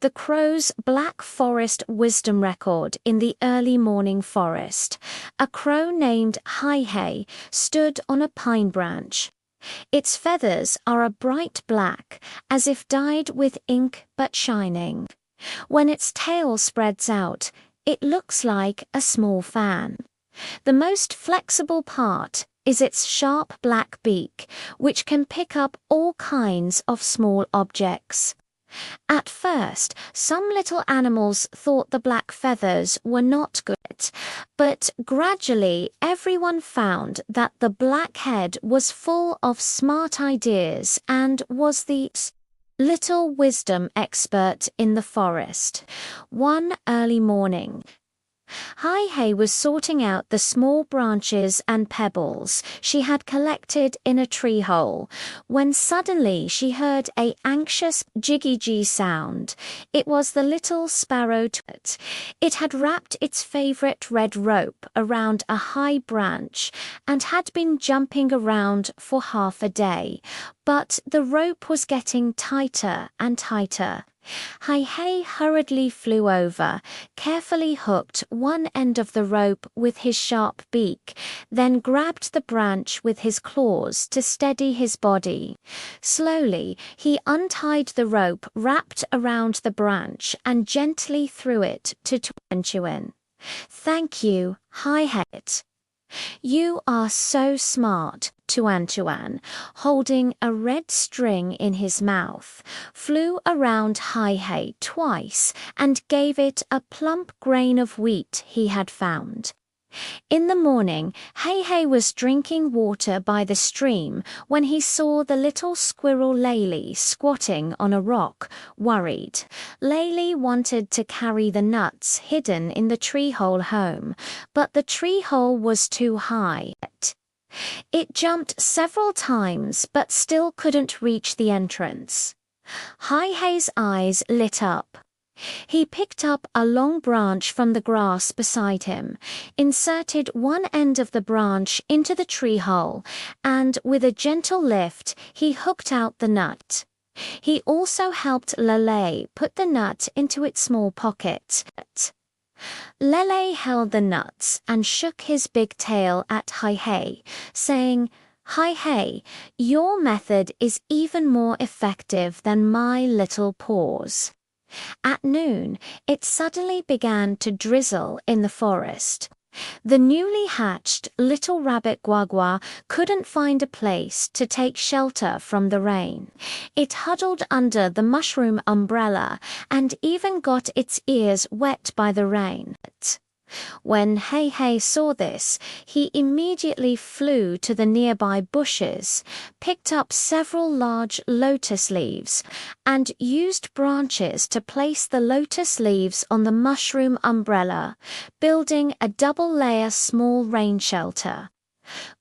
The crow's Black Forest wisdom record in the early morning forest. A crow named Hai stood on a pine branch. Its feathers are a bright black, as if dyed with ink but shining. When its tail spreads out, it looks like a small fan. The most flexible part is its sharp black beak, which can pick up all kinds of small objects. At first, some little animals thought the black feathers were not good, but gradually everyone found that the black head was full of smart ideas and was the little wisdom expert in the forest. One early morning, Hai was sorting out the small branches and pebbles she had collected in a tree hole, when suddenly she heard an anxious jiggy-gee sound. It was the little sparrow twit. It had wrapped its favorite red rope around a high branch and had been jumping around for half a day, but the rope was getting tighter and tighter. Hai hurriedly flew over, carefully hooked one end of the rope with his sharp beak, then grabbed the branch with his claws to steady his body. Slowly, he untied the rope wrapped around the branch and gently threw it to Tuan. "Thank you, Hai. You are so smart," Tuan, holding a red string in his mouth, flew around Hai twice and gave it a plump grain of wheat he had found. In the morning, Hai was drinking water by the stream when he saw the little squirrel Layli squatting on a rock, worried. Layli wanted to carry the nuts hidden in the tree hole home, but the tree hole was too high. It jumped several times but still couldn't reach the entrance. Hai's eyes lit up. He picked up a long branch from the grass beside him, inserted one end of the branch into the tree hole, and with a gentle lift, he hooked out the nut. He also helped Lele put the nut into its small pocket. Lele held the nuts and shook his big tail at Hai, saying, "Hai, your method is even more effective than my little paws." At noon, it suddenly began to drizzle in the forest. The newly hatched little rabbit Guagua couldn't find a place to take shelter from the rain. It huddled under the mushroom umbrella and even got its ears wet by the rain. When Hai saw this, he immediately flew to the nearby bushes, picked up several large lotus leaves, and used branches to place the lotus leaves on the mushroom umbrella, building a double-layer small rain shelter.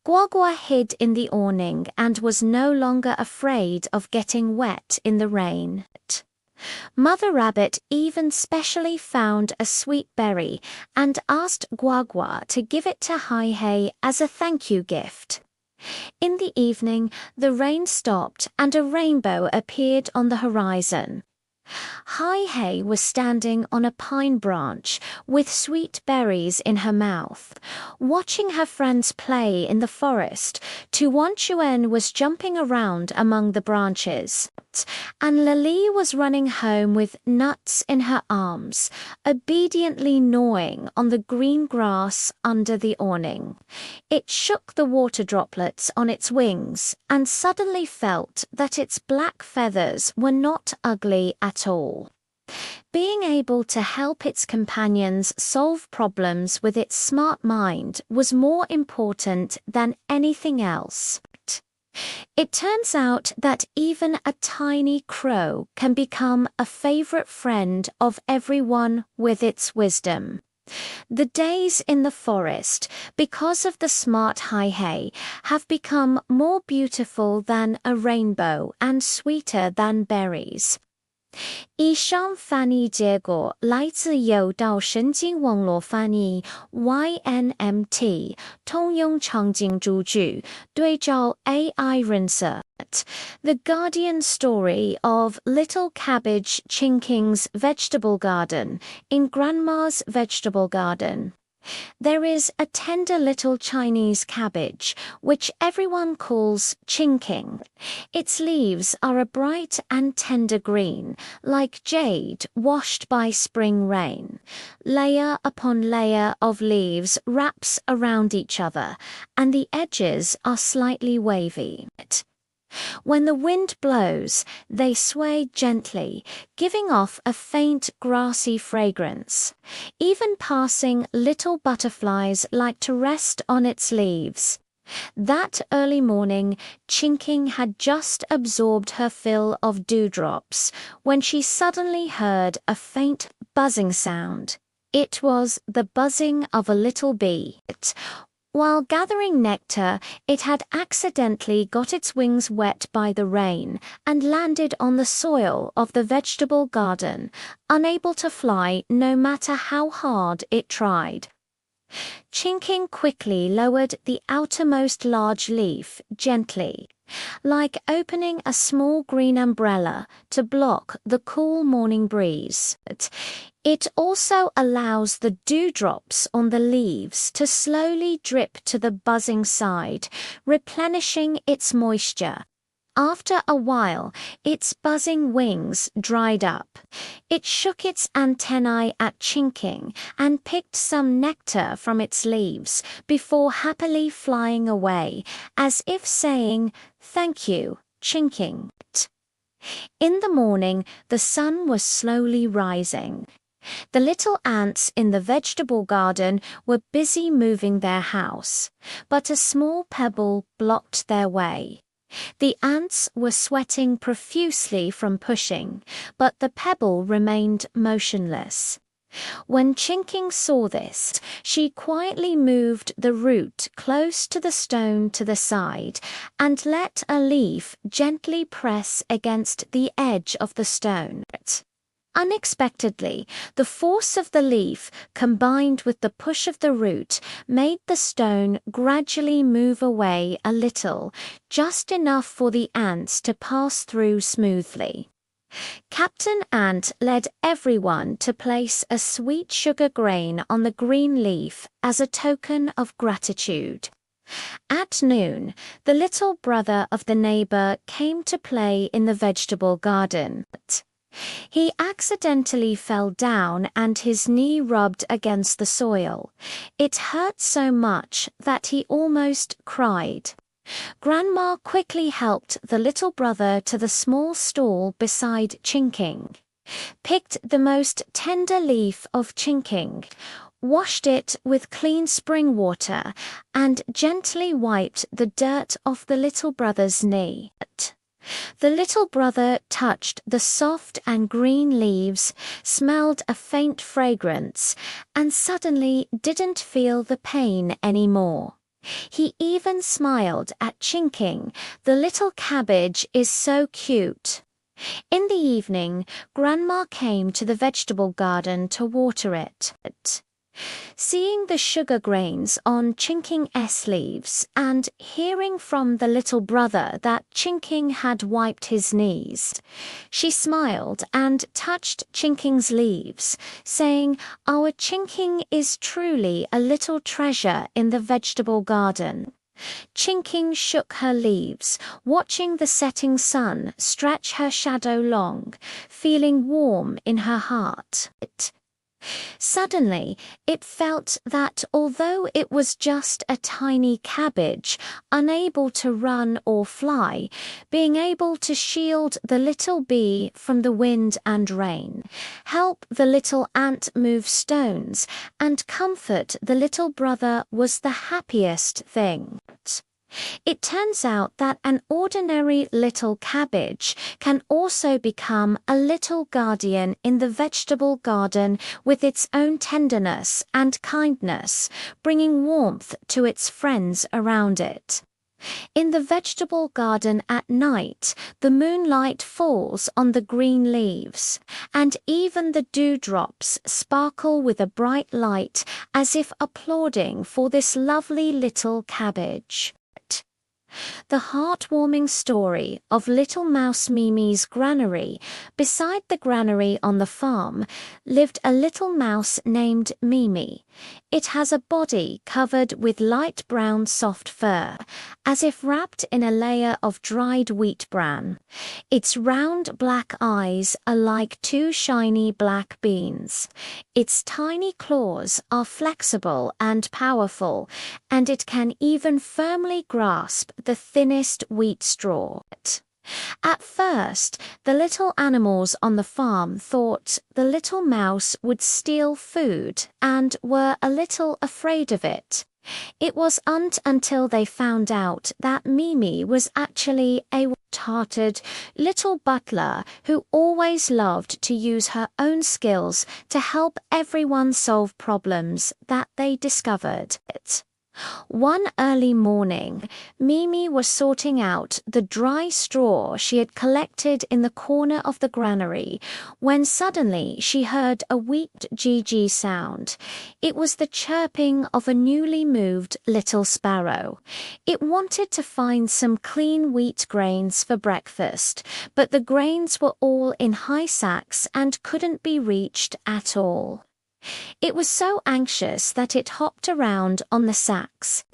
Guagua hid in the awning and was no longer afraid of getting wet in the rain. Mother Rabbit even specially found a sweet berry and asked Guagua to give it to Hai as a thank you gift. In the evening, the rain stopped and a rainbow appeared on the horizon. Hai was standing on a pine branch with sweet berries in her mouth. Watching her friends play in the forest, Tuan was jumping around among the branches, and Lily was running home with nuts in her arms, obediently gnawing on the green grass under the awning. It shook the water droplets on its wings and suddenly felt that its black feathers were not ugly at all. Being able to help its companions solve problems with its smart mind was more important than anything else. It turns out that even a tiny crow can become a favorite friend of everyone with its wisdom. The days in the forest, because of the smart Hai, have become more beautiful than a rainbow and sweeter than berries. 以上翻译结果来自有道神经网络翻译 YNMT 通用场景主句对照 AI 人设。The Guardian story of Little Cabbage Chinking's vegetable garden in Grandma's vegetable garden. There is a tender little Chinese cabbage, which everyone calls chinking. Its leaves are a bright and tender green, like jade washed by spring rain. Layer upon layer of leaves wraps around each other, and the edges are slightly wavy. When the wind blows, they sway gently, giving off a faint grassy fragrance. Even passing little butterflies like to rest on its leaves. That early morning, Chinking had just absorbed her fill of dewdrops when she suddenly heard a faint buzzing sound. It was the buzzing of a little bee. While gathering nectar, it had accidentally got its wings wet by the rain and landed on the soil of the vegetable garden, unable to fly no matter how hard it tried. Chinking quickly lowered the outermost large leaf gently, like opening a small green umbrella to block the cool morning breeze. It also allows the dewdrops on the leaves to slowly drip to the buzzing side, replenishing its moisture. After a while, its buzzing wings dried up. It shook its antennae at Chinking and picked some nectar from its leaves before happily flying away, as if saying, "Thank you, Chinking." In the morning, the sun was slowly rising. The little ants in the vegetable garden were busy moving their house, but a small pebble blocked their way. The ants were sweating profusely from pushing, but the pebble remained motionless. When Chinking saw this, she quietly moved the root close to the stone to the side and let a leaf gently press against the edge of the stone. Unexpectedly, the force of the leaf, combined with the push of the root, made the stone gradually move away a little, just enough for the ants to pass through smoothly. Captain Ant led everyone to place a sweet sugar grain on the green leaf as a token of gratitude. At noon, the little brother of the neighbor came to play in the vegetable garden. He accidentally fell down and his knee rubbed against the soil. It hurt so much that he almost cried. Grandma quickly helped the little brother to the small stall beside Chinking, picked the most tender leaf of Chinking, washed it with clean spring water, and gently wiped the dirt off the little brother's knee. The little brother touched the soft and green leaves, smelled a faint fragrance, and suddenly didn't feel the pain anymore. He even smiled at Chinking. The little cabbage is so cute. In the evening, Grandma came to the vegetable garden to water it. Seeing the sugar grains on Chinking's leaves and hearing from the little brother that Chinking had wiped his knees, she smiled and touched Chinking's leaves, saying, "Our Chinking is truly a little treasure in the vegetable garden." Chinking shook her leaves, watching the setting sun stretch her shadow long, feeling warm in her heart. Suddenly, it felt that although it was just a tiny cabbage, unable to run or fly, being able to shield the little bee from the wind and rain, help the little ant move stones, and comfort the little brother was the happiest thing. It turns out that an ordinary little cabbage can also become a little guardian in the vegetable garden with its own tenderness and kindness, bringing warmth to its friends around it. In the vegetable garden at night, the moonlight falls on the green leaves, and even the dewdrops sparkle with a bright light as if applauding for this lovely little cabbage. The heartwarming story of little mouse Mimi's granary. Beside the granary on the farm lived a little mouse named Mimi. It has a body covered with light brown soft fur, as if wrapped in a layer of dried wheat bran. Its round black eyes are like two shiny black beans. Its tiny claws are flexible and powerful, and it can even firmly grasp the thinnest wheat straw. At first, the little animals on the farm thought the little mouse would steal food and were a little afraid of it. It wasn't until they found out that Mimi was actually a hearted little butler who always loved to use her own skills to help everyone solve problems that they discovered it. One early morning, Mimi was sorting out the dry straw she had collected in the corner of the granary when suddenly she heard a weak gee sound. It was the chirping of a newly moved little sparrow. It wanted to find some clean wheat grains for breakfast, but the grains were all in high sacks and couldn't be reached at all. It was so anxious that it hopped around on the sacks.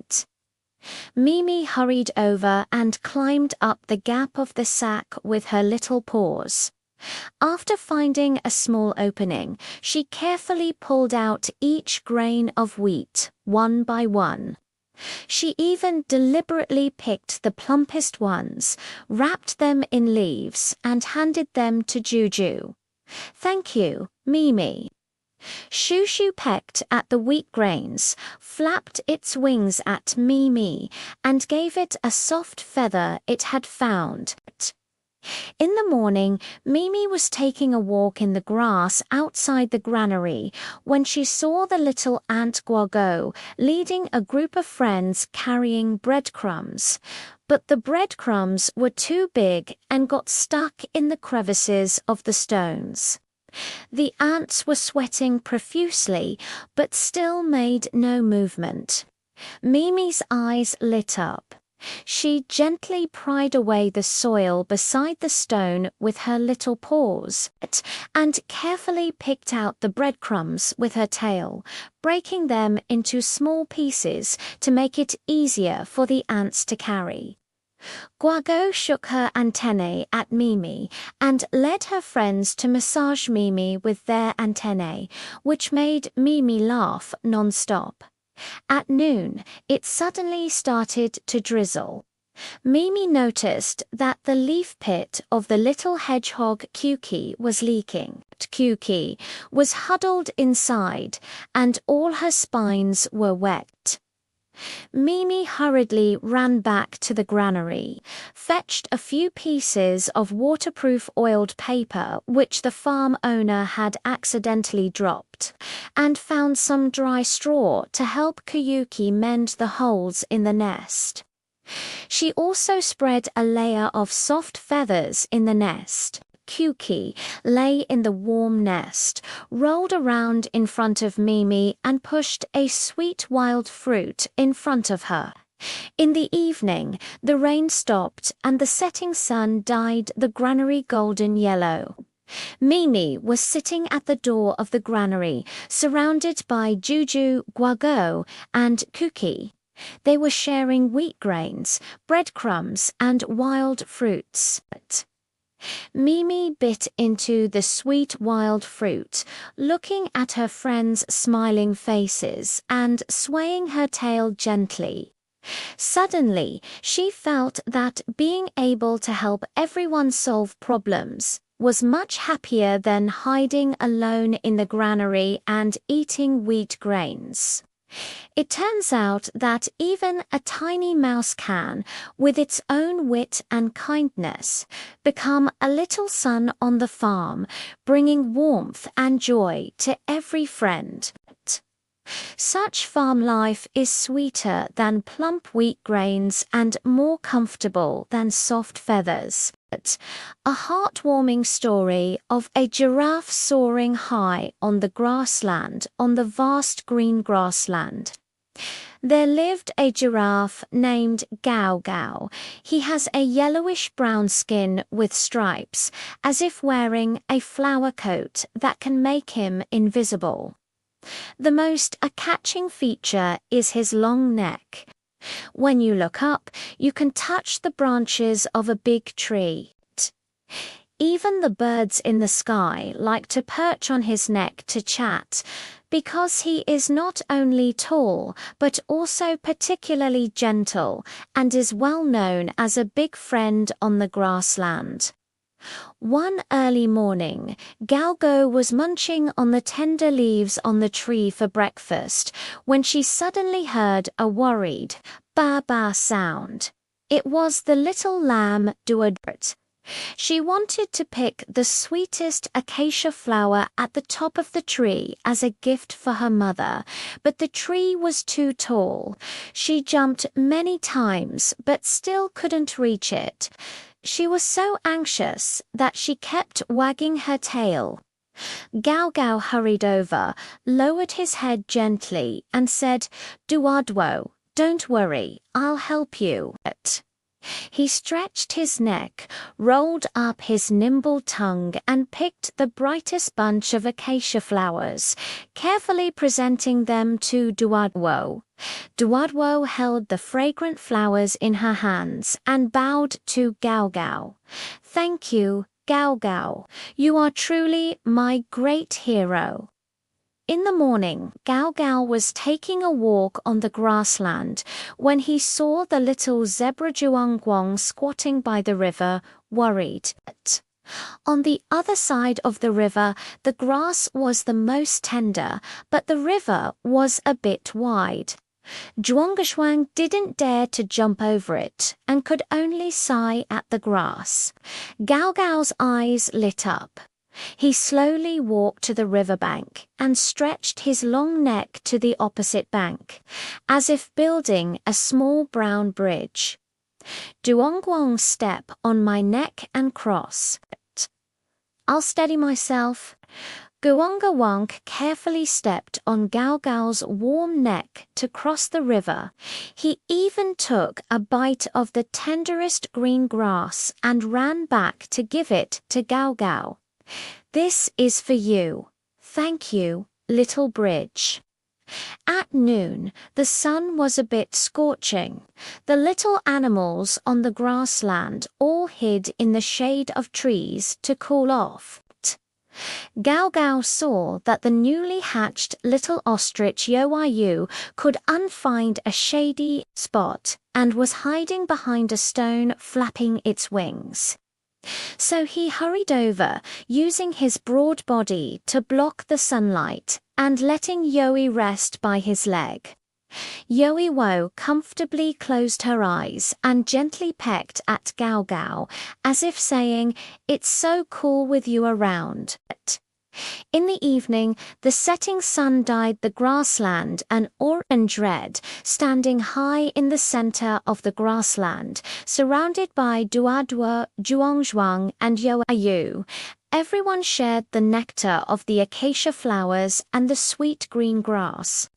Mimi hurried over and climbed up the gap of the sack with her little paws. After finding a small opening, she carefully pulled out each grain of wheat, one by one. She even deliberately picked the plumpest ones, wrapped them in leaves, and handed them to Juju. "Thank you, Mimi." Shushu pecked at the wheat grains, flapped its wings at Mimi, and gave it a soft feather it had found. In the morning, Mimi was taking a walk in the grass outside the granary when she saw the little ant Guago leading a group of friends carrying breadcrumbs. But the breadcrumbs were too big and got stuck in the crevices of the stones. The ants were sweating profusely, but still made no movement. Mimi's eyes lit up. She gently pried away the soil beside the stone with her little paws, and carefully picked out the breadcrumbs with her tail, breaking them into small pieces to make it easier for the ants to carry. Guago shook her antennae at Mimi and led her friends to massage Mimi with their antennae, which made Mimi laugh non-stop. At noon, it suddenly started to drizzle. Mimi noticed that the leaf pit of the little hedgehog Kuki was leaking. Kuki was huddled inside, and all her spines were wet. Mimi hurriedly ran back to the granary, fetched a few pieces of waterproof oiled paper which the farm owner had accidentally dropped, and found some dry straw to help Kuyuki mend the holes in the nest. She also spread a layer of soft feathers in the nest. Kuki lay in the warm nest, rolled around in front of Mimi, and pushed a sweet wild fruit in front of her. In the evening, the rain stopped and the setting sun dyed the granary golden yellow. Mimi was sitting at the door of the granary, surrounded by Juju, Guago, and Kuki. They were sharing wheat grains, breadcrumbs, and wild fruits. Mimi bit into the sweet wild fruit, looking at her friends' smiling faces and swaying her tail gently. Suddenly, she felt that being able to help everyone solve problems was much happier than hiding alone in the granary and eating wheat grains. It turns out that even a tiny mouse can, with its own wit and kindness, become a little sun on the farm, bringing warmth and joy to every friend. Such farm life is sweeter than plump wheat grains and more comfortable than soft feathers. A heartwarming story of a giraffe soaring high on the grassland, on the vast green grassland. There lived a giraffe named Gao Gao. He has a yellowish-brown skin with stripes, as if wearing a flower coat that can make him invisible. The most catching feature is his long neck. When you look up, you can touch the branches of a big tree. Even the birds in the sky like to perch on his neck to chat, because he is not only tall but also particularly gentle and is well known as a big friend on the grassland. One early morning, Gao Gao was munching on the tender leaves on the tree for breakfast when she suddenly heard a worried ba-ba sound. It was the little lamb Duadrit. She wanted to pick the sweetest acacia flower at the top of the tree as a gift for her mother, but the tree was too tall. She jumped many times but still couldn't reach it. She was so anxious that she kept wagging her tail. Gao Gao hurried over, lowered his head gently, and said, "Duadwo, don't worry, I'll help you." He stretched his neck, rolled up his nimble tongue, and picked the brightest bunch of acacia flowers, carefully presenting them to Duadwo. Duadwo held the fragrant flowers in her hands and bowed to Gao Gao. "Thank you, Gao Gao. You are truly my great hero." In the morning, Gao Gao was taking a walk on the grassland when he saw the little zebra Zhuangguang squatting by the river, worried. On the other side of the river, the grass was the most tender, but the river was a bit wide. Zhuangguang didn't dare to jump over it and could only sigh at the grass. Gao Gao's eyes lit up. He slowly walked to the riverbank and stretched his long neck to the opposite bank, as if building a small brown bridge. "Duongguang, step on my neck and cross." "I'll steady myself." Guangawang carefully stepped on Gao Gao's warm neck to cross the river. He even took a bite of the tenderest green grass and ran back to give it to Gao Gao. "This is for you. Thank you, little bridge." At noon, the sun was a bit scorching. The little animals on the grassland all hid in the shade of trees to cool off. Gao Gao saw that the newly hatched little ostrich Yoayu could unfind a shady spot and was hiding behind a stone, flapping its wings. So he hurried over, using his broad body to block the sunlight and letting Yoi rest by his leg. Yoi Wo comfortably closed her eyes and gently pecked at Gao Gao, as if saying, "It's so cool with you around." In the evening, the setting sun dyed the grassland an orange red, standing high in the center of the grassland, surrounded by Duadwa, Zhuangzhuang, and Yoayu. Everyone shared the nectar of the acacia flowers and the sweet green grass.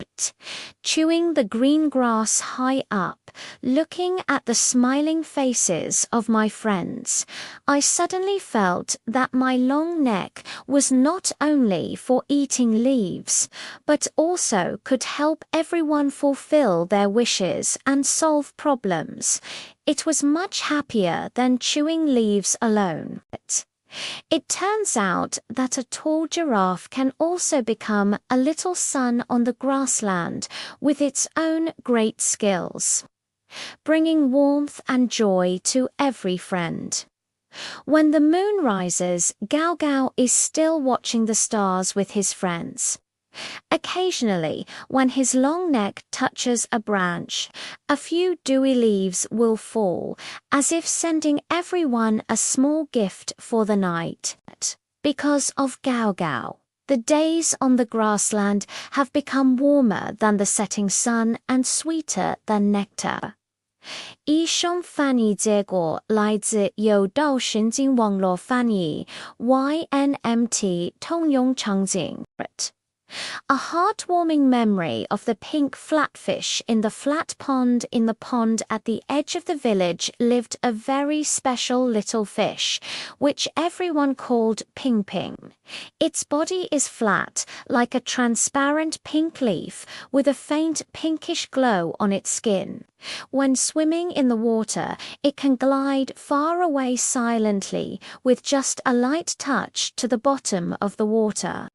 Chewing the green grass high up, looking at the smiling faces of my friends, I suddenly felt that my long neck was not only for eating leaves, but also could help everyone fulfill their wishes and solve problems. It was much happier than chewing leaves alone. It turns out that a tall giraffe can also become a little sun on the grassland with its own great skills, bringing warmth and joy to every friend. When the moon rises, Gao Gao is still watching the stars with his friends. Occasionally, when his long neck touches a branch, a few dewy leaves will fall, as if sending everyone a small gift for the night. Because of Gao Gao. The days on the grassland have become warmer than the setting sun and sweeter than nectar. 以上翻译结果来自有道神经网络翻译 YNMT 通用场景。A heartwarming memory of the pink flatfish in the flat pond. In the pond at the edge of the village lived a very special little fish, which everyone called Ping Ping. Its body is flat, like a transparent pink leaf, with a faint pinkish glow on its skin. When swimming in the water, it can glide far away silently, with just a light touch to the bottom of the water.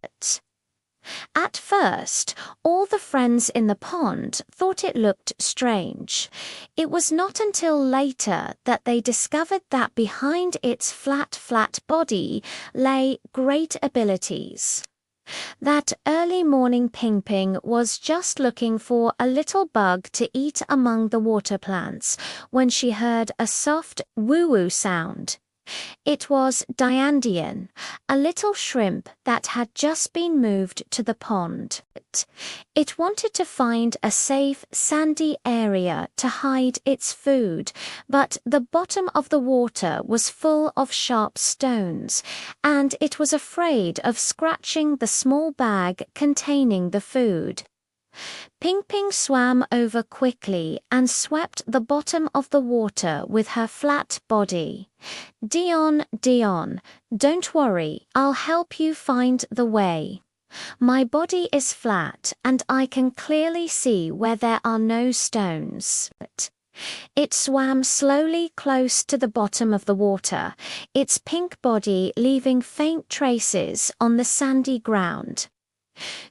At first, all the friends in the pond thought it looked strange. It was not until later that they discovered that behind its flat body lay great abilities. That early morning Ping Ping was just looking for a little bug to eat among the water plants when she heard a soft woo-woo sound. It was Diandian, a little shrimp that had just been moved to the pond. It wanted to find a safe, sandy area to hide its food, but the bottom of the water was full of sharp stones, and it was afraid of scratching the small bag containing the food. Ping Ping swam over quickly and swept the bottom of the water with her flat body. Dion, don't worry, I'll help you find the way. My body is flat and I can clearly see where there are no stones. It swam slowly close to the bottom of the water, its pink body leaving faint traces on the sandy ground.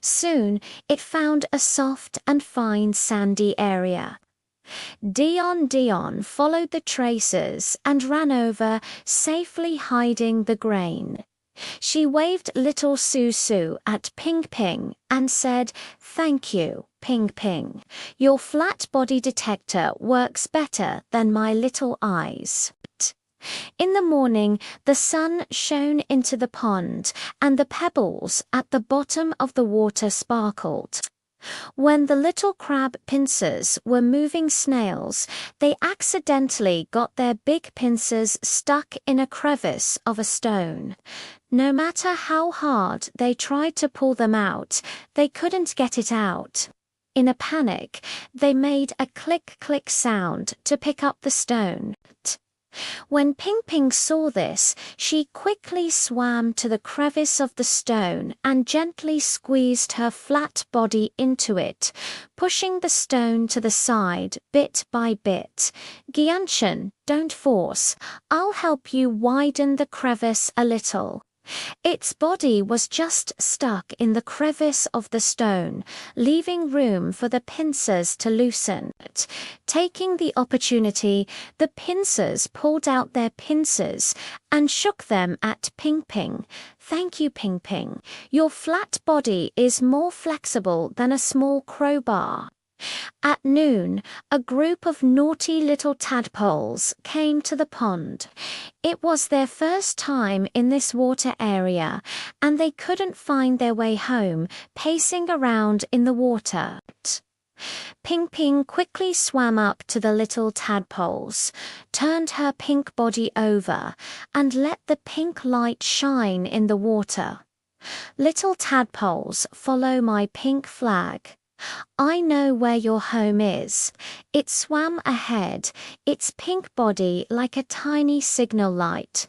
Soon it found a soft and fine sandy area. Dion followed the traces and ran over, safely hiding the grain. She waved little Su at Ping Ping and said, "Thank you, Ping Ping. Your flat body detector works better than my little eyes." In the morning, the sun shone into the pond, and the pebbles at the bottom of the water sparkled. When the little crab pincers were moving snails, they accidentally got their big pincers stuck in a crevice of a stone. No matter how hard they tried to pull them out, they couldn't get it out. In a panic, they made a click sound to pick up the stone. When Ping Ping saw this, she quickly swam to the crevice of the stone and gently squeezed her flat body into it, pushing the stone to the side bit by bit. "Gianshan, don't force. I'll help you widen the crevice a little." Its body was just stuck in the crevice of the stone, leaving room for the pincers to loosen. Taking the opportunity, the pincers pulled out their pincers and shook them at Ping Ping. "Thank you, Ping Ping. Your flat body is more flexible than a small crowbar." At noon, a group of naughty little tadpoles came to the pond. It was their first time in this water area, and they couldn't find their way home, pacing around in the water. Ping Ping quickly swam up to the little tadpoles, turned her pink body over, and let the pink light shine in the water. "Little tadpoles, follow my pink flag. I know where your home is." It swam ahead, its pink body like a tiny signal light.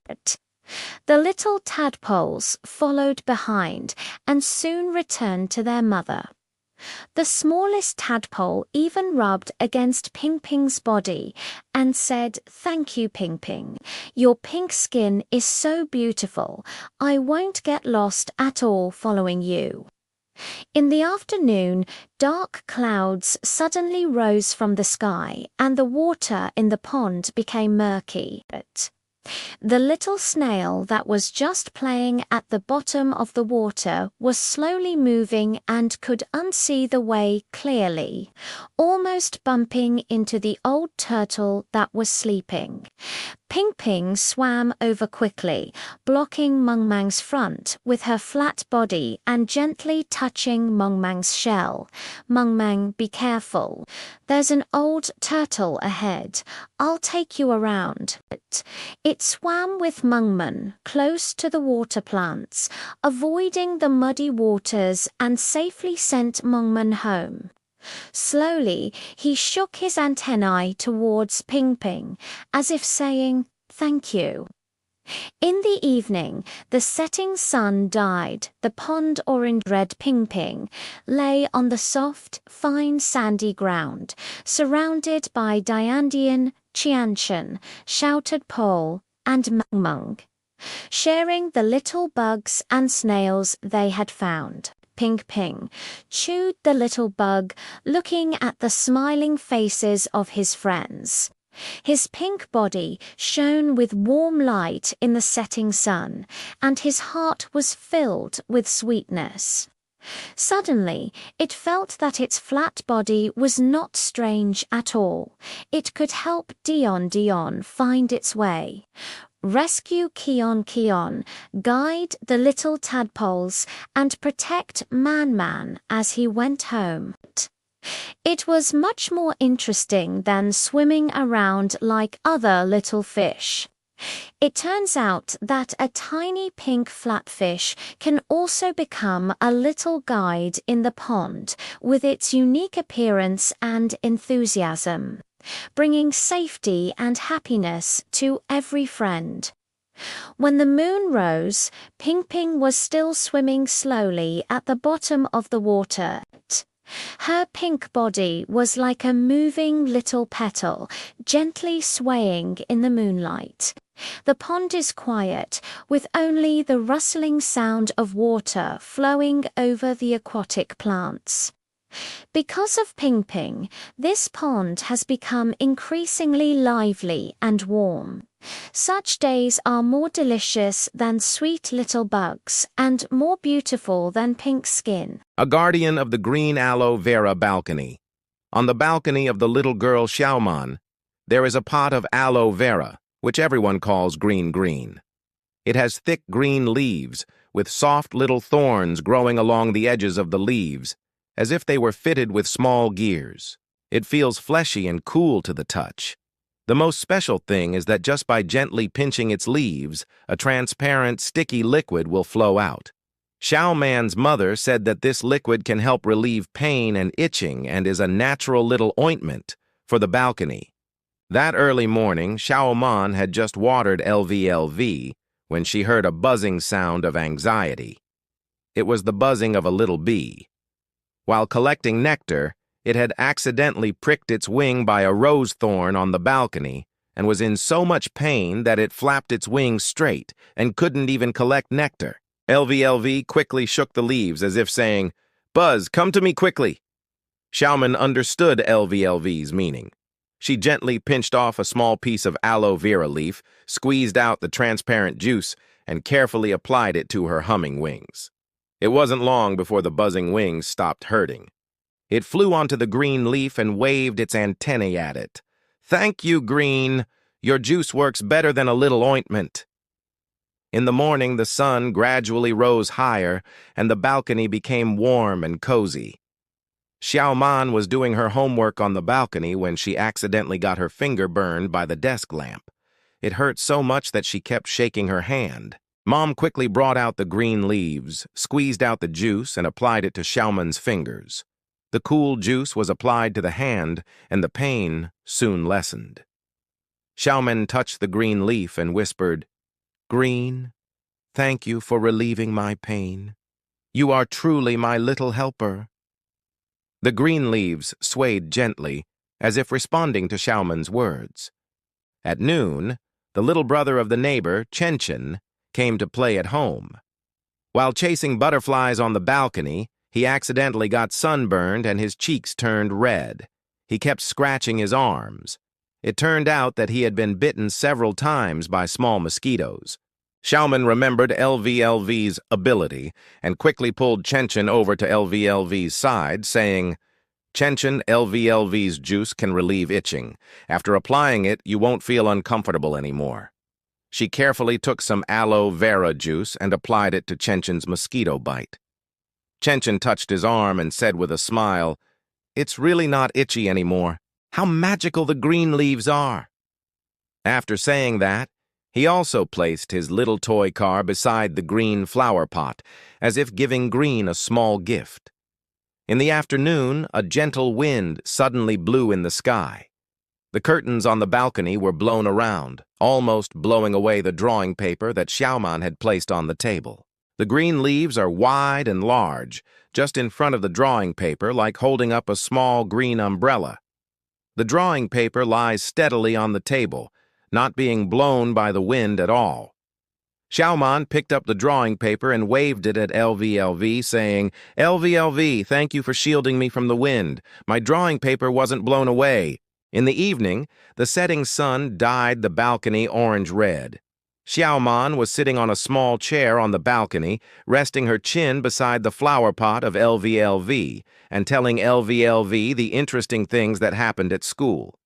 The little tadpoles followed behind and soon returned to their mother. The smallest tadpole even rubbed against Ping Ping's body and said, "Thank you, Ping Ping. Your pink skin is so beautiful. I won't get lost at all following you." In the afternoon, dark clouds suddenly rose from the sky, and the water in the pond became murky. The little snail that was just playing at the bottom of the water was slowly moving and could unsee the way clearly, almost bumping into the old turtle that was sleeping. Ping Ping swam over quickly, blocking Meng Mang's front with her flat body and gently touching Meng Mang's shell. Meng Mang, be careful. There's an old turtle ahead. I'll take you around. It swam with Meng Mang close to the water plants, avoiding the muddy waters, and safely sent Meng Mang home. Slowly, he shook his antennae towards Ping Ping, as if saying, "Thank you." In the evening, the setting sun died. The pond orange-red Ping Ping lay on the soft, fine sandy ground, surrounded by Diandian, Qianshan, shouted Pole, and Meng Meng, sharing the little bugs and snails they had found. Ping Ping chewed the little bug, looking at the smiling faces of his friends. His pink body shone with warm light in the setting sun, and his heart was filled with sweetness. Suddenly, it felt that its flat body was not strange at all. It could help Dion find its way. Rescue Kion, guide the little tadpoles, and protect Man as he went home. It was much more interesting than swimming around like other little fish. It turns out that a tiny pink flatfish can also become a little guide in the pond with its unique appearance and enthusiasm, bringing safety and happiness to every friend. When the moon rose, Ping Ping was still swimming slowly at the bottom of the water. Her pink body was like a moving little petal, gently swaying in the moonlight. The pond is quiet, with only the rustling sound of water flowing over the aquatic plants. Because of Ping Ping, this pond has become increasingly lively and warm. Such days are more delicious than sweet little bugs and more beautiful than pink skin. A guardian of the green aloe vera balcony. On the balcony of the little girl Xiaoman, there is a pot of aloe vera, which everyone calls green. It has thick green leaves, with soft little thorns growing along the edges of the leaves, as if they were fitted with small gears. It feels fleshy and cool to the touch. The most special thing is that just by gently pinching its leaves, a transparent, sticky liquid will flow out. Xiaoman's mother said that this liquid can help relieve pain and itching and is a natural little ointment for the balcony. That early morning, Xiaoman had just watered LVLV when she heard a buzzing sound of anxiety. It was the buzzing of a little bee. While collecting nectar, it had accidentally pricked its wing by a rose thorn on the balcony and was in so much pain that it flapped its wings straight and couldn't even collect nectar. LVLV quickly shook the leaves as if saying, "Buzz, come to me quickly." Xiaoman understood LVLV's meaning. She gently pinched off a small piece of aloe vera leaf, squeezed out the transparent juice, and carefully applied it to her humming wings. It wasn't long before the buzzing wings stopped hurting. It flew onto the green leaf and waved its antennae at it. "Thank you, green. Your juice works better than a little ointment." In the morning, the sun gradually rose higher, and the balcony became warm and cozy. Xiaoman was doing her homework on the balcony when she accidentally got her finger burned by the desk lamp. It hurt so much that she kept shaking her hand. Mom quickly brought out the green leaves, squeezed out the juice, and applied it to Xiaoman's fingers. The cool juice was applied to the hand, and the pain soon lessened. Xiaoman touched the green leaf and whispered, "Green, thank you for relieving my pain. You are truly my little helper." The green leaves swayed gently, as if responding to Xiaoman's words. At noon, the little brother of the neighbor, Chen, came to play at home. While chasing butterflies on the balcony, he accidentally got sunburned and his cheeks turned red. He kept scratching his arms. It turned out that he had been bitten several times by small mosquitoes. Xiaoman remembered LVLV's ability and quickly pulled Chen over to LVLV's side, saying, Chenchin LVLV's juice can relieve itching. After applying it, you won't feel uncomfortable anymore. She carefully took some aloe vera juice and applied it to Chenchin's mosquito bite. Chenchin touched his arm and said with a smile, "It's really not itchy anymore. How magical the green leaves are." After saying that, he also placed his little toy car beside the green flower pot, as if giving Green a small gift. In the afternoon, a gentle wind suddenly blew in the sky. The curtains on the balcony were blown around, almost blowing away the drawing paper that Xiaoman had placed on the table. The green leaves are wide and large, just in front of the drawing paper, like holding up a small green umbrella. The drawing paper lies steadily on the table, not being blown by the wind at all. Xiaoman picked up the drawing paper and waved it at LVLV, saying, "LVLV, thank you for shielding me from the wind. My drawing paper wasn't blown away." In the evening, the setting sun dyed the balcony orange-red. Xiaoman was sitting on a small chair on the balcony, resting her chin beside the flower pot of LVLV, and telling LVLV the interesting things that happened at school.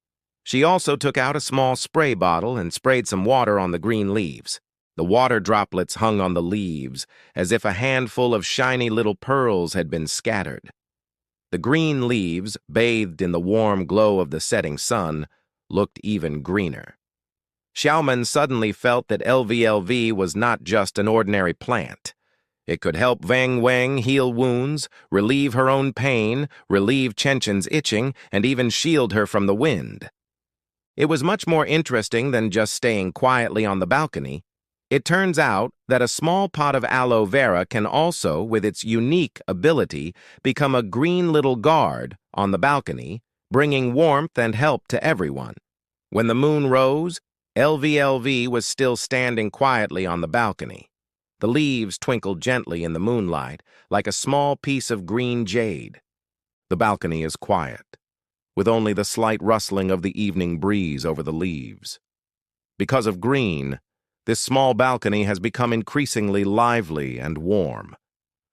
She also took out a small spray bottle and sprayed some water on the green leaves. The water droplets hung on the leaves, as if a handful of shiny little pearls had been scattered. The green leaves, bathed in the warm glow of the setting sun, looked even greener. Xiaoman suddenly felt that LVLV was not just an ordinary plant. It could help Wang Wang heal wounds, relieve her own pain, relieve Chenchin's itching, and even shield her from the wind. It was much more interesting than just staying quietly on the balcony. It turns out that a small pot of aloe vera can also, with its unique ability, become a green little guard on the balcony, bringing warmth and help to everyone. When the moon rose, LVLV was still standing quietly on the balcony. The leaves twinkled gently in the moonlight, like a small piece of green jade. The balcony is quiet, with only the slight rustling of the evening breeze over the leaves. Because of Green, this small balcony has become increasingly lively and warm.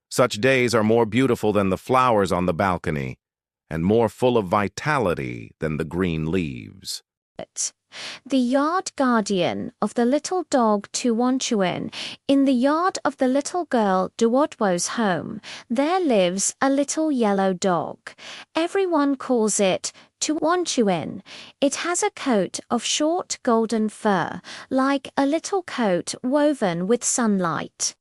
Such days are more beautiful than the flowers on the balcony, and more full of vitality than the green leaves. The yard guardian of the little dog Tuanchuan. In the yard of the little girl Duodwo's home, there lives a little yellow dog. Everyone calls it Tuanchuan. It has a coat of short golden fur, like a little coat woven with sunlight.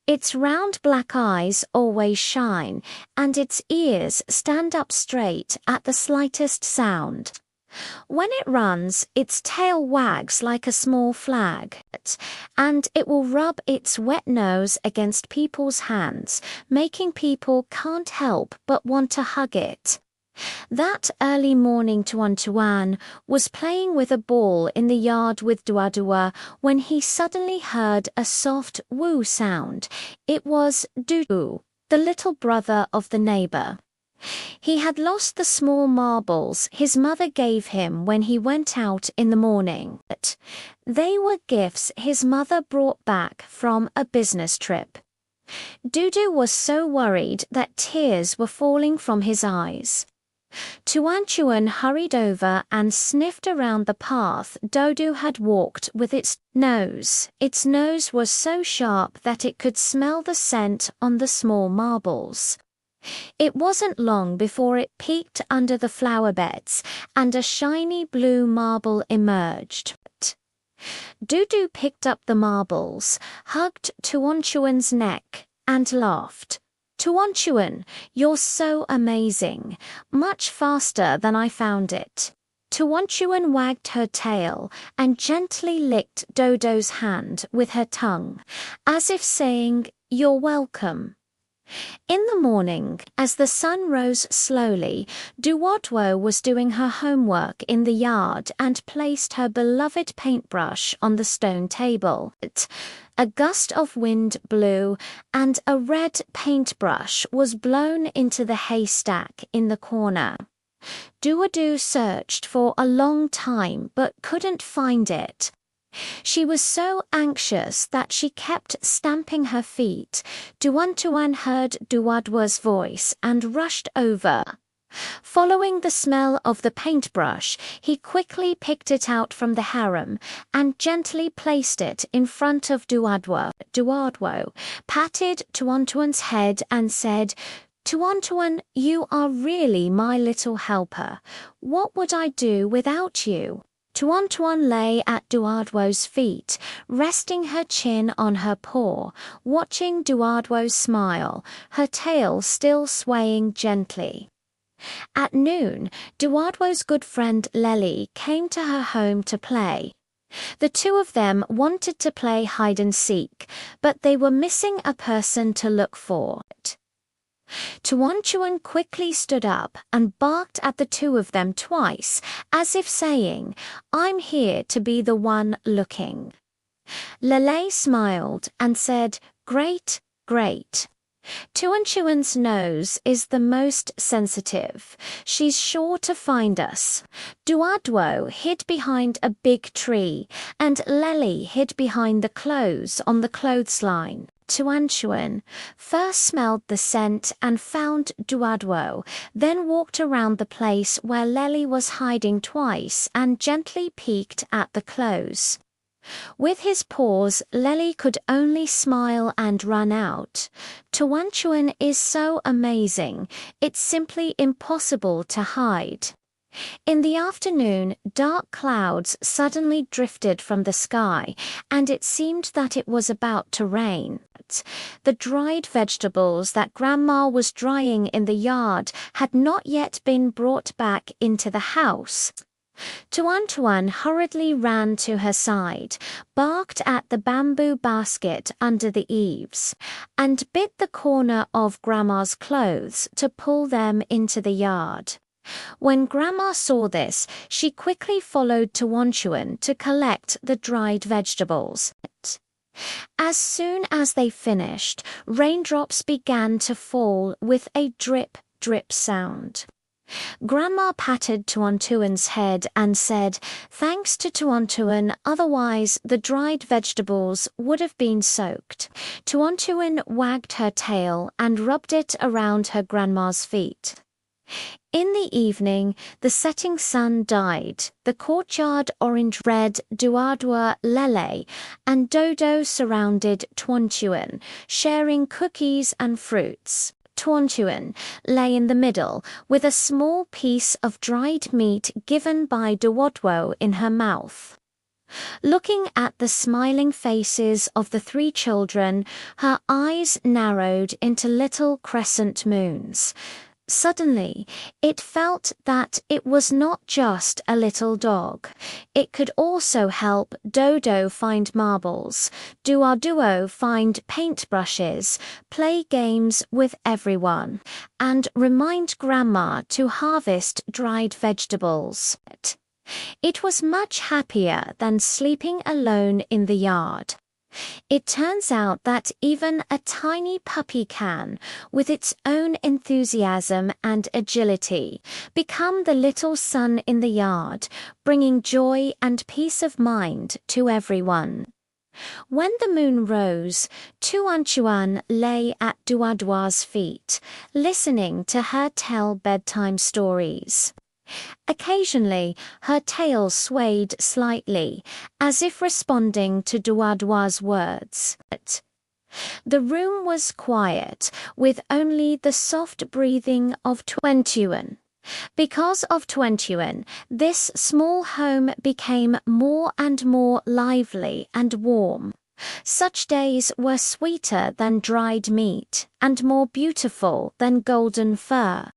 Its round black eyes always shine, and its ears stand up straight at the slightest sound. When it runs, its tail wags like a small flag, and it will rub its wet nose against people's hands, making people can't help but want to hug it. That early morning Tuan was playing with a ball in the yard with Duadua when he suddenly heard a soft woo sound. It was Dudu, the little brother of the neighbor. He had lost the small marbles his mother gave him when he went out in the morning. They were gifts his mother brought back from a business trip. Dudu was so worried that tears were falling from his eyes. Tuanchuan hurried over and sniffed around the path Dudu had walked with its nose. Its nose was so sharp that it could smell the scent on the small marbles. It wasn't long before it peeked under the flower beds, and a shiny blue marble emerged. Dudu picked up the marbles, hugged Tuanchuan's neck, and laughed. "Tuanchuan, you're so amazing, much faster than I found it." Tuanchuan wagged her tail and gently licked Dodo's hand with her tongue, as if saying, "You're welcome." In the morning, as the sun rose slowly, Duodwo was doing her homework in the yard and placed her beloved paintbrush on the stone table. A gust of wind blew, and a red paintbrush was blown into the haystack in the corner. Duodu searched for a long time but couldn't find it. She was so anxious that she kept stamping her feet. Tuan heard Duadwa's voice and rushed over. Following the smell of the paintbrush, he quickly picked it out from the harem and gently placed it in front of Duadwo. Duadwo patted Tuantuan's head and said, "Tuantuan, you are really my little helper. What would I do without you?" Tuantuan lay at Duadwo's feet, resting her chin on her paw, watching Duadwo smile, her tail still swaying gently. At noon, Duadwo's good friend Lely came to her home to play. The two of them wanted to play hide-and-seek, but they were missing a person to look for. Tuantuan quickly stood up and barked at the two of them twice, as if saying, "I'm here to be the one looking." Lele smiled and said, "Great, great." Tuantuan's nose is the most sensitive. She's sure to find us. Duadwo hid behind a big tree, and Lely hid behind the clothes on the clothesline. Tuantuan first smelled the scent and found Duadwo, then walked around the place where Lely was hiding twice and gently peeked at the clothes. With his paws, Lely could only smile and run out. Tuantuan is so amazing, it's simply impossible to hide. In the afternoon, dark clouds suddenly drifted from the sky, and it seemed that it was about to rain. The dried vegetables that Grandma was drying in the yard had not yet been brought back into the house. Tuantuan hurriedly ran to her side, barked at the bamboo basket under the eaves, and bit the corner of Grandma's clothes to pull them into the yard. When Grandma saw this, she quickly followed Tuantuan to collect the dried vegetables. As soon as they finished, raindrops began to fall with a drip, drip sound. Grandma patted Tuantuan's head and said, "Thanks to Tuantuan, otherwise the dried vegetables would have been soaked." Tuantuan wagged her tail and rubbed it around her grandma's feet. In the evening, the setting sun died, the courtyard orange-red. Duadwa, Lele, and Dodo surrounded Tuantuan, sharing cookies and fruits. Tuantuan lay in the middle, with a small piece of dried meat given by Duadwo in her mouth. Looking at the smiling faces of the three children, her eyes narrowed into little crescent moons. Suddenly, it felt that it was not just a little dog. It could also help Dodo find marbles, Duo find paintbrushes, play games with everyone, and remind Grandma to harvest dried vegetables. It was much happier than sleeping alone in the yard. It turns out that even a tiny puppy can, with its own enthusiasm and agility, become the little sun in the yard, bringing joy and peace of mind to everyone. When the moon rose, Tuantuan lay at Duadwa's feet, listening to her tell bedtime stories. Occasionally, her tail swayed slightly, as if responding to Duadwa's words. The room was quiet, with only the soft breathing of Tuantuan. Because of Tuantuan, this small home became more and more lively and warm. Such days were sweeter than dried meat, and more beautiful than golden fur.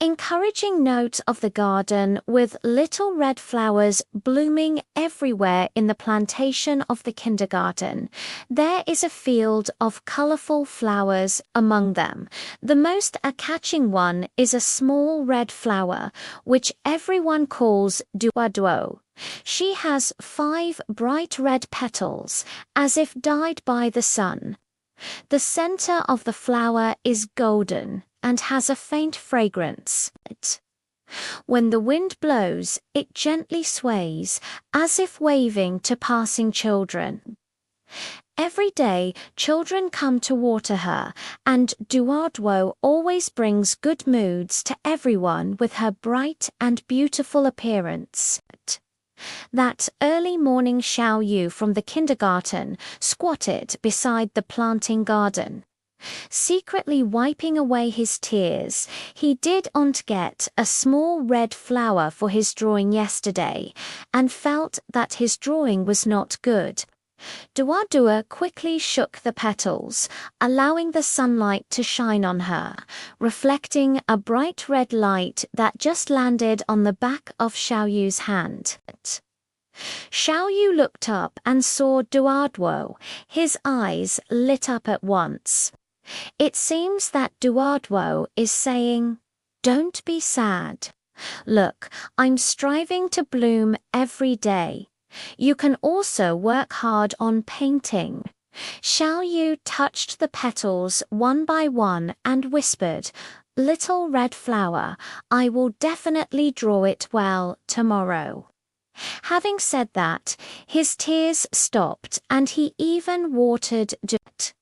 Encouraging note of the garden with little red flowers blooming everywhere in the plantation of the kindergarten. There is a field of colorful flowers among them. The most catching one is a small red flower, which everyone calls Duadwo. She has 5 bright red petals, as if dyed by the sun. The center of the flower is golden and has a faint fragrance. When the wind blows, it gently sways, as if waving to passing children. Every day, children come to water her, and Duarduo always brings good moods to everyone with her bright and beautiful appearance. That early morning Xiao Yu from the kindergarten squatted beside the planting garden. Secretly wiping away his tears, he did not get a small red flower for his drawing yesterday, and felt that his drawing was not good. Duardua quickly shook the petals, allowing the sunlight to shine on her, reflecting a bright red light that just landed on the back of Xiaoyu's hand. Xiaoyu looked up and saw Duarduo. His eyes lit up at once. It seems that Duarduo is saying, "Don't be sad. Look, I'm striving to bloom every day. You can also work hard on painting." Xiaoyu touched the petals one by one and whispered, "Little red flower, I will definitely draw it well tomorrow." Having said that, his tears stopped and he even watered it.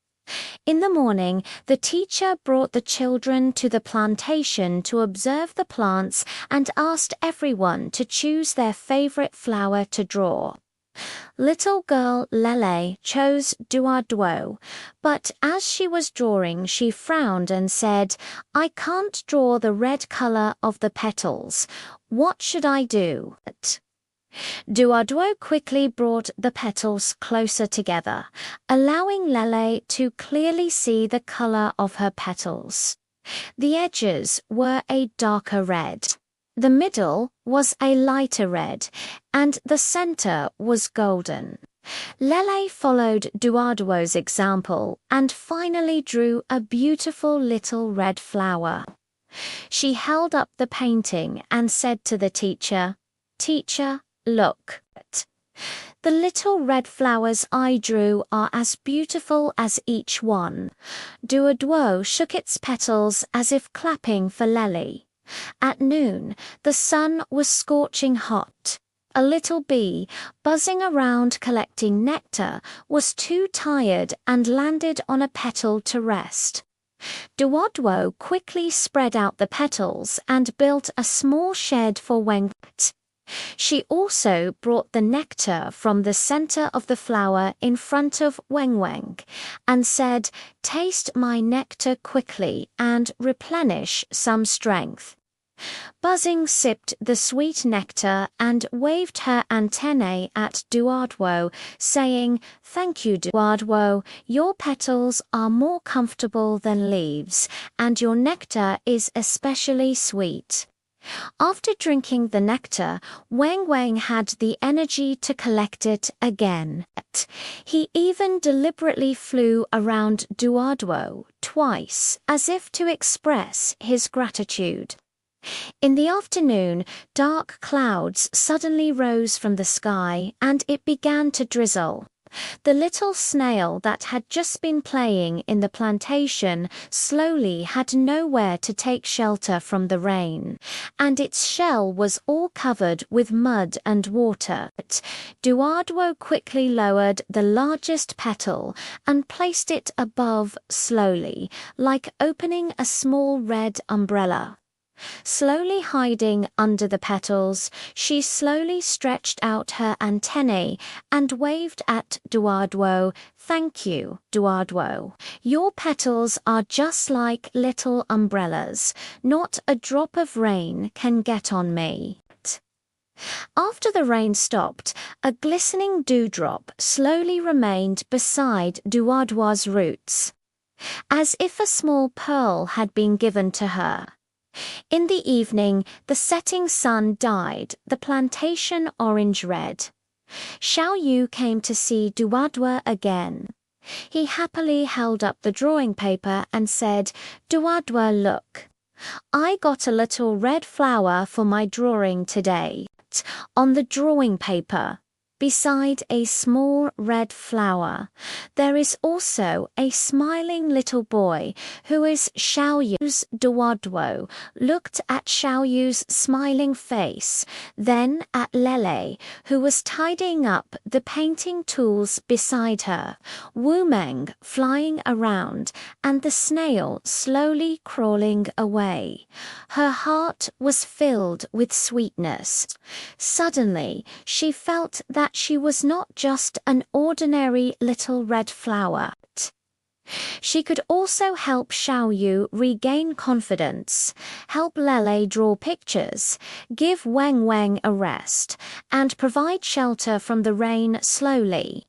In the morning, the teacher brought the children to the plantation to observe the plants and asked everyone to choose their favorite flower to draw. Little girl Lele chose Duarduo, but as she was drawing she frowned and said, "I can't draw the red color of the petals. What should I do?" Duarduo quickly brought the petals closer together, allowing Lele to clearly see the color of her petals. The edges were a darker red. The middle was a lighter red, and the center was golden. Lele followed Duarduo's example and finally drew a beautiful little red flower. She held up the painting and said to the teacher, "Teacher, look. The little red flowers I drew are as beautiful as each one." Duarduo shook its petals as if clapping for Lele. At noon, the sun was scorching hot. A little bee, buzzing around collecting nectar, was too tired and landed on a petal to rest. Duarduo quickly spread out the petals and built a small shed for Weng. She also brought the nectar from the center of the flower in front of Weng Weng and said, "Taste my nectar quickly and replenish some strength." Buzzing sipped the sweet nectar and waved her antennae at Duarduo, saying, "Thank you, Duarduo. Your petals are more comfortable than leaves, and your nectar is especially sweet." After drinking the nectar, Weng Weng had the energy to collect it again. He even deliberately flew around Duarduo twice, as if to express his gratitude. In the afternoon, dark clouds suddenly rose from the sky and it began to drizzle. The little snail that had just been playing in the plantation slowly had nowhere to take shelter from the rain, and its shell was all covered with mud and water. Duarduo quickly lowered the largest petal and placed it above slowly, like opening a small red umbrella. Slowly hiding under the petals, she slowly stretched out her antennae and waved at Duarduo. "Thank you, Duarduo. Your petals are just like little umbrellas. Not a drop of rain can get on me." After the rain stopped, a glistening dewdrop slowly remained beside Duarduo's roots, as if a small pearl had been given to her. In the evening, the setting sun dyed the plantation orange-red. Xiao Yu came to see Duarduo again. He happily held up the drawing paper and said, "Duarduo, look. I got a little red flower for my drawing today. On the drawing paper. beside a small red flower. There is also a smiling little boy who is Xiaoyu's Duoduo, looked at Xiaoyu's smiling face, then at Lele, who was tidying up the painting tools beside her, Wu Meng flying around, and the snail slowly crawling away. Her heart was filled with sweetness. Suddenly, she felt that she was not just an ordinary little red flower. She could also help Xiaoyu regain confidence, help Lele draw pictures, give Weng Weng a rest, and provide shelter from the rain slowly.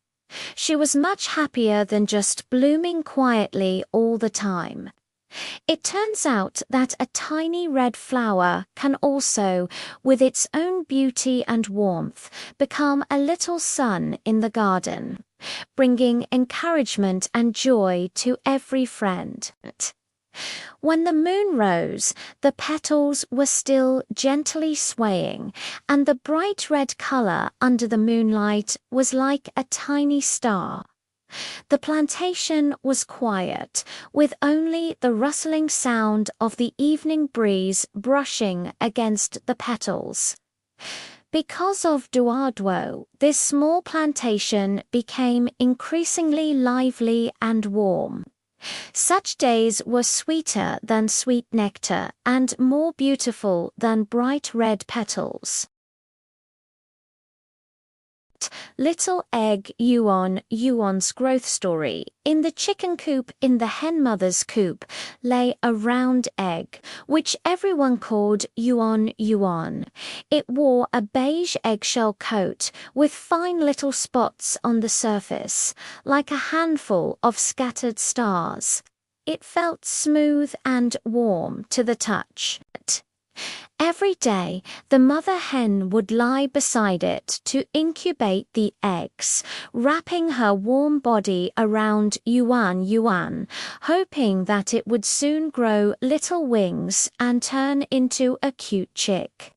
She was much happier than just blooming quietly all the time. It turns out that a tiny red flower can also, with its own beauty and warmth, become a little sun in the garden, bringing encouragement and joy to every friend. When the moon rose, the petals were still gently swaying, and the bright red color under the moonlight was like a tiny star. The plantation was quiet, with only the rustling sound of the evening breeze brushing against the petals. Because of Duoduo, this small plantation became increasingly lively and warm. Such days were sweeter than sweet nectar and more beautiful than bright red petals. Little Egg Yuan's growth story. In the chicken coop in the hen mother's coop lay a round egg, which everyone called Yuan. It wore a beige eggshell coat with fine little spots on the surface, like a handful of scattered stars. It felt smooth and warm to the touch. Every day, the mother hen would lie beside it to incubate the eggs, wrapping her warm body around Yuan, hoping that it would soon grow little wings and turn into a cute chick.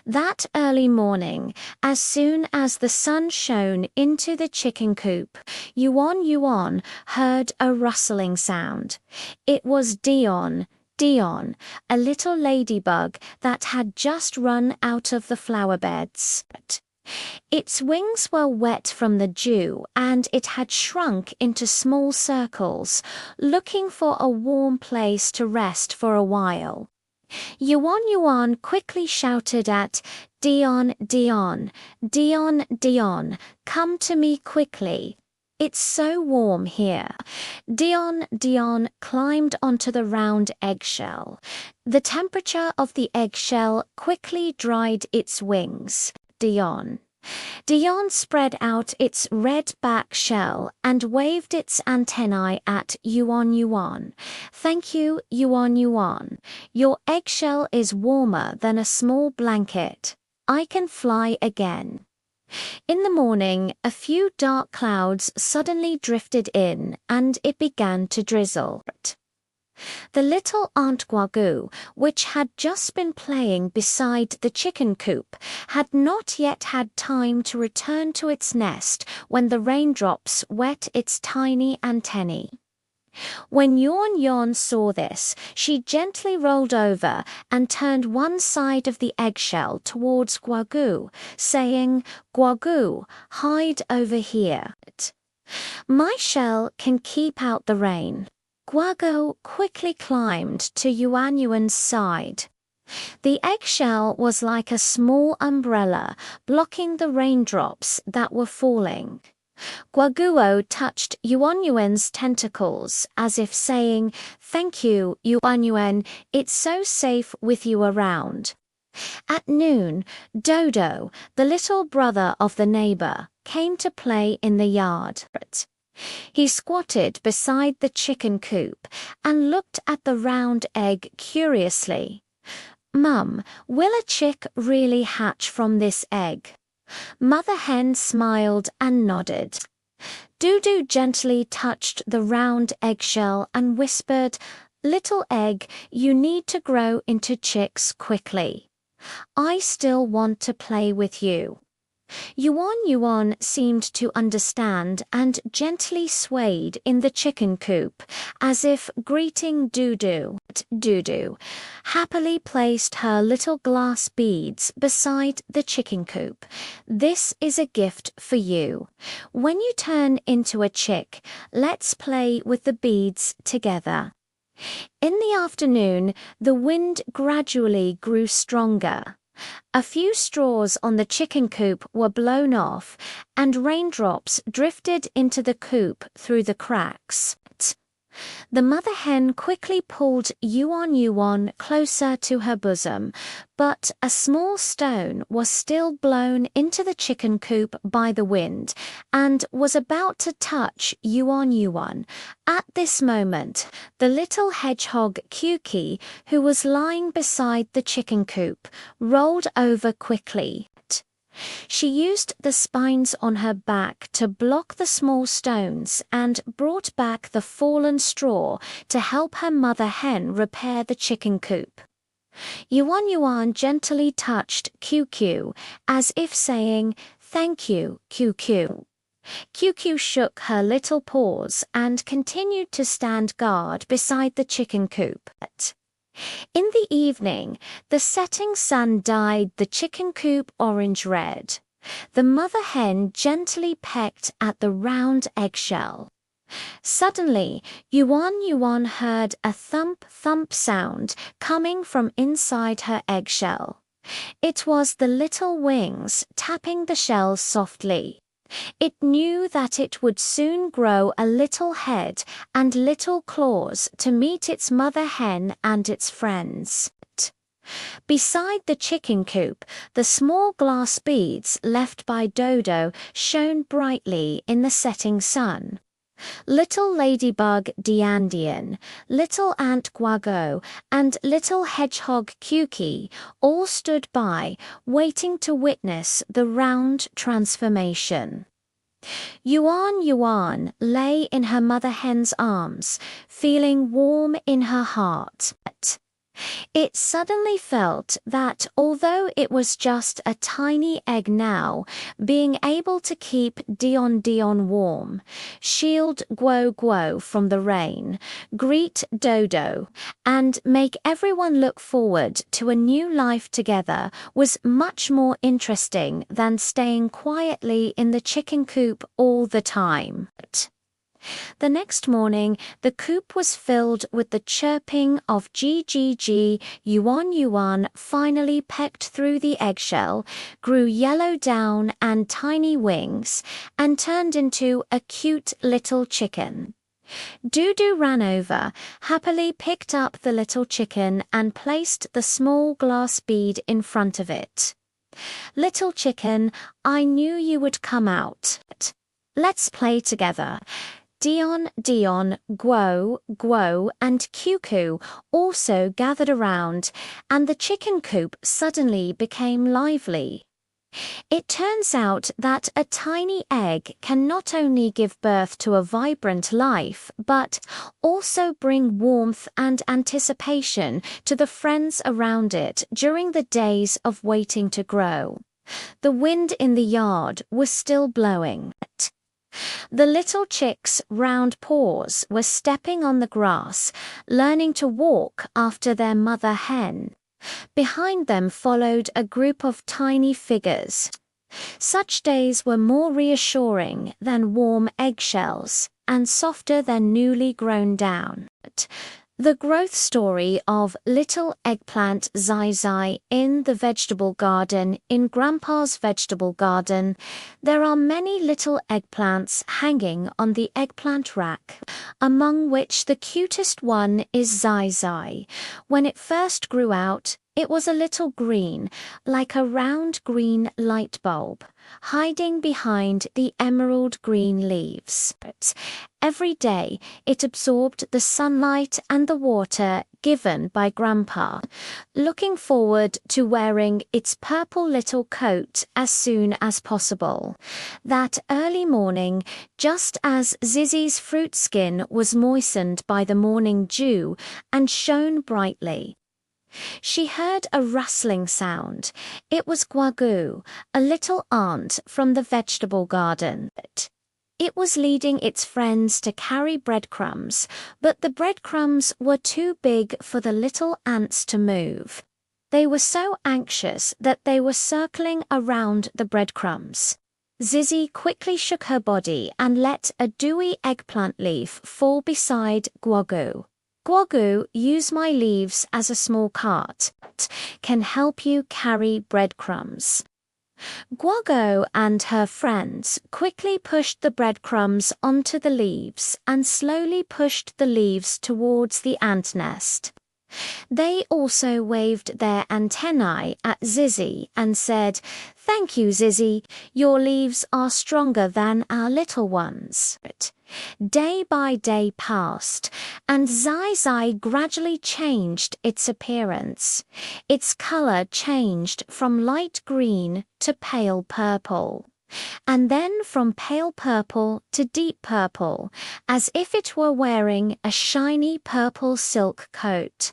That early morning, as soon as the sun shone into the chicken coop, Yuan heard a rustling sound. It was Dion, a little ladybug that had just run out of the flower beds. Its wings were wet from the dew, and it had shrunk into small circles, looking for a warm place to rest for a while. Yuan quickly shouted at Dion, come to me quickly. It's so warm here. Dion climbed onto the round eggshell. The temperature of the eggshell quickly dried its wings. Dion spread out its red back shell and waved its antennae at Yuan. Thank you, Yuan. Your eggshell is warmer than a small blanket. I can fly again. In the morning, a few dark clouds suddenly drifted in, and it began to drizzle. The little Aunt Guagu, which had just been playing beside the chicken coop, had not yet had time to return to its nest when the raindrops wet its tiny antennae. When Yuan saw this, she gently rolled over and turned one side of the eggshell towards Guagu, saying, Guagu, hide over here. My shell can keep out the rain. Guagu quickly climbed to Yuan's side. The eggshell was like a small umbrella, blocking the raindrops that were falling. Guaguo touched Yuan's tentacles, as if saying, Thank you, Yuan, it's so safe with you around. At noon, Dodo, the little brother of the neighbor, came to play in the yard. He squatted beside the chicken coop and looked at the round egg curiously. Mum, will a chick really hatch from this egg? Mother hen smiled and nodded. Dudu gently touched the round eggshell and whispered, Little egg, you need to grow into chicks quickly. I still want to play with you. Yuan Yuan seemed to understand and gently swayed in the chicken coop, as if greeting Dudu. Dudu happily placed her little glass beads beside the chicken coop. "This is a gift for you. When you turn into a chick, let's play with the beads together." In the afternoon, the wind gradually grew stronger. A few straws on the chicken coop were blown off, and raindrops drifted into the coop through the cracks. The mother hen quickly pulled Yuan Yuan closer to her bosom, but a small stone was still blown into the chicken coop by the wind and was about to touch Yuan Yuan. At this moment, the little hedgehog Kuki, who was lying beside the chicken coop, rolled over quickly. She used the spines on her back to block the small stones and brought back the fallen straw to help her mother hen repair the chicken coop. Yuan Yuan gently touched QQ, as if saying, "Thank you, QQ." QQ shook her little paws and continued to stand guard beside the chicken coop. In the evening, the setting sun dyed the chicken coop orange-red. The mother hen gently pecked at the round eggshell. Suddenly, Yuan Yuan heard a thump-thump sound coming from inside her eggshell. It was the little wings tapping the shell softly. It knew that it would soon grow a little head and little claws to meet its mother hen and its friends. Beside the chicken coop, the small glass beads left by Dodo shone brightly in the setting sun. Little ladybug Diandian, little ant Guago, and little hedgehog Kuki all stood by, waiting to witness the round transformation. Yuan Yuan lay in her mother hen's arms, feeling warm in her heart. It suddenly felt that although it was just a tiny egg now, being able to keep Dion Dion warm, shield Guo Guo from the rain, greet Dodo, and make everyone look forward to a new life together was much more interesting than staying quietly in the chicken coop all the time. The next morning, the coop was filled with the chirping of GGG. Yuan Yuan finally pecked through the eggshell, grew yellow down and tiny wings, and turned into a cute little chicken. Dudu ran over, happily picked up the little chicken and placed the small glass bead in front of it. "Little chicken, I knew you would come out. Let's play together." Dion, Dion, Guo, Guo, and Cuckoo also gathered around, and the chicken coop suddenly became lively. It turns out that a tiny egg can not only give birth to a vibrant life, but also bring warmth and anticipation to the friends around it during the days of waiting to grow. The wind in the yard was still blowing. The little chicks' round paws were stepping on the grass, learning to walk after their mother hen. Behind them followed a group of tiny figures. Such days were more reassuring than warm eggshells and softer than newly grown down. The growth story of little eggplant Zai Zai in the vegetable garden in Grandpa's vegetable garden. There are many little eggplants hanging on the eggplant rack, among which the cutest one is Zai Zai. When it first grew out, it was a little green, like a round green light bulb, hiding behind the emerald green leaves. Every day, it absorbed the sunlight and the water given by Grandpa, looking forward to wearing its purple little coat as soon as possible. That early morning, just as Zizzy's fruit skin was moistened by the morning dew and shone brightly, She heard a rustling sound. It was Guagu, a little ant from the vegetable garden. It was leading its friends to carry breadcrumbs, but the breadcrumbs were too big for the little ants to move. They were so anxious that they were circling around the breadcrumbs. Zizzy quickly shook her body and let a dewy eggplant leaf fall beside Guagu. Guagu, use my leaves as a small cart. Can help you carry breadcrumbs. Guagu and her friends quickly pushed the breadcrumbs onto the leaves and slowly pushed the leaves towards the ant nest. They also waved their antennae at Zizzy and said, "Thank you, Zizzy. Your leaves are stronger than our little ones." Day by day passed, and Zai gradually changed its appearance. Its color changed from light green to pale purple, and then from pale purple to deep purple, as if it were wearing a shiny purple silk coat.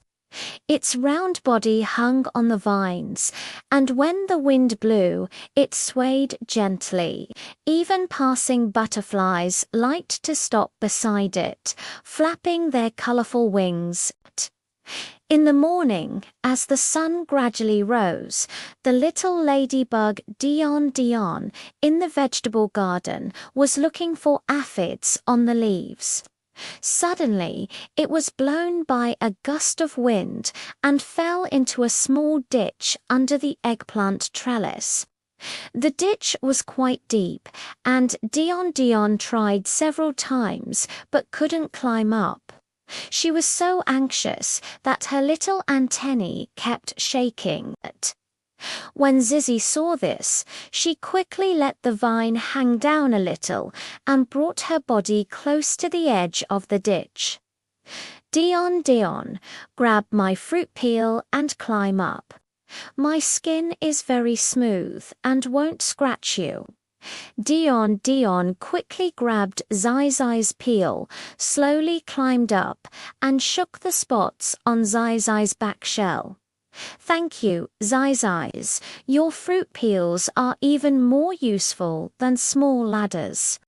Its round body hung on the vines, and when the wind blew, it swayed gently. Even passing butterflies liked to stop beside it, flapping their colorful wings. In the morning, as the sun gradually rose, the little ladybug Dion in the vegetable garden was looking for aphids on the leaves. Suddenly, it was blown by a gust of wind and fell into a small ditch under the eggplant trellis. The ditch was quite deep, and Dion tried several times but couldn't climb up. She was so anxious that her little antennae kept shaking. When Zizzy saw this, she quickly let the vine hang down a little and brought her body close to the edge of the ditch. Dion, grab my fruit peel and climb up. My skin is very smooth and won't scratch you. Dion quickly grabbed Zai's peel, slowly climbed up, and shook the spots on Zai's back shell. Thank you, Zai's. Your fruit peels are even more useful than small ladders.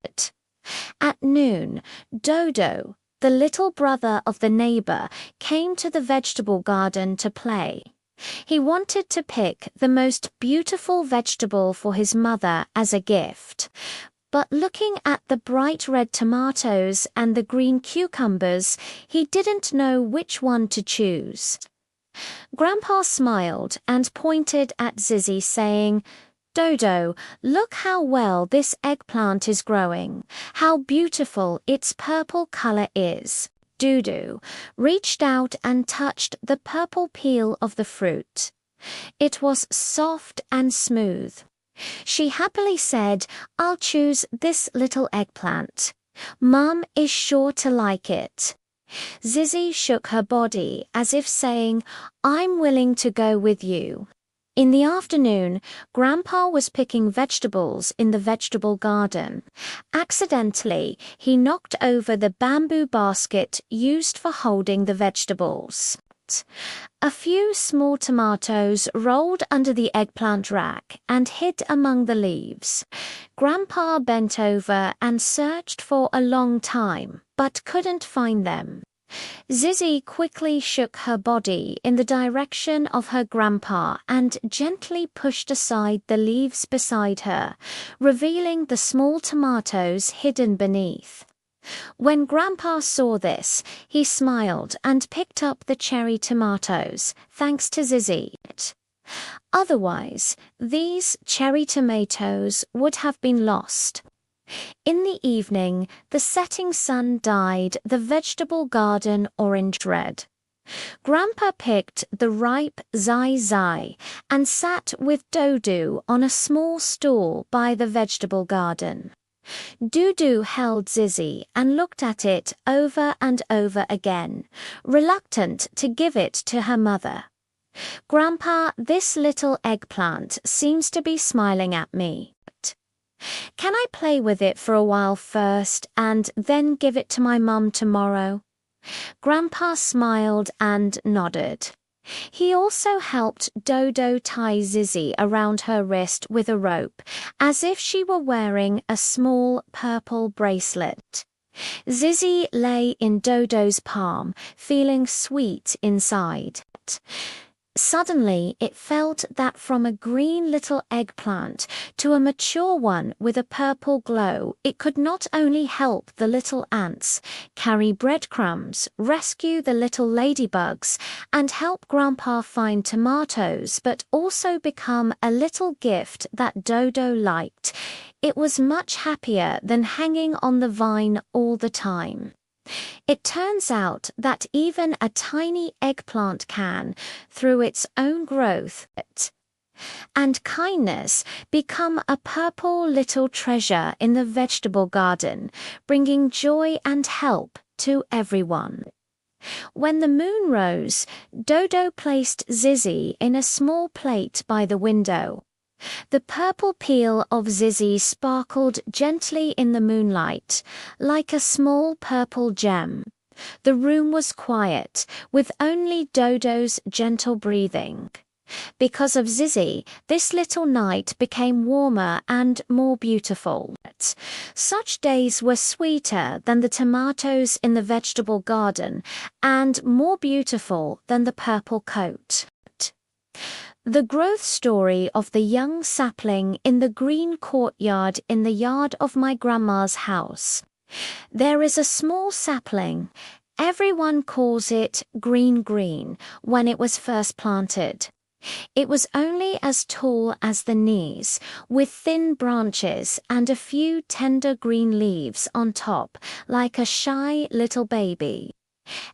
At noon, Dodo, the little brother of the neighbor, came to the vegetable garden to play. He wanted to pick the most beautiful vegetable for his mother as a gift. But looking at the bright red tomatoes and the green cucumbers, he didn't know which one to choose. Grandpa smiled and pointed at Zizzy, saying, "Dodo, look how well this eggplant is growing, how beautiful its purple color is." Dudu reached out and touched the purple peel of the fruit. It was soft and smooth. She happily said, "I'll choose this little eggplant. Mum is sure to like it." Zizzy shook her body as if saying, "I'm willing to go with you." In the afternoon, Grandpa was picking vegetables in the vegetable garden. Accidentally, he knocked over the bamboo basket used for holding the vegetables. A few small tomatoes rolled under the eggplant rack and hid among the leaves. Grandpa bent over and searched for a long time, but couldn't find them. Zizzy quickly shook her body in the direction of her grandpa and gently pushed aside the leaves beside her, revealing the small tomatoes hidden beneath. When Grandpa saw this, he smiled and picked up the cherry tomatoes, thanks to Zizzy. Otherwise, these cherry tomatoes would have been lost. In the evening, the setting sun dyed the vegetable garden orange red. Grandpa picked the ripe Zai and sat with Dodo on a small stool by the vegetable garden. Dudu held Zizzy and looked at it over and over again, reluctant to give it to her mother. "Grandpa, this little eggplant seems to be smiling at me. Can I play with it for a while first and then give it to my mum tomorrow?" Grandpa smiled and nodded. He also helped Dodo tie Zizzy around her wrist with a rope, as if she were wearing a small purple bracelet. Zizzy lay in Dodo's palm, feeling sweet inside. Suddenly, it felt that from a green little eggplant to a mature one with a purple glow, it could not only help the little ants, carry breadcrumbs, rescue the little ladybugs, and help Grandpa find tomatoes, but also become a little gift that Dodo liked. It was much happier than hanging on the vine all the time. It turns out that even a tiny eggplant can, through its own growth and kindness, become a purple little treasure in the vegetable garden, bringing joy and help to everyone. When the moon rose, Dodo placed Zizzy in a small plate by the window. The purple peel of Zizzy sparkled gently in the moonlight, like a small purple gem. The room was quiet, with only Dodo's gentle breathing. Because of Zizzy, this little night became warmer and more beautiful. Such days were sweeter than the tomatoes in the vegetable garden, and more beautiful than the purple coat. The growth story of the young sapling in the green courtyard in the yard of my grandma's house. There is a small sapling. Everyone calls it green when it was first planted. It was only as tall as the knees, with thin branches and a few tender green leaves on top, like a shy little baby.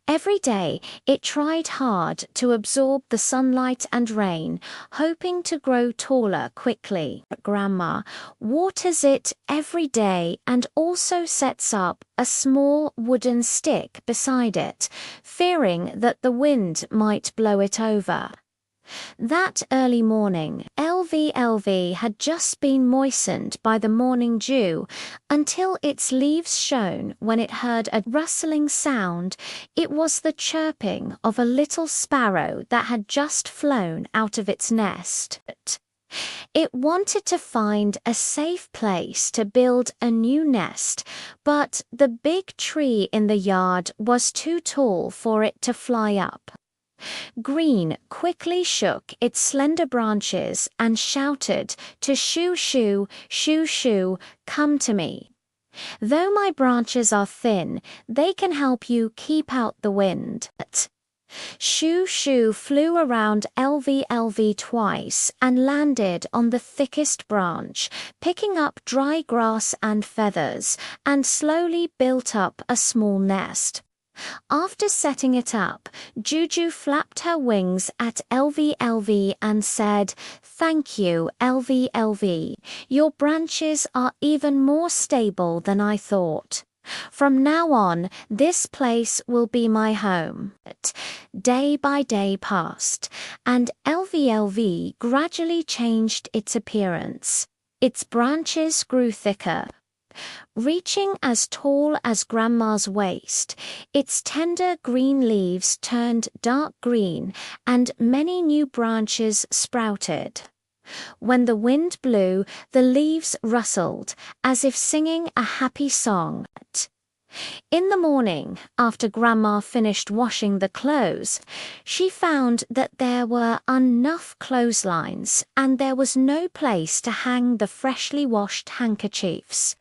Every day it tried hard to absorb the sunlight and rain, hoping to grow taller quickly. Grandma waters it every day and also sets up a small wooden stick beside it, fearing that the wind might blow it over. That early morning, LV had just been moistened by the morning dew until its leaves shone when it heard a rustling sound. It was the chirping of a little sparrow that had just flown out of its nest. It wanted to find a safe place to build a new nest, but the big tree in the yard was too tall for it to fly up. Green quickly shook its slender branches and shouted to Shoo Shoo, Shoo Shoo, come to me. Though my branches are thin, they can help you keep out the wind. Shoo Shoo flew around LV twice and landed on the thickest branch, picking up dry grass and feathers, and slowly built up a small nest. After setting it up, Juju flapped her wings at LV and said, "Thank you, LV. Your branches are even more stable than I thought. From now on, this place will be my home." Day by day passed, and LV gradually changed its appearance. Its branches grew thicker, reaching as tall as Grandma's waist. Its tender green leaves turned dark green, and many new branches sprouted. When the wind blew, the leaves rustled, as if singing a happy song. In the morning, after Grandma finished washing the clothes, she found that there were enough clotheslines, and there was no place to hang the freshly washed handkerchiefs.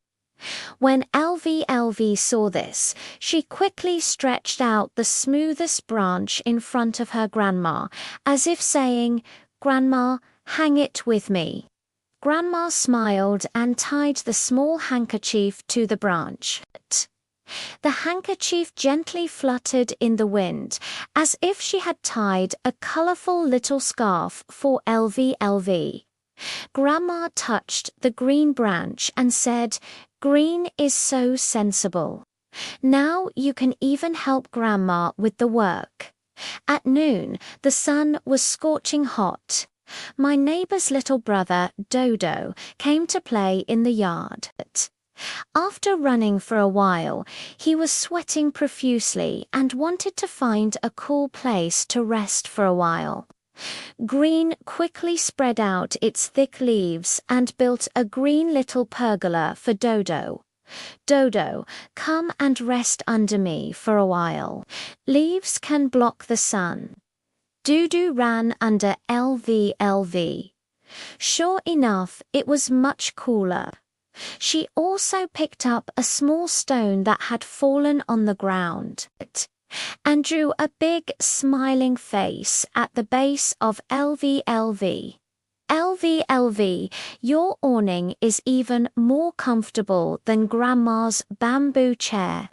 When LV saw this, she quickly stretched out the smoothest branch in front of her grandma, as if saying, "Grandma, hang it with me." Grandma smiled and tied the small handkerchief to the branch. The handkerchief gently fluttered in the wind, as if she had tied a colorful little scarf for LV. Grandma touched the green branch and said, "Green is so sensible. Now you can even help Grandma with the work." At noon, the sun was scorching hot. My neighbor's little brother, Dodo, came to play in the yard. After running for a while, he was sweating profusely and wanted to find a cool place to rest for a while. Green quickly spread out its thick leaves and built a green little pergola for Dodo. Dodo, come and rest under me for a while. Leaves can block the sun. Dodo ran under LVLV. Sure enough, it was much cooler. She also picked up a small stone that had fallen on the ground and drew a big smiling face at the base of LVLV. LVLV, your awning is even more comfortable than Grandma's bamboo chair.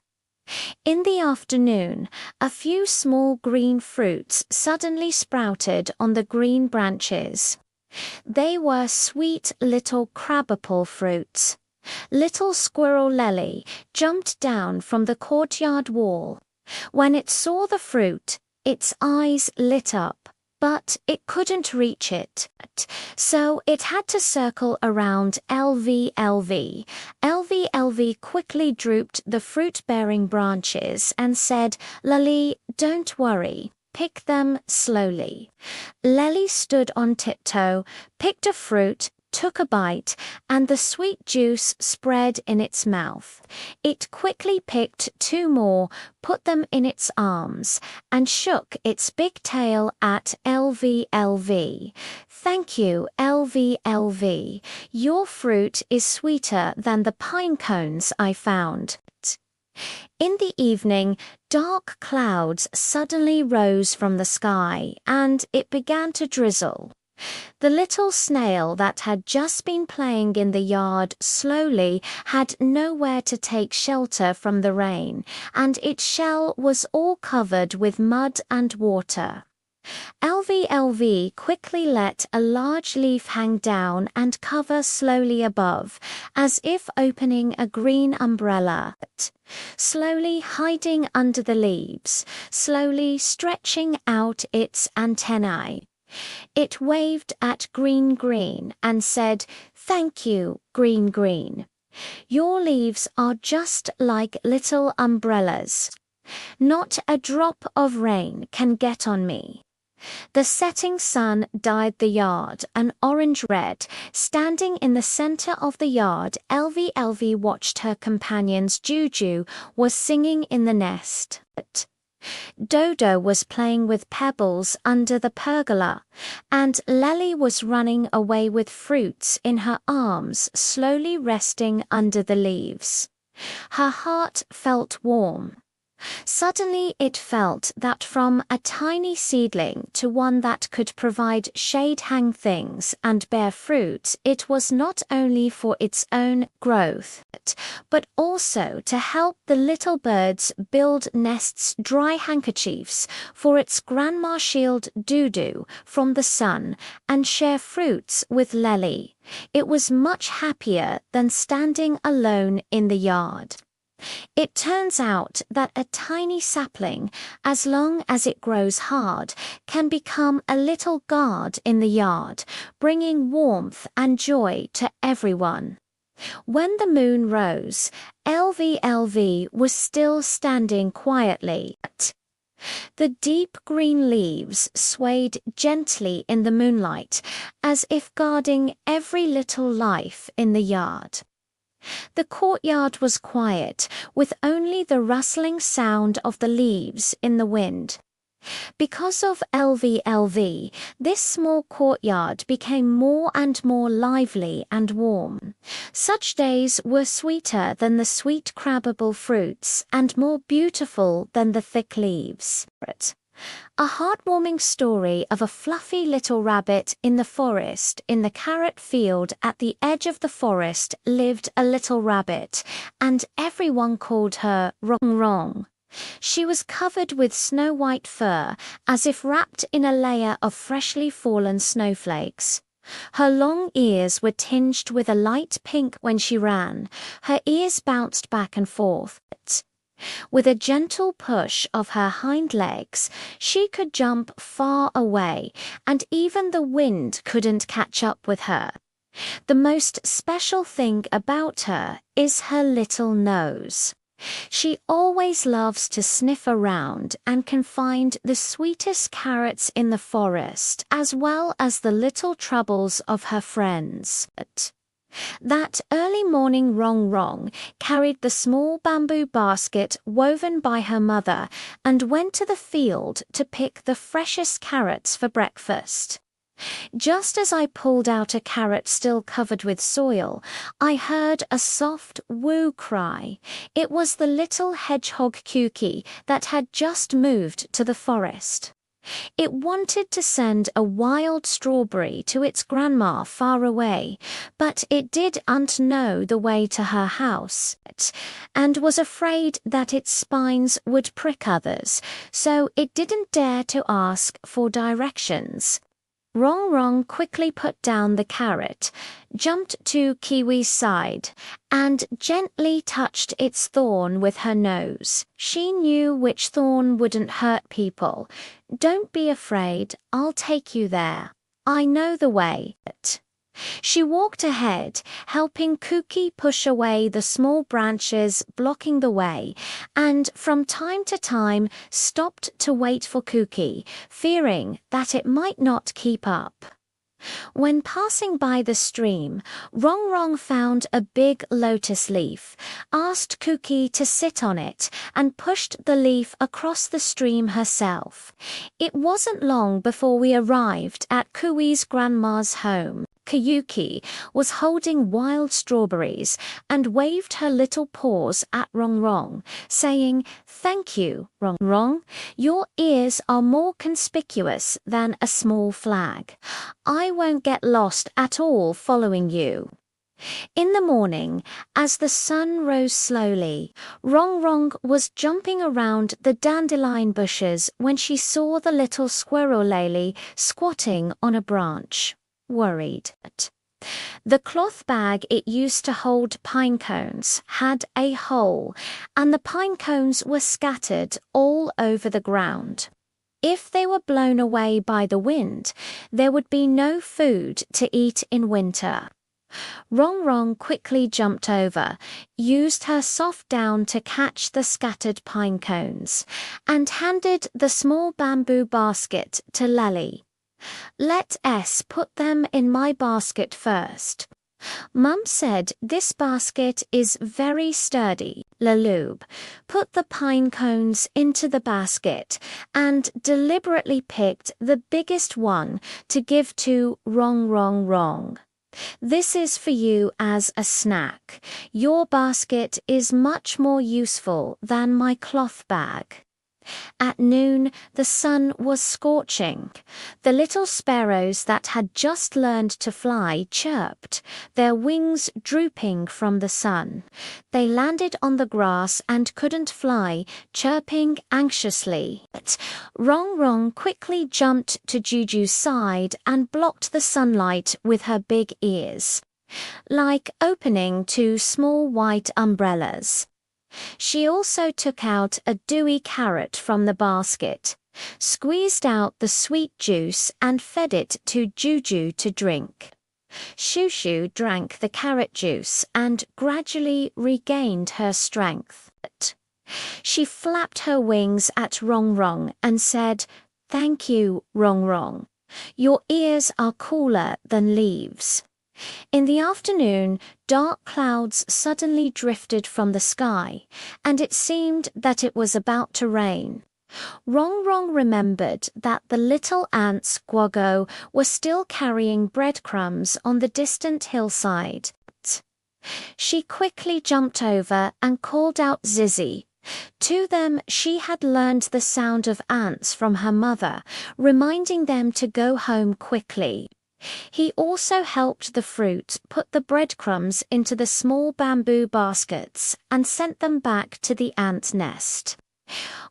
In the afternoon, a few small green fruits suddenly sprouted on the green branches. They were sweet little crabapple fruits. Little squirrel Lely jumped down from the courtyard wall. When it saw the fruit, its eyes lit up, but it couldn't reach it. So it had to circle around LVLV. LVLV quickly drooped the fruit-bearing branches and said, "Lely, don't worry. Pick them slowly." Lely stood on tiptoe, picked a fruit, took a bite, and the sweet juice spread in its mouth. It quickly picked two more, put them in its arms, and shook its big tail at LVLV. "Thank you, LVLV. Your fruit is sweeter than the pine cones I found." In the evening, dark clouds suddenly rose from the sky, and it began to drizzle. The little snail that had just been playing in the yard slowly had nowhere to take shelter from the rain, and its shell was all covered with mud and water. LVLV quickly let a large leaf hang down and cover slowly above, as if opening a green umbrella. Slowly hiding under the leaves, slowly stretching out its antennae. It waved at Green Green and said, "Thank you, Green Green. Your leaves are just like little umbrellas. Not a drop of rain can get on me." The setting sun dyed the yard an orange-red. Standing in the center of the yard, LVLV watched her companions. Juju was singing in the nest. Dodo was playing with pebbles under the pergola, and Lely was running away with fruits in her arms, slowly resting under the leaves. Her heart felt warm. Suddenly it felt that from a tiny seedling to one that could provide shade-hang things and bear fruit, it was not only for its own growth, but also to help the little birds build nests, dry handkerchiefs for its grandma, shield Dodo from the sun, and share fruits with Lely. It was much happier than standing alone in the yard. It turns out that a tiny sapling, as long as it grows hard, can become a little guard in the yard, bringing warmth and joy to everyone. When the moon rose, LVLV was still standing quietly. The deep green leaves swayed gently in the moonlight, as if guarding every little life in the yard. The courtyard was quiet, with only the rustling sound of the leaves in the wind. Because of LVLV, this small courtyard became more and more lively and warm. Such days were sweeter than the sweet crabapple fruits and more beautiful than the thick leaves. A heartwarming story of a fluffy little rabbit in the forest. In the carrot field at the edge of the forest lived a little rabbit, and everyone called her Rong Rong. She was covered with snow-white fur, as if wrapped in a layer of freshly fallen snowflakes. Her long ears were tinged with a light pink when she ran. Her ears bounced back and forth. With a gentle push of her hind legs, she could jump far away, and even the wind couldn't catch up with her. The most special thing about her is her little nose. She always loves to sniff around and can find the sweetest carrots in the forest, as well as the little troubles of her friends. That early morning Rong carried the small bamboo basket woven by her mother and went to the field to pick the freshest carrots for breakfast. Just as I pulled out a carrot still covered with soil, I heard a soft woo cry. It was the little hedgehog Kuki that had just moved to the forest. It wanted to send a wild strawberry to its grandma far away, but it didn't know the way to her house, and was afraid that its spines would prick others, so it didn't dare to ask for directions. Rong quickly put down the carrot, jumped to Kiwi's side, and gently touched its thorn with her nose. She knew which thorn wouldn't hurt people. "Don't be afraid, I'll take you there. I know the way." She walked ahead, helping Kuki push away the small branches blocking the way, and from time to time stopped to wait for Kuki, fearing that it might not keep up. When passing by the stream, Rong found a big lotus leaf, asked Kuki to sit on it, and pushed the leaf across the stream herself. It wasn't long before we arrived at Kui's grandma's home. Kayuki was holding wild strawberries and waved her little paws at Rong, saying, "Thank you, Rong. Your ears are more conspicuous than a small flag. I won't get lost at all following you." In the morning, as the sun rose slowly, Rong was jumping around the dandelion bushes when she saw the little squirrel lily squatting on a branch. Worried. The cloth bag it used to hold pine cones had a hole, and the pine cones were scattered all over the ground. If they were blown away by the wind, there would be no food to eat in winter. Rong quickly jumped over, used her soft down to catch the scattered pine cones, and handed the small bamboo basket to Lally. "Let S put them in my basket first. Mum said this basket is very sturdy." Lalube put the pine cones into the basket and deliberately picked the biggest one to give to Rong. "This is for you as a snack. Your basket is much more useful than my cloth bag." At noon, the sun was scorching. The little sparrows that had just learned to fly chirped, their wings drooping from the sun. They landed on the grass and couldn't fly, chirping anxiously. Rong quickly jumped to Juju's side and blocked the sunlight with her big ears, like opening two small white umbrellas. She also took out a dewy carrot from the basket, squeezed out the sweet juice and fed it to Juju to drink. Shushu drank the carrot juice and gradually regained her strength. She flapped her wings at Rong and said, "Thank you, Rong. Your ears are cooler than leaves." In the afternoon, dark clouds suddenly drifted from the sky, and it seemed that it was about to rain. Rong remembered that the little ants Guogo were still carrying breadcrumbs on the distant hillside. She quickly jumped over and called out Zizi. To them she had learned the sound of ants from her mother, reminding them to go home quickly. He also helped the fruit put the breadcrumbs into the small bamboo baskets and sent them back to the ant nest.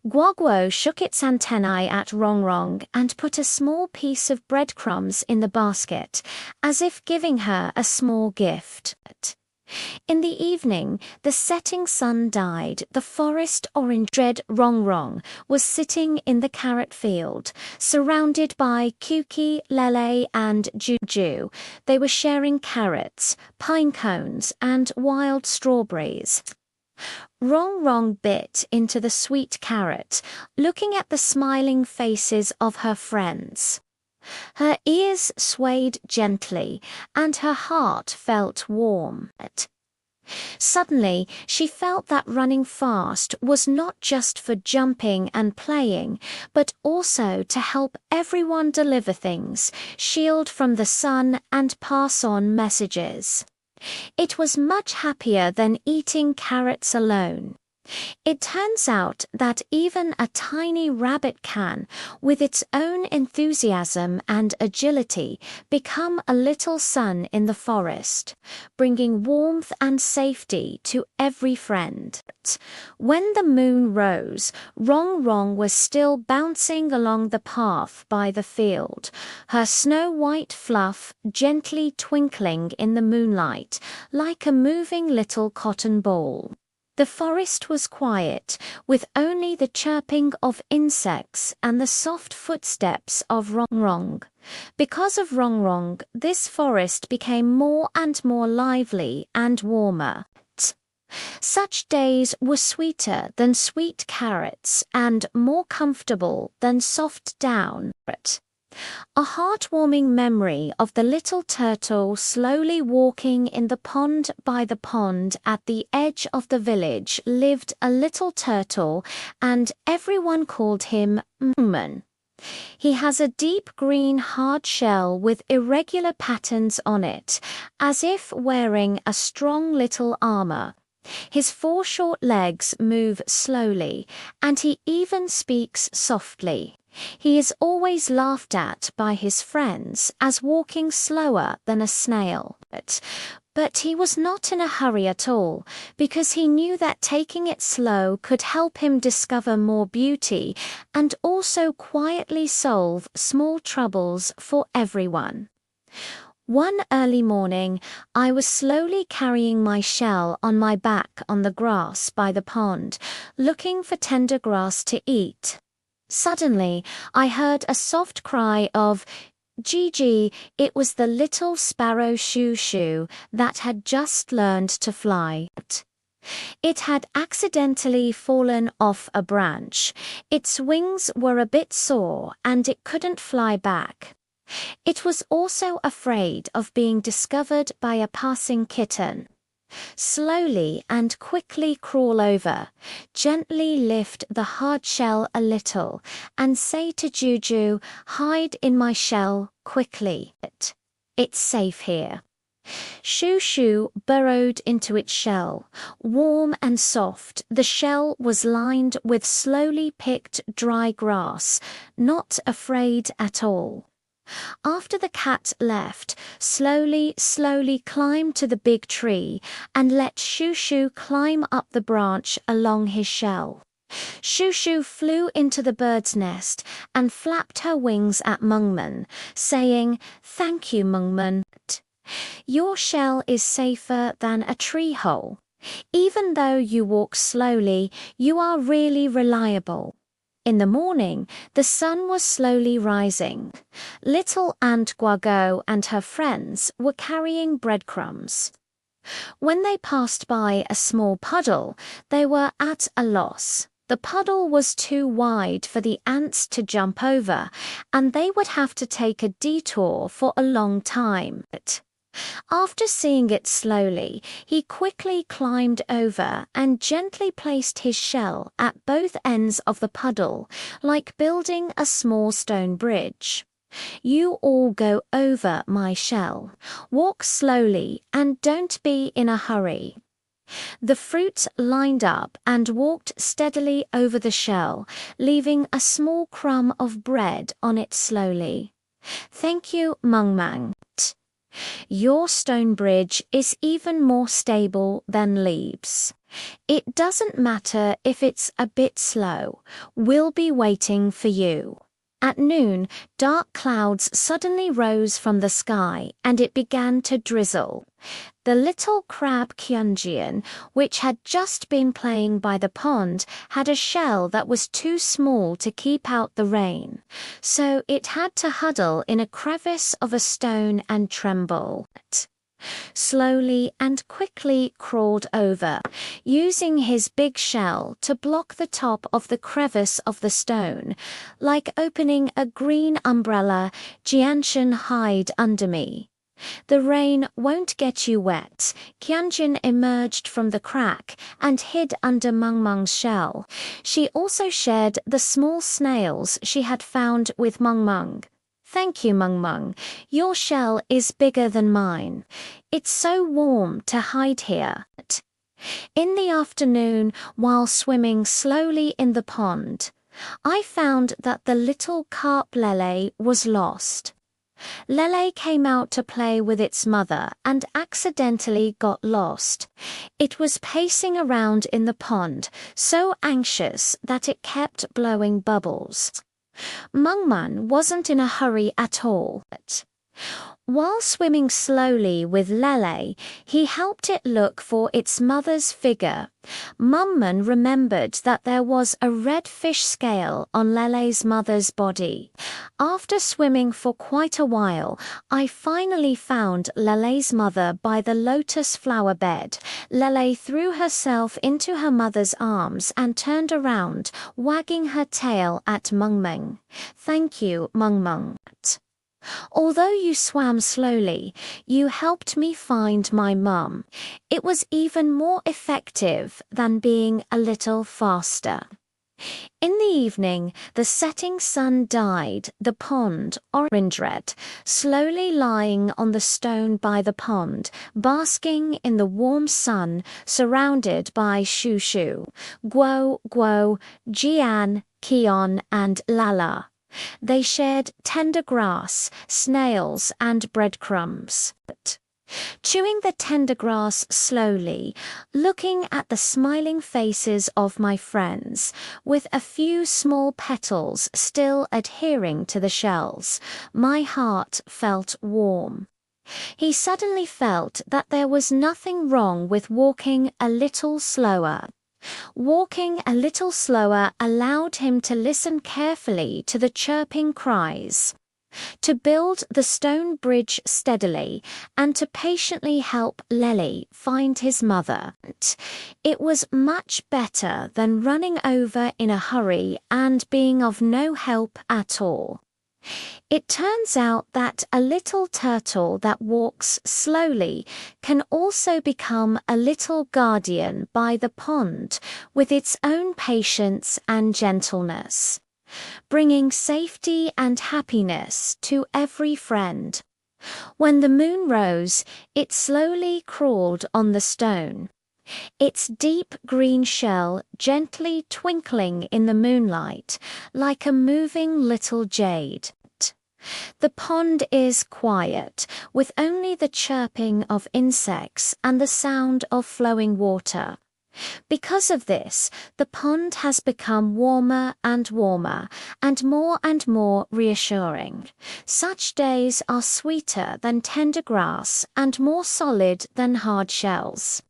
Guoguo shook its antennae at Rong and put a small piece of breadcrumbs in the basket, as if giving her a small gift. In the evening, the setting sun died. The forest orange dread Rong Rong was sitting in the carrot field, surrounded by Kuki, Lele, and Juju. They were sharing carrots, pine cones, and wild strawberries. Rong Rong bit into the sweet carrot, looking at the smiling faces of her friends. Her ears swayed gently, and her heart felt warm. Suddenly, she felt that running fast was not just for jumping and playing, but also to help everyone deliver things, shield from the sun, and pass on messages. It was much happier than eating carrots alone. It turns out that even a tiny rabbit can, with its own enthusiasm and agility, become a little sun in the forest, bringing warmth and safety to every friend. When the moon rose, Rong Rong was still bouncing along the path by the field, her snow-white fluff gently twinkling in the moonlight, like a moving little cotton ball. The forest was quiet, with only the chirping of insects and the soft footsteps of Rong Rong. Because of Rong Rong, this forest became more and more lively and warmer. Such days were sweeter than sweet carrots and more comfortable than soft down. A heartwarming memory of the little turtle slowly walking in the pond. By the pond at the edge of the village lived a little turtle, and everyone called him Mungman. He has a deep green hard shell with irregular patterns on it, as if wearing a strong little armor. His 4 short legs move slowly, and he even speaks softly. He is always laughed at by his friends as walking slower than a snail. But he was not in a hurry at all, because he knew that taking it slow could help him discover more beauty and also quietly solve small troubles for everyone. One early morning, I was slowly carrying my shell on my back on the grass by the pond, looking for tender grass to eat. Suddenly, I heard a soft cry of Gigi. It was the little sparrow Shoo Shoo that had just learned to fly. It had accidentally fallen off a branch. Its wings were a bit sore and it couldn't fly back. It was also afraid of being discovered by a passing kitten. Slowly and quickly crawl over, gently lift the hard shell a little, and say to Juju, "Hide in my shell, quickly. It's safe here." Shoo Shoo burrowed into its shell. Warm and soft, the shell was lined with slowly picked dry grass, not afraid at all. After the cat left, slowly climb to the big tree and let Shoo Shoo climb up the branch along his shell. Shoo Shoo flew into the bird's nest and flapped her wings at Mungman, saying, "Thank you, Mungman. Your shell is safer than a tree hole. Even though you walk slowly, you are really reliable." In the morning, the sun was slowly rising. Little Aunt Guago and her friends were carrying breadcrumbs. When they passed by a small puddle, they were at a loss. The puddle was too wide for the ants to jump over, and they would have to take a detour for a long time. After seeing it slowly, he quickly climbed over and gently placed his shell at both ends of the puddle, like building a small stone bridge. "You all go over my shell. Walk slowly and don't be in a hurry." The fruit lined up and walked steadily over the shell, leaving a small crumb of bread on it slowly. "Thank you, Mungman. Your stone bridge is even more stable than leaves. It doesn't matter if it's a bit slow. We'll be waiting for you." At noon, dark clouds suddenly rose from the sky and it began to drizzle. The little crab Kyunjian, which had just been playing by the pond, had a shell that was too small to keep out the rain, so it had to huddle in a crevice of a stone and tremble. Slowly and quickly crawled over, using his big shell to block the top of the crevice of the stone, like opening a green umbrella. Jianshan, hide under me. The rain won't get you wet. Qianjin emerged from the crack and hid under Mengmeng's shell. She also shared the small snails she had found with Mengmeng. Thank you, Mengmeng. Your shell is bigger than mine. It's so warm to hide here. In the afternoon, while swimming slowly in the pond, I found that the little carp Lele was lost. Lele came out to play with its mother and accidentally got lost. It was pacing around in the pond, so anxious that it kept blowing bubbles. Mengmeng wasn't in a hurry at all. While swimming slowly with Lele, he helped it look for its mother's figure. Mengmeng remembered that there was a red fish scale on Lele's mother's body. After swimming for quite a while, I finally found Lele's mother by the lotus flower bed. Lele threw herself into her mother's arms and turned around, wagging her tail at Mengmeng. Thank you, Mengmeng. Although you swam slowly, you helped me find my mum. It was even more effective than being a little faster. In the evening, the setting sun dyed the pond orange red, slowly lying on the stone by the pond, basking in the warm sun, surrounded by Shushu, Guo, Guo, Jian, Kion, and Lala. They shared tender grass, snails, and breadcrumbs. Chewing the tender grass slowly, looking at the smiling faces of my friends, with a few small petals still adhering to the shells, my heart felt warm. He suddenly felt that there was nothing wrong with walking a little slower. Walking a little slower allowed him to listen carefully to the chirping cries, to build the stone bridge steadily, and to patiently help Lele find his mother. It was much better than running over in a hurry and being of no help at all. It turns out that a little turtle that walks slowly can also become a little guardian by the pond with its own patience and gentleness, bringing safety and happiness to every friend. When the moon rose, it slowly crawled on the stone, its deep green shell gently twinkling in the moonlight like a moving little jade. The pond is quiet, with only the chirping of insects and the sound of flowing water. Because of this, the pond has become warmer and warmer and more reassuring. Such days are sweeter than tender grass and more solid than hard shells.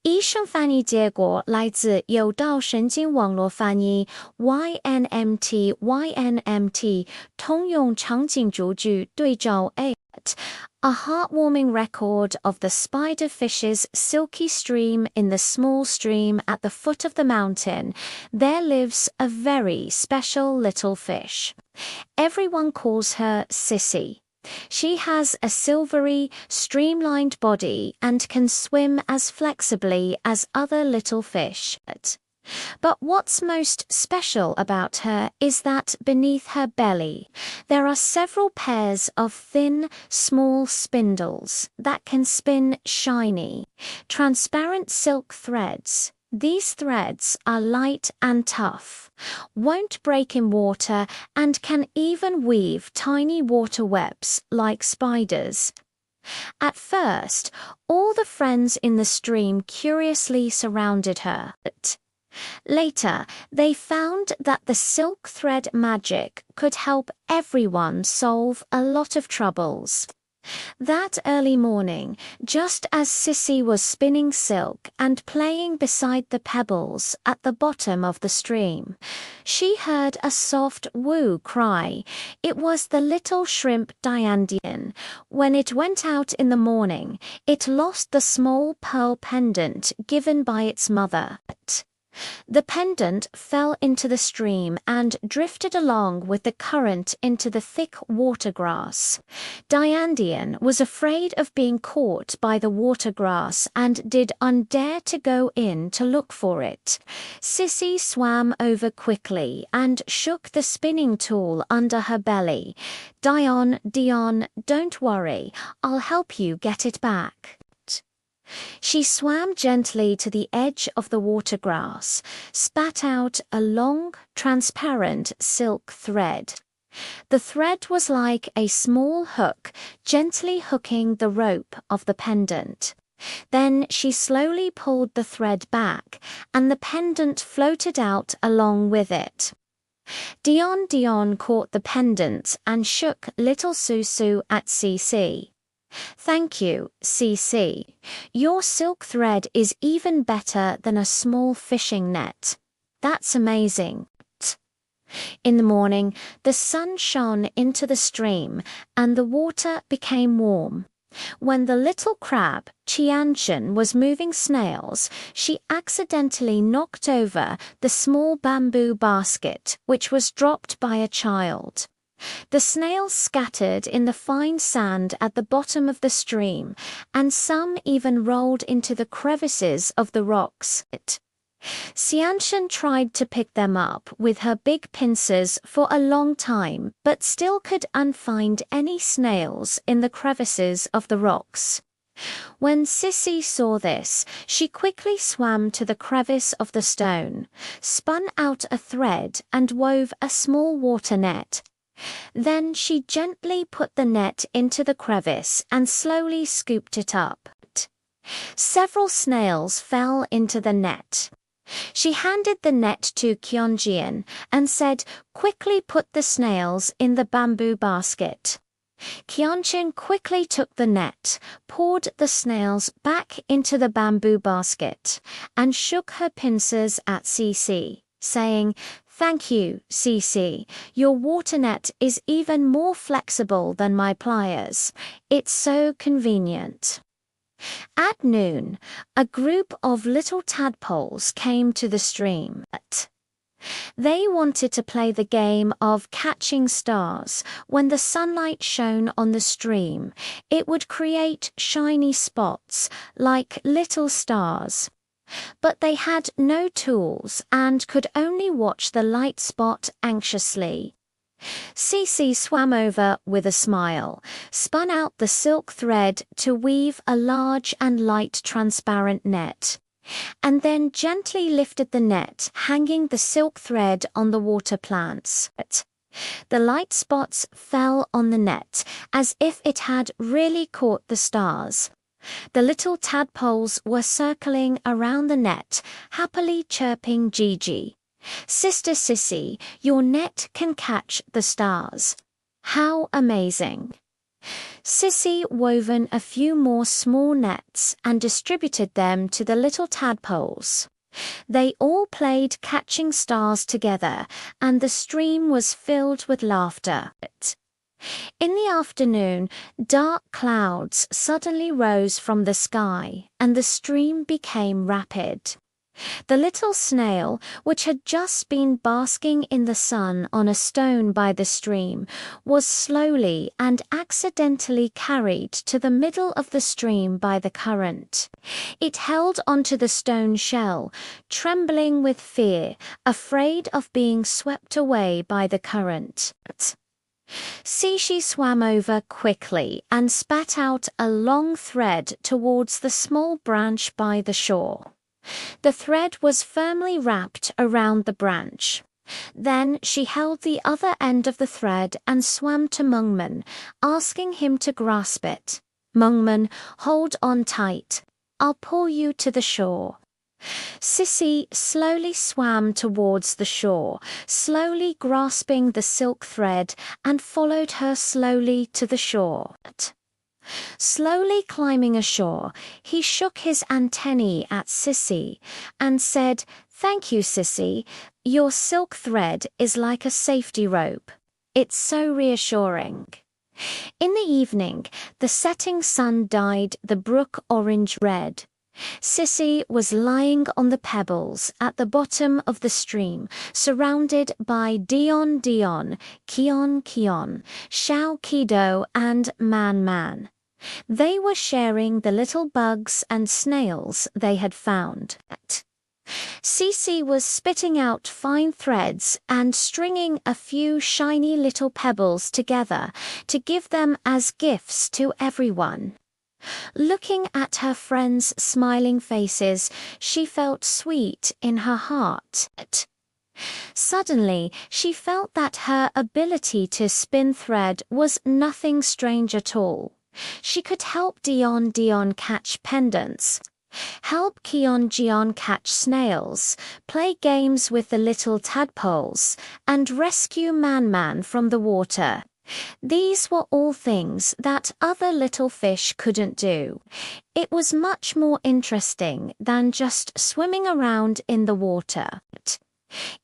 医生翻译结果来自有道神经网络翻译 YNMT 通用场景主句对照 A heartwarming record of the spider fish's silky stream. In the small stream at the foot of the mountain, there lives a very special little fish. Everyone calls her Sissy. She has a silvery, streamlined body and can swim as flexibly as other little fish. But what's most special about her is that beneath her belly, there are several pairs of thin, small spindles that can spin shiny, transparent silk threads. These threads are light and tough, won't break in water, and can even weave tiny water webs like spiders. At first, all the friends in the stream curiously surrounded her. Later, they found that the silk thread magic could help everyone solve a lot of troubles. That early morning, just as Sissy was spinning silk and playing beside the pebbles at the bottom of the stream, she heard a soft woo cry. It was the little shrimp Diandian. When it went out in the morning, it lost the small pearl pendant given by its mother. The pendant fell into the stream and drifted along with the current into the thick watergrass. Diandian was afraid of being caught by the watergrass and did not dare to go in to look for it. Sissy swam over quickly and shook the spinning tool under her belly. Dion, don't worry, I'll help you get it back. She swam gently to the edge of the watergrass, spat out a long, transparent silk thread. The thread was like a small hook, gently hooking the rope of the pendant. Then she slowly pulled the thread back, and the pendant floated out along with it. Dion caught the pendant and shook little Susu at Cece. Thank you, Cece. Your silk thread is even better than a small fishing net. That's amazing. In the morning, the sun shone into the stream and the water became warm. When the little crab, Qianchen, was moving snails, she accidentally knocked over the small bamboo basket which was dropped by a child. The snails scattered in the fine sand at the bottom of the stream, and some even rolled into the crevices of the rocks. Xianxian tried to pick them up with her big pincers for a long time, but still could not find any snails in the crevices of the rocks. When Sissy saw this, she quickly swam to the crevice of the stone, spun out a thread and wove a small water net. Then she gently put the net into the crevice and slowly scooped it up. Several snails fell into the net. She handed the net to Qianjian and said, "Quickly put the snails in the bamboo basket." Qianjian quickly took the net, poured the snails back into the bamboo basket, and shook her pincers at Cece, saying, "Thank you, Cece. Your water net is even more flexible than my pliers. It's so convenient." At noon, a group of little tadpoles came to the stream. They wanted to play the game of catching stars. When the sunlight shone on the stream, it would create shiny spots like little stars. But they had no tools and could only watch the light spot anxiously. Cece swam over with a smile, spun out the silk thread to weave a large and light transparent net, and then gently lifted the net, hanging the silk thread on the water plants. The light spots fell on the net as if it had really caught the stars. The little tadpoles were circling around the net, happily chirping Gigi. "Sister Sissy, your net can catch the stars." How amazing! Sissy woven a few more small nets and distributed them to the little tadpoles. They all played catching stars together, and the stream was filled with laughter. In the afternoon, dark clouds suddenly rose from the sky, and the stream became rapid. The little snail, which had just been basking in the sun on a stone by the stream, was slowly and accidentally carried to the middle of the stream by the current. It held onto the stone shell, trembling with fear, afraid of being swept away by the current. Cece swam over quickly and spat out a long thread towards the small branch by the shore. The thread was firmly wrapped around the branch. Then she held the other end of the thread and swam to Mengmen, asking him to grasp it. "Mengmen, hold on tight. I'll pull you to the shore." Sissy slowly swam towards the shore, slowly grasping the silk thread, and followed her slowly to the shore. Slowly climbing ashore, he shook his antennae at Sissy and said, "Thank you, Sissy. Your silk thread is like a safety rope. It's so reassuring." In the evening, the setting sun dyed the brook orange-red. Sissy was lying on the pebbles at the bottom of the stream, surrounded by Dion Dion, Kion Kion, Xiao Kido, and Man Man. They were sharing the little bugs and snails they had found. Cece was spitting out fine threads and stringing a few shiny little pebbles together to give them as gifts to everyone. Looking at her friends' smiling faces, she felt sweet in her heart. Suddenly, she felt that her ability to spin thread was nothing strange at all. She could help Dion Dion catch pendants, help Kion Jion catch snails, play games with the little tadpoles, and rescue Man Man from the water. These were all things that other little fish couldn't do. It was much more interesting than just swimming around in the water.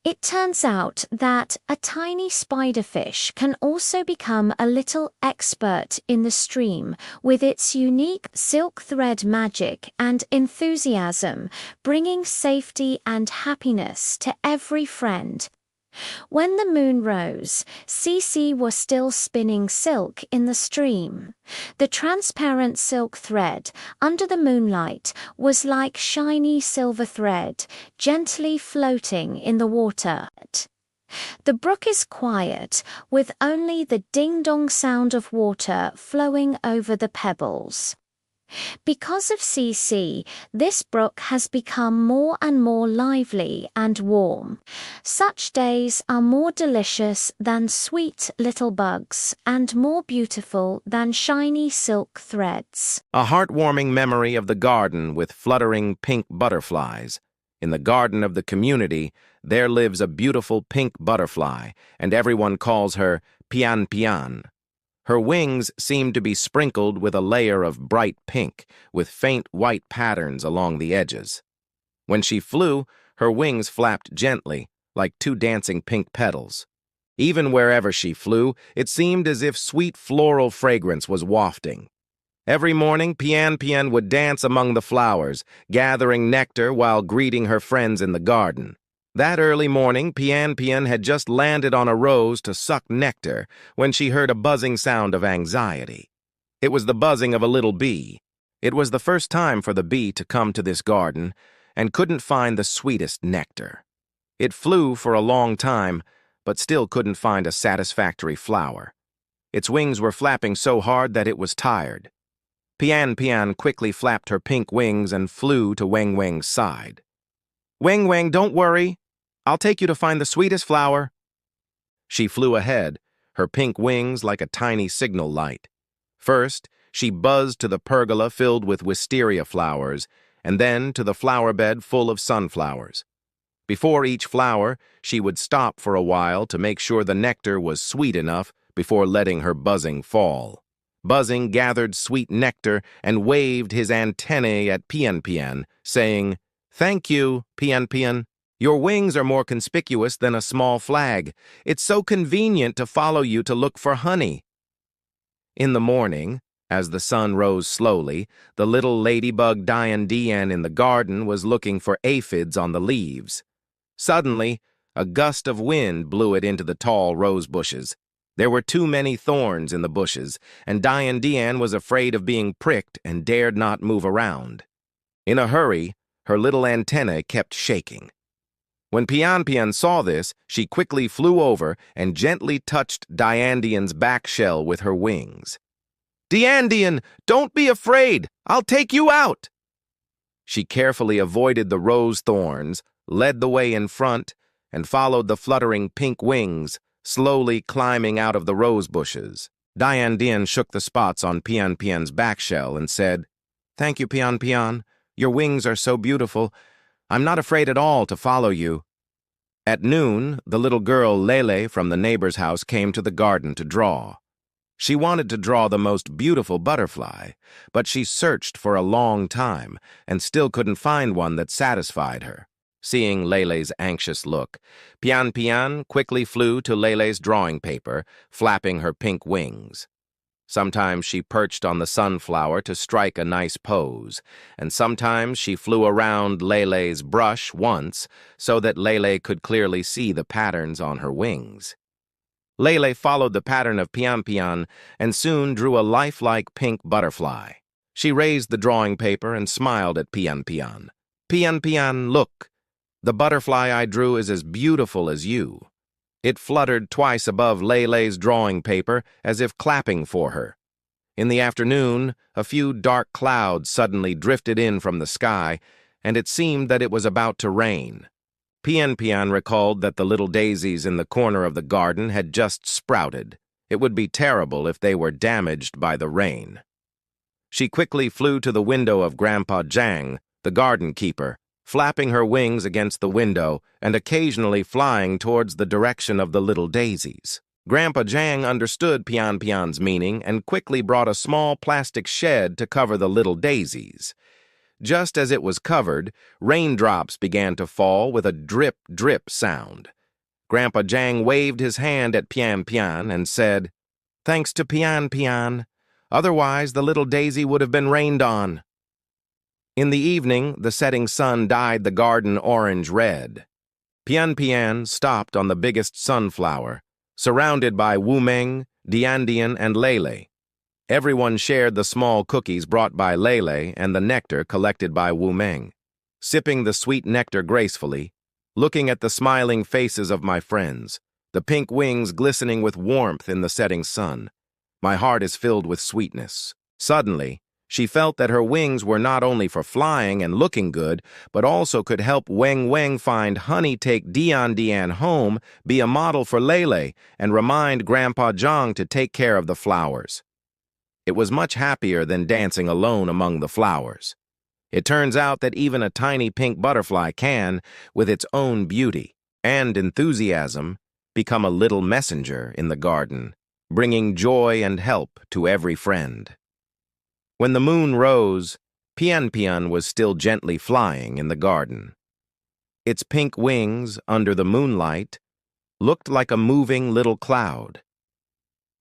It turns out that a tiny spiderfish can also become a little expert in the stream with its unique silk thread magic and enthusiasm, bringing safety and happiness to every friend. When the moon rose, Cece was still spinning silk in the stream. The transparent silk thread, under the moonlight, was like shiny silver thread, gently floating in the water. The brook is quiet, with only the ding-dong sound of water flowing over the pebbles. Because of Cece, this brook has become more and more lively and warm. Such days are more delicious than sweet little bugs and more beautiful than shiny silk threads. A heartwarming memory of the garden with fluttering pink butterflies. In the garden of the community, there lives a beautiful pink butterfly, and everyone calls her Pian Pian. Her wings seem to be sprinkled with a layer of bright pink, with faint white patterns along the edges. When she flew, her wings flapped gently, like two dancing pink petals. Even wherever she flew, it seemed as if sweet floral fragrance was wafting. Every morning, Pian Pian would dance among the flowers, gathering nectar while greeting her friends in the garden. That early morning, Pian Pian had just landed on a rose to suck nectar when she heard a buzzing sound of anxiety. It was the buzzing of a little bee. It was the first time for the bee to come to this garden and couldn't find the sweetest nectar. It flew for a long time, but still couldn't find a satisfactory flower. Its wings were flapping so hard that it was tired. Pian Pian quickly flapped her pink wings and flew to Weng Weng's side. "Weng Weng, don't worry. I'll take you to find the sweetest flower." She flew ahead, her pink wings like a tiny signal light. First, she buzzed to the pergola filled with wisteria flowers, and then to the flower bed full of sunflowers. Before each flower, she would stop for a while to make sure the nectar was sweet enough before letting her buzzing fall. Buzzing gathered sweet nectar and waved his antennae at Pian Pian, saying, "Thank you, Pian Pian. Your wings are more conspicuous than a small flag. It's so convenient to follow you to look for honey." In the morning, as the sun rose slowly, the little ladybug Dian Dian in the garden was looking for aphids on the leaves. Suddenly, a gust of wind blew it into the tall rose bushes. There were too many thorns in the bushes, and Dian Dian was afraid of being pricked and dared not move around. In a hurry, her little antennae kept shaking. When Pian Pian saw this, she quickly flew over and gently touched Dian Dian's back shell with her wings. "Dian Dian, don't be afraid! I'll take you out!" She carefully avoided the rose thorns, led the way in front, and followed the fluttering pink wings, slowly climbing out of the rose bushes. Dian Dian shook the spots on Pian Pian's back shell and said, "Thank you, Pian Pian. Your wings are so beautiful. I'm not afraid at all to follow you." At noon, the little girl Lele from the neighbor's house came to the garden to draw. She wanted to draw the most beautiful butterfly, but she searched for a long time and still couldn't find one that satisfied her. Seeing Lele's anxious look, Pian Pian quickly flew to Lele's drawing paper, flapping her pink wings. Sometimes she perched on the sunflower to strike a nice pose, and sometimes she flew around Lele's brush once so that Lele could clearly see the patterns on her wings. Lele followed the pattern of Pian Pian and soon drew a lifelike pink butterfly. She raised the drawing paper and smiled at Pian Pian. "Pian Pian, look! The butterfly I drew is as beautiful as you." It fluttered twice above Lele's drawing paper as if clapping for her. In the afternoon, a few dark clouds suddenly drifted in from the sky, and it seemed that it was about to rain. Pian Pian recalled that the little daisies in the corner of the garden had just sprouted. It would be terrible if they were damaged by the rain. She quickly flew to the window of Grandpa Zhang, the garden keeper, flapping her wings against the window and occasionally flying towards the direction of the little daisies. Grandpa Zhang understood Pian Pian's meaning and quickly brought a small plastic shed to cover the little daisies. Just as it was covered, raindrops began to fall with a drip-drip sound. Grandpa Zhang waved his hand at Pian Pian and said, "Thanks to Pian Pian. Otherwise, the little daisy would have been rained on." In the evening, the setting sun dyed the garden orange-red. Pian Pian stopped on the biggest sunflower, surrounded by Wu Meng, Dian, and Lele. Everyone shared the small cookies brought by Lele and the nectar collected by Wu Meng. Sipping the sweet nectar gracefully, looking at the smiling faces of my friends, the pink wings glistening with warmth in the setting sun, my heart is filled with sweetness. Suddenly, she felt that her wings were not only for flying and looking good, but also could help Weng find honey, take Dian home, be a model for Lele, and remind Grandpa Zhang to take care of the flowers. It was much happier than dancing alone among the flowers. It turns out that even a tiny pink butterfly can, with its own beauty and enthusiasm, become a little messenger in the garden, bringing joy and help to every friend. When the moon rose, Pian Pian was still gently flying in the garden. Its pink wings, under the moonlight, looked like a moving little cloud.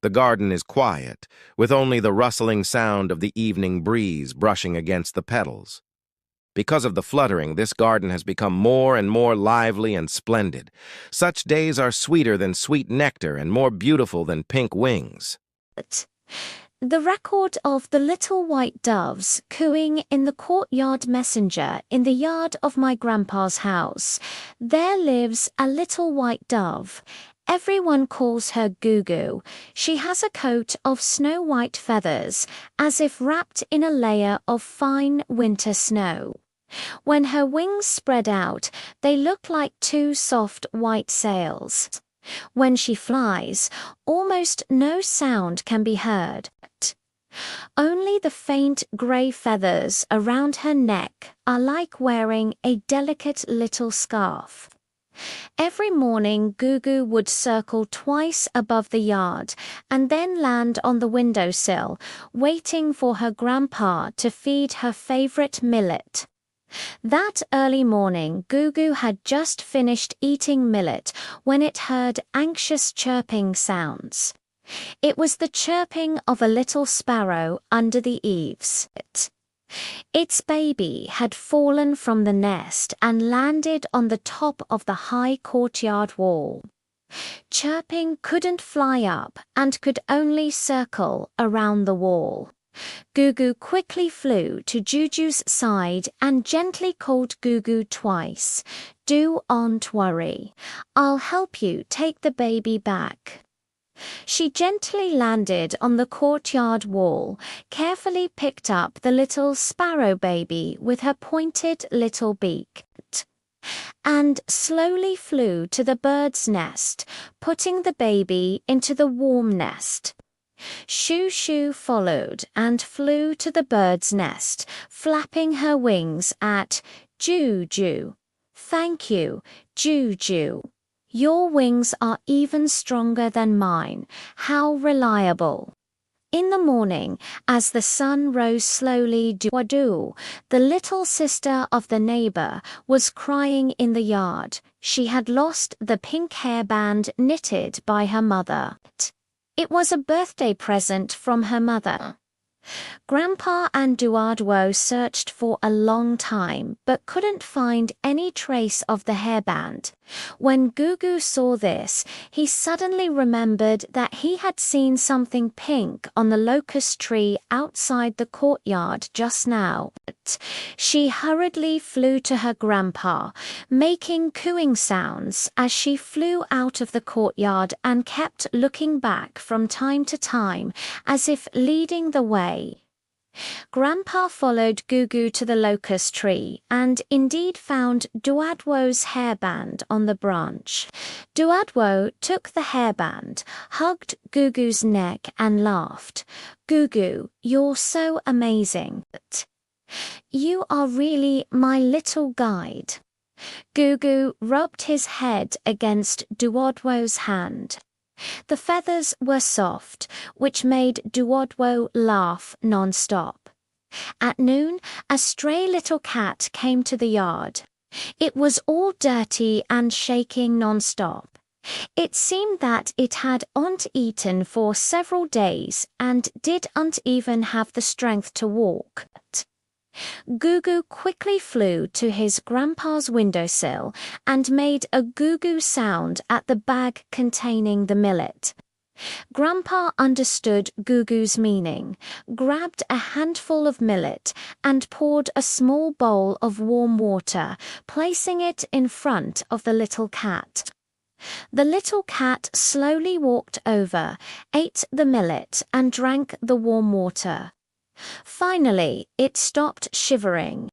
The garden is quiet, with only the rustling sound of the evening breeze brushing against the petals. Because of the fluttering, this garden has become more and more lively and splendid. Such days are sweeter than sweet nectar and more beautiful than pink wings. The record of the little white doves cooing in the courtyard messenger in the yard of my grandpa's house. There lives a little white dove. Everyone calls her Gugu. She has a coat of snow-white feathers, as if wrapped in a layer of fine winter snow. When her wings spread out, they look like two soft white sails. When she flies, almost no sound can be heard. Only the faint grey feathers around her neck are like wearing a delicate little scarf. Every morning, Gugu would circle twice above the yard and then land on the windowsill, waiting for her grandpa to feed her favorite millet. That early morning, Gugu had just finished eating millet when it heard anxious chirping sounds. It was the chirping of a little sparrow under the eaves. Its baby had fallen from the nest and landed on the top of the high courtyard wall. Chirping couldn't fly up and could only circle around the wall. Gugu quickly flew to Juju's side and gently called Gugu twice. "Don't worry. I'll help you take the baby back." She gently landed on the courtyard wall, carefully picked up the little sparrow baby with her pointed little beak, and slowly flew to the bird's nest, putting the baby into the warm nest. Shoo followed and flew to the bird's nest, flapping her wings at Juju. Thank you, Juju. Your wings are even stronger than mine. How reliable. In the morning, as the sun rose slowly, Duadu, the little sister of the neighbor, was crying in the yard. She had lost the pink hairband knitted by her mother. It was a birthday present from her mother. Grandpa and Duadwo searched for a long time, but couldn't find any trace of the hairband. When Gugu saw this, he suddenly remembered that he had seen something pink on the locust tree outside the courtyard just now. She hurriedly flew to her grandpa, making cooing sounds as she flew out of the courtyard and kept looking back from time to time as if leading the way. Grandpa followed Gugu to the locust tree and indeed found Duadwo's hairband on the branch. Duadwo took the hairband, hugged Gugu's neck and laughed. Gugu, you're so amazing. You are really my little guide. Gugu rubbed his head against Duadwo's hand. The feathers were soft, which made Duodwo laugh non-stop. At noon, a stray little cat came to the yard. It was all dirty and shaking non-stop. It seemed that it hadn't eaten for several days and didn't even have the strength to walk. Gugu quickly flew to his grandpa's windowsill and made a goo-goo sound at the bag containing the millet. Grandpa understood Gugu's meaning, grabbed a handful of millet and poured a small bowl of warm water, placing it in front of the little cat. The little cat slowly walked over, ate the millet and drank the warm water. Finally, it stopped shivering.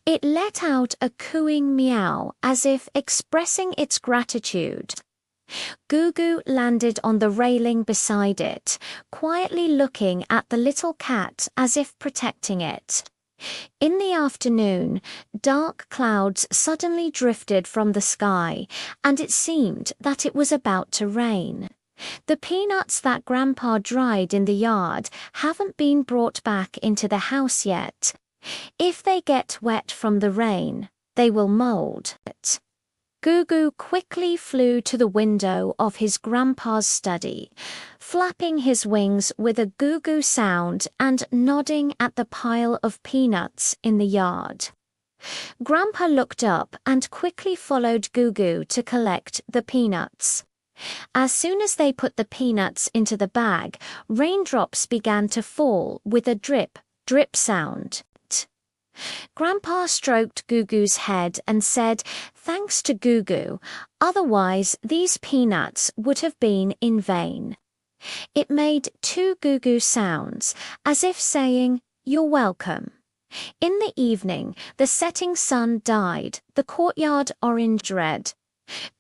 It let out a cooing meow as if expressing its gratitude. Gugu landed on the railing beside it, quietly looking at the little cat as if protecting it. In the afternoon, dark clouds suddenly drifted from the sky, and it seemed that it was about to rain. The peanuts that Grandpa dried in the yard haven't been brought back into the house yet. If they get wet from the rain, they will mold. Gugu quickly flew to the window of his grandpa's study, flapping his wings with a goo-goo sound and nodding at the pile of peanuts in the yard. Grandpa looked up and quickly followed Gugu to collect the peanuts. As soon as they put the peanuts into the bag, raindrops began to fall with a drip, drip sound. Grandpa stroked Gugu's head and said, "Thanks to Gugu, otherwise these peanuts would have been in vain." It made two Gugu sounds, as if saying, "You're welcome." In the evening, the setting sun dyed the courtyard orange-red.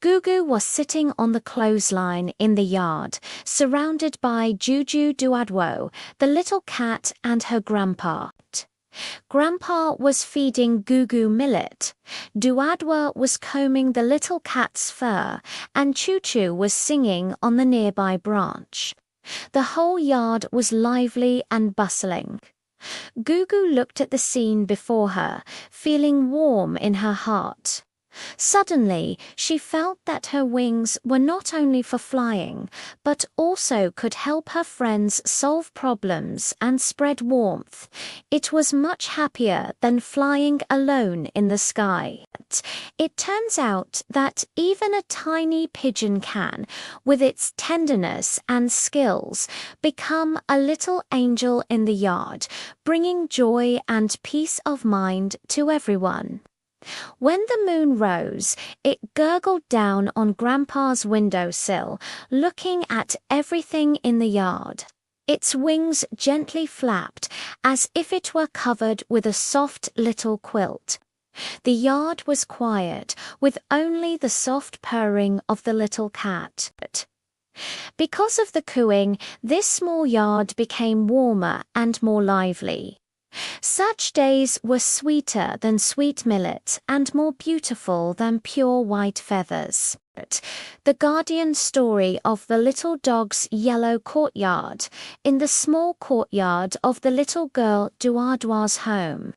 Gugu was sitting on the clothesline in the yard, surrounded by Juju Duadwo, the little cat and her grandpa. Grandpa was feeding Gugu millet, Duadwa was combing the little cat's fur, and Choo-Choo was singing on the nearby branch. The whole yard was lively and bustling. Gugu looked at the scene before her, feeling warm in her heart. Suddenly, she felt that her wings were not only for flying, but also could help her friends solve problems and spread warmth. It was much happier than flying alone in the sky. It turns out that even a tiny pigeon can, with its tenderness and skills, become a little angel in the yard, bringing joy and peace of mind to everyone. When the moon rose, it gurgled down on Grandpa's windowsill, looking at everything in the yard. Its wings gently flapped, as if it were covered with a soft little quilt. The yard was quiet, with only the soft purring of the little cat. Because of the cooing, this small yard became warmer and more lively. Such days were sweeter than sweet millet and more beautiful than pure white feathers. The Guardian story of the little dog's yellow courtyard in the small courtyard of the little girl Duadua's home.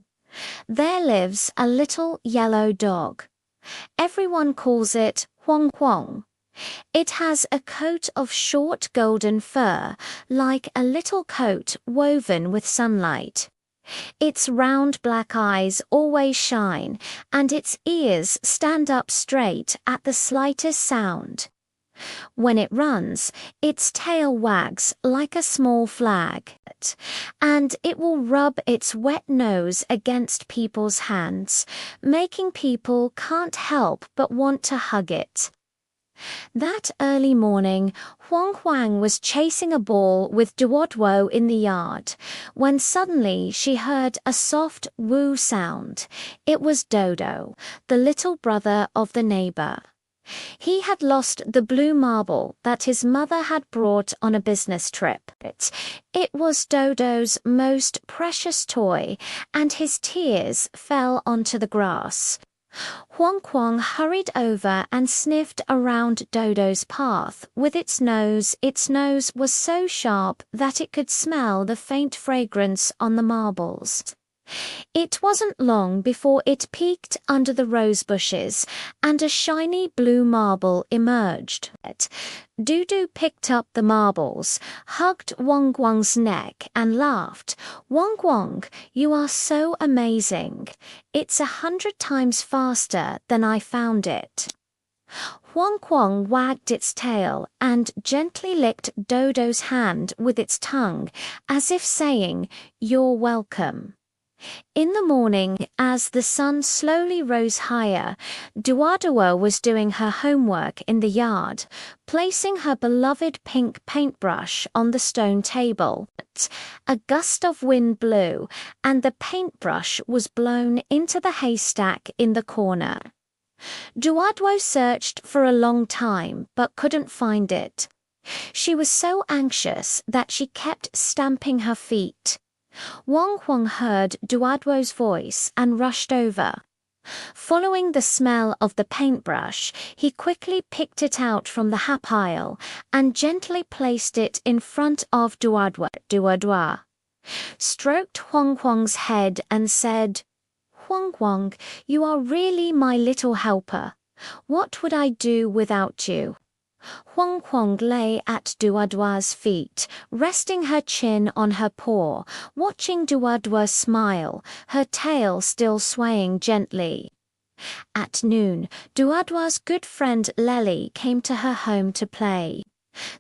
There lives a little yellow dog. Everyone calls it Huang Huang. It has a coat of short golden fur, like a little coat woven with sunlight. Its round black eyes always shine, and its ears stand up straight at the slightest sound. When it runs, its tail wags like a small flag, and it will rub its wet nose against people's hands, making people can't help but want to hug it. That early morning, Huang Huang was chasing a ball with Duoduo in the yard, when suddenly she heard a soft woo sound. It was Dodo, the little brother of the neighbor. He had lost the blue marble that his mother had brought on a business trip. It was Dodo's most precious toy, and his tears fell onto the grass. Huang Huang hurried over and sniffed around Dodo's path with its nose. Its nose was so sharp that it could smell the faint fragrance on the marbles. It wasn't long before it peeked under the rose bushes, and a shiny blue marble emerged. Dudu picked up the marbles, hugged Wang Guang's neck, and laughed. "Wang Guang, you are so amazing. It's 100 times faster than I found it." Huang Guang wagged its tail and gently licked Dodo's hand with its tongue, as if saying, "You're welcome." In the morning, as the sun slowly rose higher, Duaduo was doing her homework in the yard, placing her beloved pink paintbrush on the stone table. A gust of wind blew, and the paintbrush was blown into the haystack in the corner. Duaduo searched for a long time, but couldn't find it. She was so anxious that she kept stamping her feet. Wang Huang heard Duaduo's voice and rushed over. Following the smell of the paintbrush, he quickly picked it out from the hat pile and gently placed it in front of Duaduo, stroked Huang Huang's head and said, "Huang Huang, you are really my little helper. What would I do without you?" Huang Huang lay at Duaduo's feet, resting her chin on her paw, watching Duaduo smile, her tail still swaying gently. At noon, Duaduo's good friend Lely came to her home to play.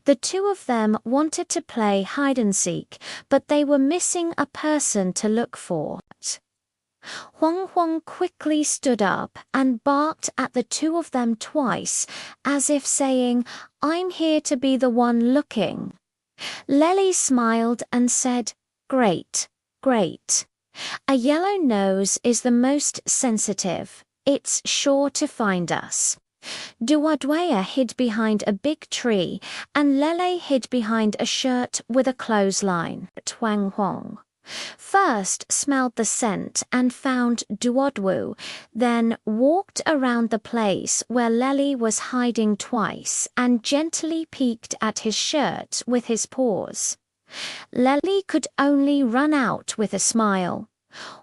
The two of them wanted to play hide-and-seek, but they were missing a person to look for. Huang Huang quickly stood up and barked at the two of them twice, as if saying, "I'm here to be the one looking." Lely smiled and said, "Great, great. A yellow nose is the most sensitive. It's sure to find us." Duaduo hid behind a big tree, and Lele hid behind a shirt with a clothesline. Huang Huang first smelled the scent and found Duoduo, then walked around the place where Lely was hiding twice and gently peeked at his shirt with his paws. Lely could only run out with a smile.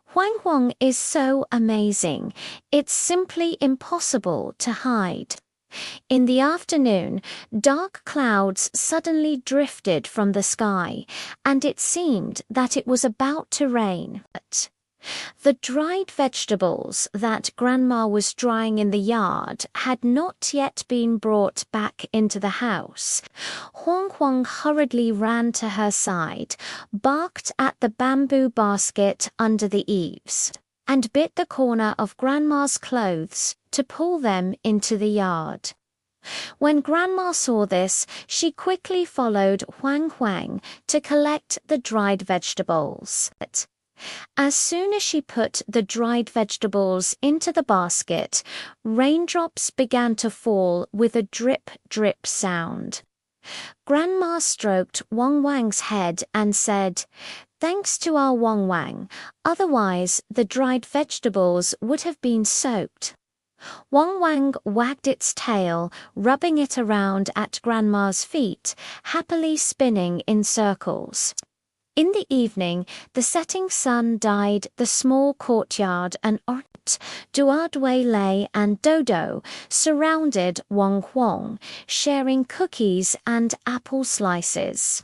Huang Huang is so amazing. It's simply impossible to hide. In the afternoon, dark clouds suddenly drifted from the sky, and it seemed that it was about to rain. The dried vegetables that Grandma was drying in the yard had not yet been brought back into the house. Huang Huang hurriedly ran to her side, barked at the bamboo basket under the eaves, and bit the corner of Grandma's clothes to pull them into the yard. When Grandma saw this, she quickly followed Huang Huang to collect the dried vegetables. As soon as she put the dried vegetables into the basket, raindrops began to fall with a drip-drip sound. Grandma stroked Wang Wang's head and said, thanks to our Wang Wang, otherwise the dried vegetables would have been soaked. Wang Wang wagged its tail, rubbing it around at Grandma's feet, happily spinning in circles. In the evening, the setting sun dyed the small courtyard and Duardway Lei and Dodo surrounded Wang Huang, sharing cookies and apple slices.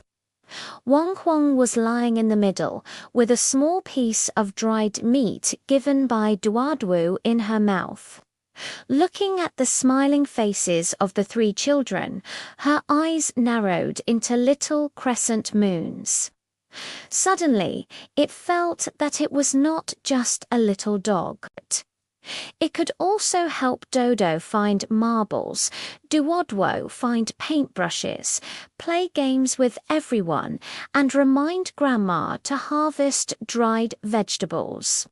Wang Huang was lying in the middle, with a small piece of dried meat given by Duardwu in her mouth. Looking at the smiling faces of the three children, her eyes narrowed into little crescent moons. Suddenly, it felt that it was not just a little dog. It could also help Dodo find marbles, Duodwo find paintbrushes, play games with everyone, and remind Grandma to harvest dried vegetables.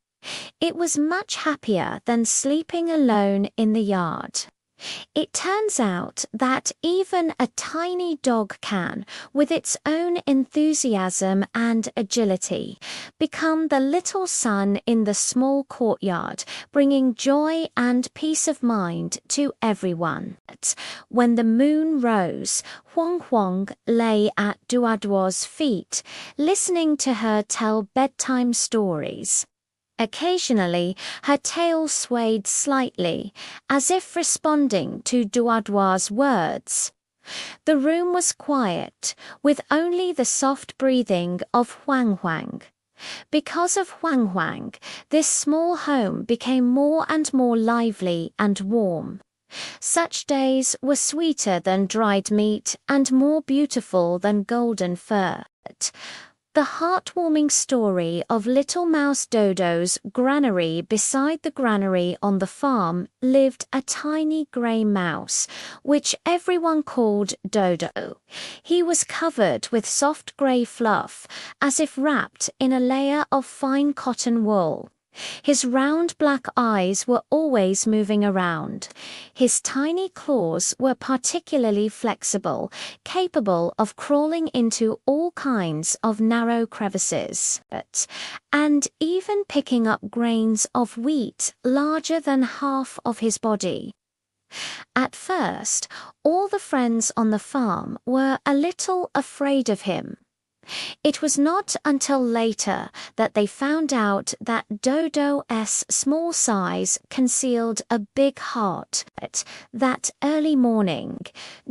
It was much happier than sleeping alone in the yard. It turns out that even a tiny dog can, with its own enthusiasm and agility, become the little sun in the small courtyard, bringing joy and peace of mind to everyone. When the moon rose, Huang Huang lay at Duadwo's feet, listening to her tell bedtime stories. Occasionally, her tail swayed slightly, as if responding to Duadwa's words. The room was quiet, with only the soft breathing of Huang Huang. Because of Huang Huang, this small home became more and more lively and warm. Such days were sweeter than dried meat and more beautiful than golden fur. The heartwarming story of Little Mouse Dodo's granary. Beside the granary on the farm lived a tiny grey mouse, which everyone called Dodo. He was covered with soft grey fluff, as if wrapped in a layer of fine cotton wool. His round black eyes were always moving around. His tiny claws were particularly flexible, capable of crawling into all kinds of narrow crevices, and even picking up grains of wheat larger than half of his body. At first, all the friends on the farm were a little afraid of him. It was not until later that they found out that Dodo's small size concealed a big heart. That early morning,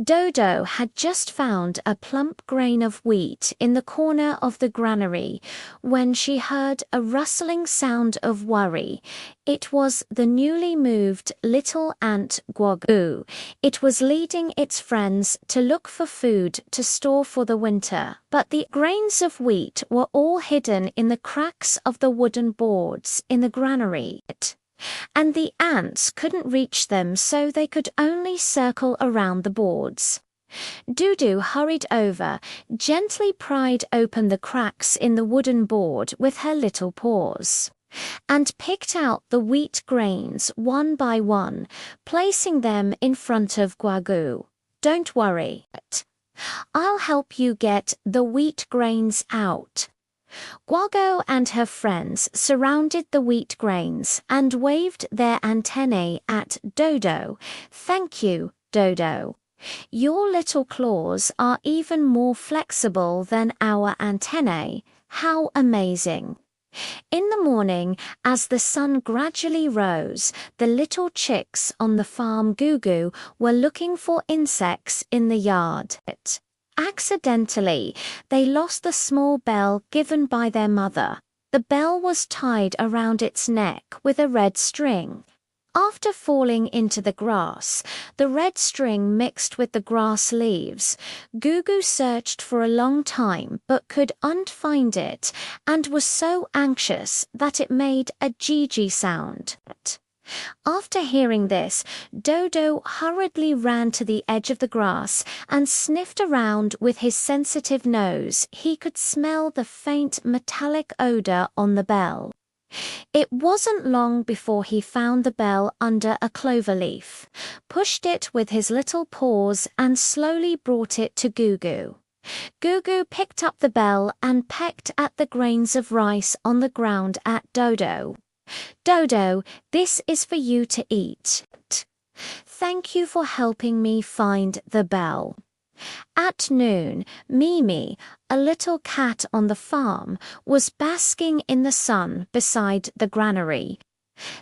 Dodo had just found a plump grain of wheat in the corner of the granary when she heard a rustling sound of worry. It was the newly moved little ant Guagu. It was leading its friends to look for food to store for the winter, but the grains of wheat were all hidden in the cracks of the wooden boards in the granary, and the ants couldn't reach them, so they could only circle around the boards. Dudu hurried over, gently pried open the cracks in the wooden board with her little paws, and picked out the wheat grains one by one, placing them in front of Guagu. "Don't worry. I'll help you get the wheat grains out." Guago and her friends surrounded the wheat grains and waved their antennae at Dodo. "Thank you, Dodo. Your little claws are even more flexible than our antennae. How amazing!" In the morning, as the sun gradually rose, the little chicks on the farm Gugu were looking for insects in the yard. Accidentally, they lost the small bell given by their mother. The bell was tied around its neck with a red string. After falling into the grass, the red string mixed with the grass leaves. Gugu searched for a long time but could not find it, and was so anxious that it made a Gigi sound. After hearing this, Dodo hurriedly ran to the edge of the grass and sniffed around with his sensitive nose. He could smell the faint metallic odor on the bell. It wasn't long before he found the bell under a clover leaf, pushed it with his little paws, and slowly brought it to Gugu. Gugu picked up the bell and pecked at the grains of rice on the ground at Dodo. Dodo, this is for you to eat. Thank you for helping me find the bell. At noon, Mimi, a little cat on the farm, was basking in the sun beside the granary.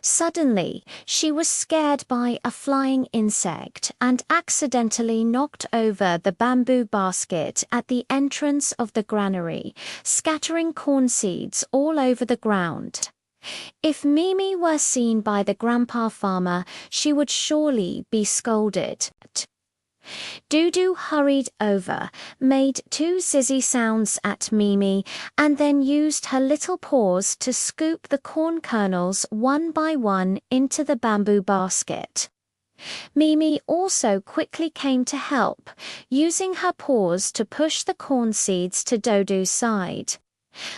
Suddenly, she was scared by a flying insect and accidentally knocked over the bamboo basket at the entrance of the granary, scattering corn seeds all over the ground. If Mimi were seen by the grandpa farmer, she would surely be scolded. Dudu hurried over, made 2 zizzy sounds at Mimi, and then used her little paws to scoop the corn kernels one by one into the bamboo basket. Mimi also quickly came to help, using her paws to push the corn seeds to Dodu's side.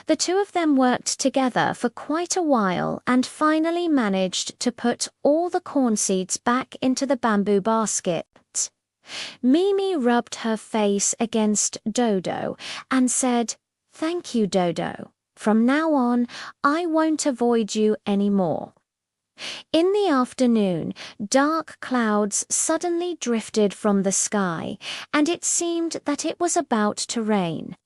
The 2 of them worked together for quite a while and finally managed to put all the corn seeds back into the bamboo basket. Mimi rubbed her face against Dodo and said, "Thank you, Dodo. From now on, I won't avoid you anymore." In the afternoon, dark clouds suddenly drifted from the sky, and it seemed that it was about to rain.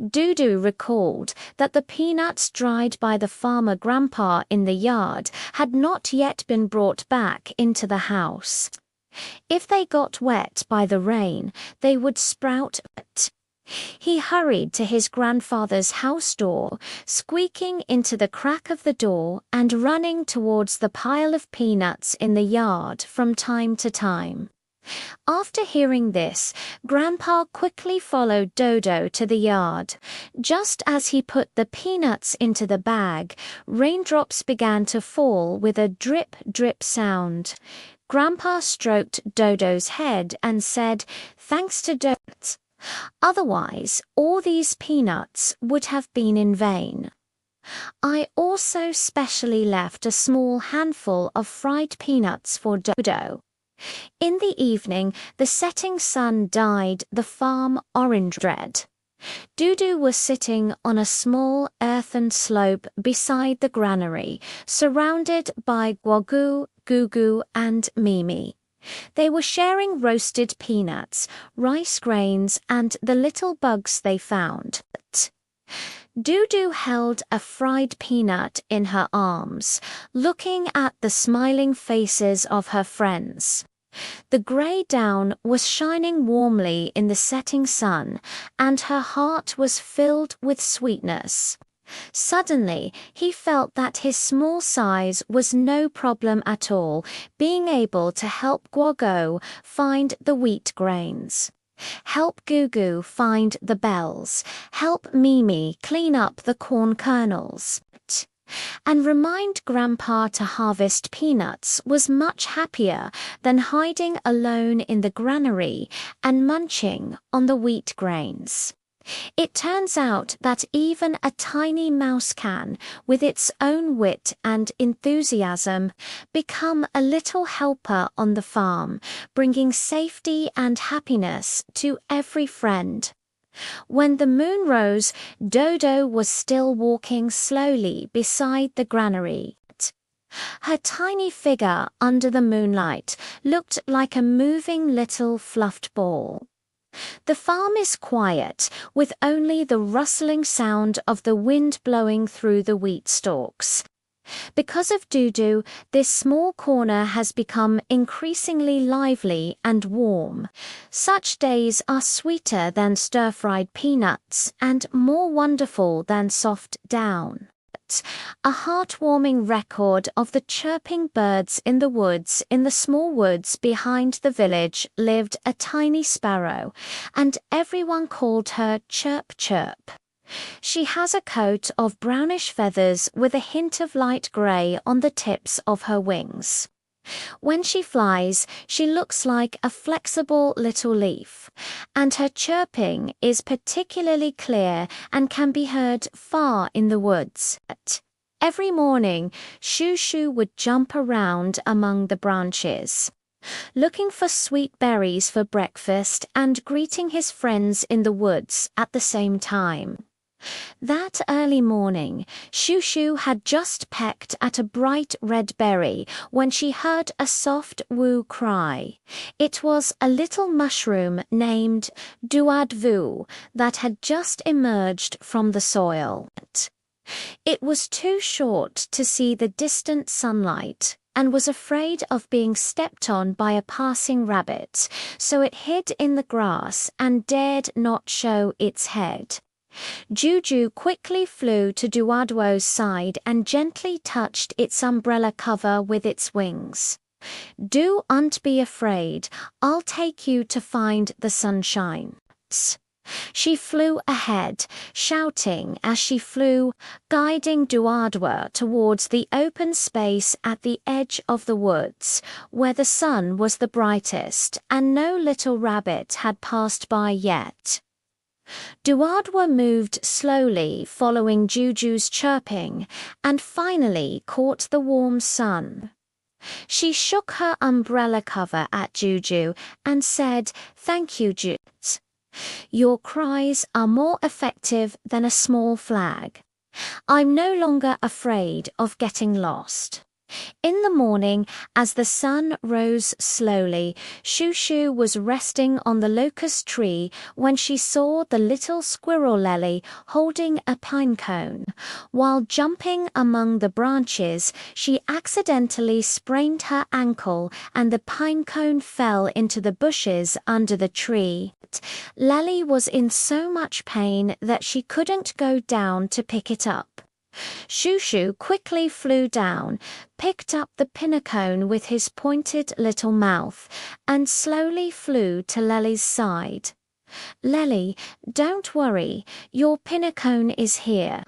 Dudu recalled that the peanuts dried by the farmer grandpa in the yard had not yet been brought back into the house. If they got wet by the rain, they would sprout. He hurried to his grandfather's house door, squeaking into the crack of the door and running towards the pile of peanuts in the yard from time to time. After hearing this, Grandpa quickly followed Dodo to the yard. Just as he put the peanuts into the bag, raindrops began to fall with a drip-drip sound. Grandpa stroked Dodo's head and said, "Thanks to Dodo. Otherwise, all these peanuts would have been in vain." I also specially left a small handful of fried peanuts for Dodo. In the evening, the setting sun dyed the farm orange red. Dudu was sitting on a small earthen slope beside the granary, surrounded by Guagu, Gugu, and Mimi. They were sharing roasted peanuts, rice grains, and the little bugs they found. Dudu held a fried peanut in her arms, looking at the smiling faces of her friends. The grey down was shining warmly in the setting sun, and her heart was filled with sweetness. Suddenly, he felt that his small size was no problem at all, being able to help Guago find the wheat grains, help Gugu find the bells, help Mimi clean up the corn kernels, and remind Grandpa to harvest peanuts was much happier than hiding alone in the granary and munching on the wheat grains. It turns out that even a tiny mouse can, with its own wit and enthusiasm, become a little helper on the farm, bringing safety and happiness to every friend. When the moon rose, Dodo was still walking slowly beside the granary. Her tiny figure under the moonlight looked like a moving little fluffed ball. The farm is quiet, with only the rustling sound of the wind blowing through the wheat stalks. Because of Dudu, this small corner has become increasingly lively and warm. Such days are sweeter than stir-fried peanuts and more wonderful than soft down. A heartwarming record of the chirping birds in the woods. In the small woods behind the village lived a tiny sparrow, and everyone called her Chirp Chirp. She has a coat of brownish feathers with a hint of light grey on the tips of her wings. When she flies, she looks like a flexible little leaf, and her chirping is particularly clear and can be heard far in the woods. Every morning, Shoo Shoo would jump around among the branches. looking for sweet berries for breakfast and greeting his friends in the woods at the same time. That early morning, Shushu had just pecked at a bright red berry when she heard a soft woo cry. It was a little mushroom named duadvu that had just emerged from the soil. It was too short to see the distant sunlight and was afraid of being stepped on by a passing rabbit, so it hid in the grass and dared not show its head. Juju quickly flew to Duadwo's side and gently touched its umbrella cover with its wings. "Don't be afraid, I'll take you to find the sunshine." She flew ahead, shouting as she flew, guiding Duadwa towards the open space at the edge of the woods, where the sun was the brightest and no little rabbit had passed by yet. Duadwa moved slowly, following Juju's chirping, and finally caught the warm sun. She shook her umbrella cover at Juju and said, "Thank you, Juju. Your cries are more effective than a small flag. I'm no longer afraid of getting lost." In the morning, as the sun rose slowly, Shushu was resting on the locust tree when she saw the little squirrel Lely holding a pine cone. While jumping among the branches, she accidentally sprained her ankle and the pine cone fell into the bushes under the tree. Lely was in so much pain that she couldn't go down to pick it up. Shushu quickly flew down, picked up the pinnacone with his pointed little mouth, and slowly flew to Lely's side. "Lely, don't worry, your pinnacone is here."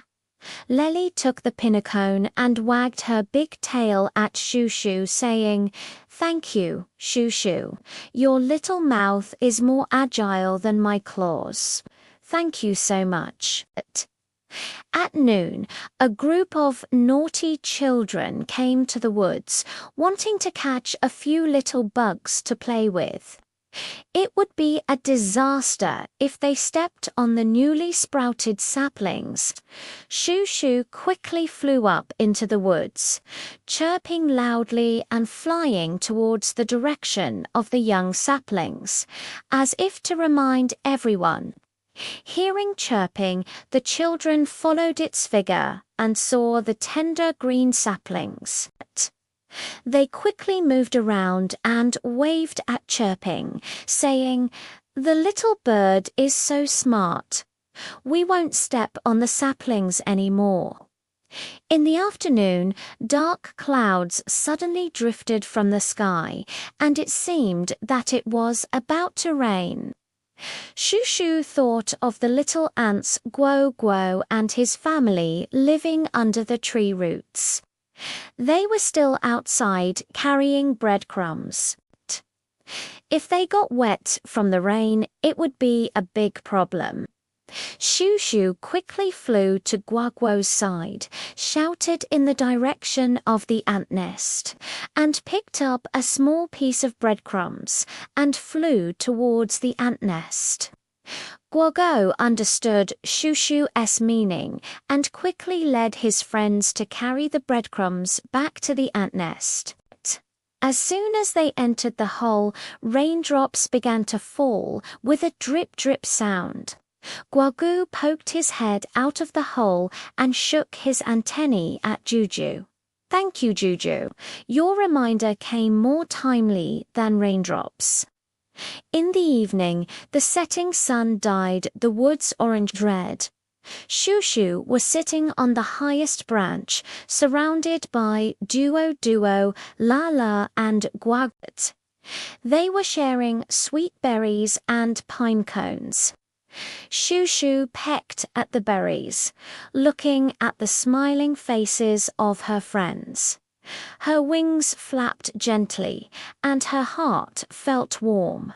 Lely took the pinnacone and wagged her big tail at Shushu, saying, "Thank you, Shushu. Your little mouth is more agile than my claws. Thank you so much." At noon, a group of naughty children came to the woods, wanting to catch a few little bugs to play with. It would be a disaster if they stepped on the newly sprouted saplings. Shushu quickly flew up into the woods, chirping loudly and flying towards the direction of the young saplings, as if to remind everyone. Hearing chirping, the children followed its figure and saw the tender green saplings. They quickly moved around and waved at chirping, saying, "The little bird is so smart. We won't step on the saplings anymore." In the afternoon, dark clouds suddenly drifted from the sky, and it seemed that it was about to rain. Shushu thought of the little ants Guo Guo and his family living under the tree roots. They were still outside carrying breadcrumbs. If they got wet from the rain, it would be a big problem. Shushu quickly flew to Guaguo's side, shouted in the direction of the ant nest, and picked up a small piece of breadcrumbs and flew towards the ant nest. Guoguo understood Shushu's meaning and quickly led his friends to carry the breadcrumbs back to the ant nest. As soon as they entered the hole, raindrops began to fall with a drip-drip sound. Guagu poked his head out of the hole and shook his antennae at Juju. "Thank you, Juju. Your reminder came more timely than raindrops." In the evening, the setting sun dyed the woods orange red. Shushu was sitting on the highest branch, surrounded by Duo, Lala, and Guagut. They were sharing sweet berries and pine cones. Shushu pecked at the berries, looking at the smiling faces of her friends. Her wings flapped gently, and her heart felt warm.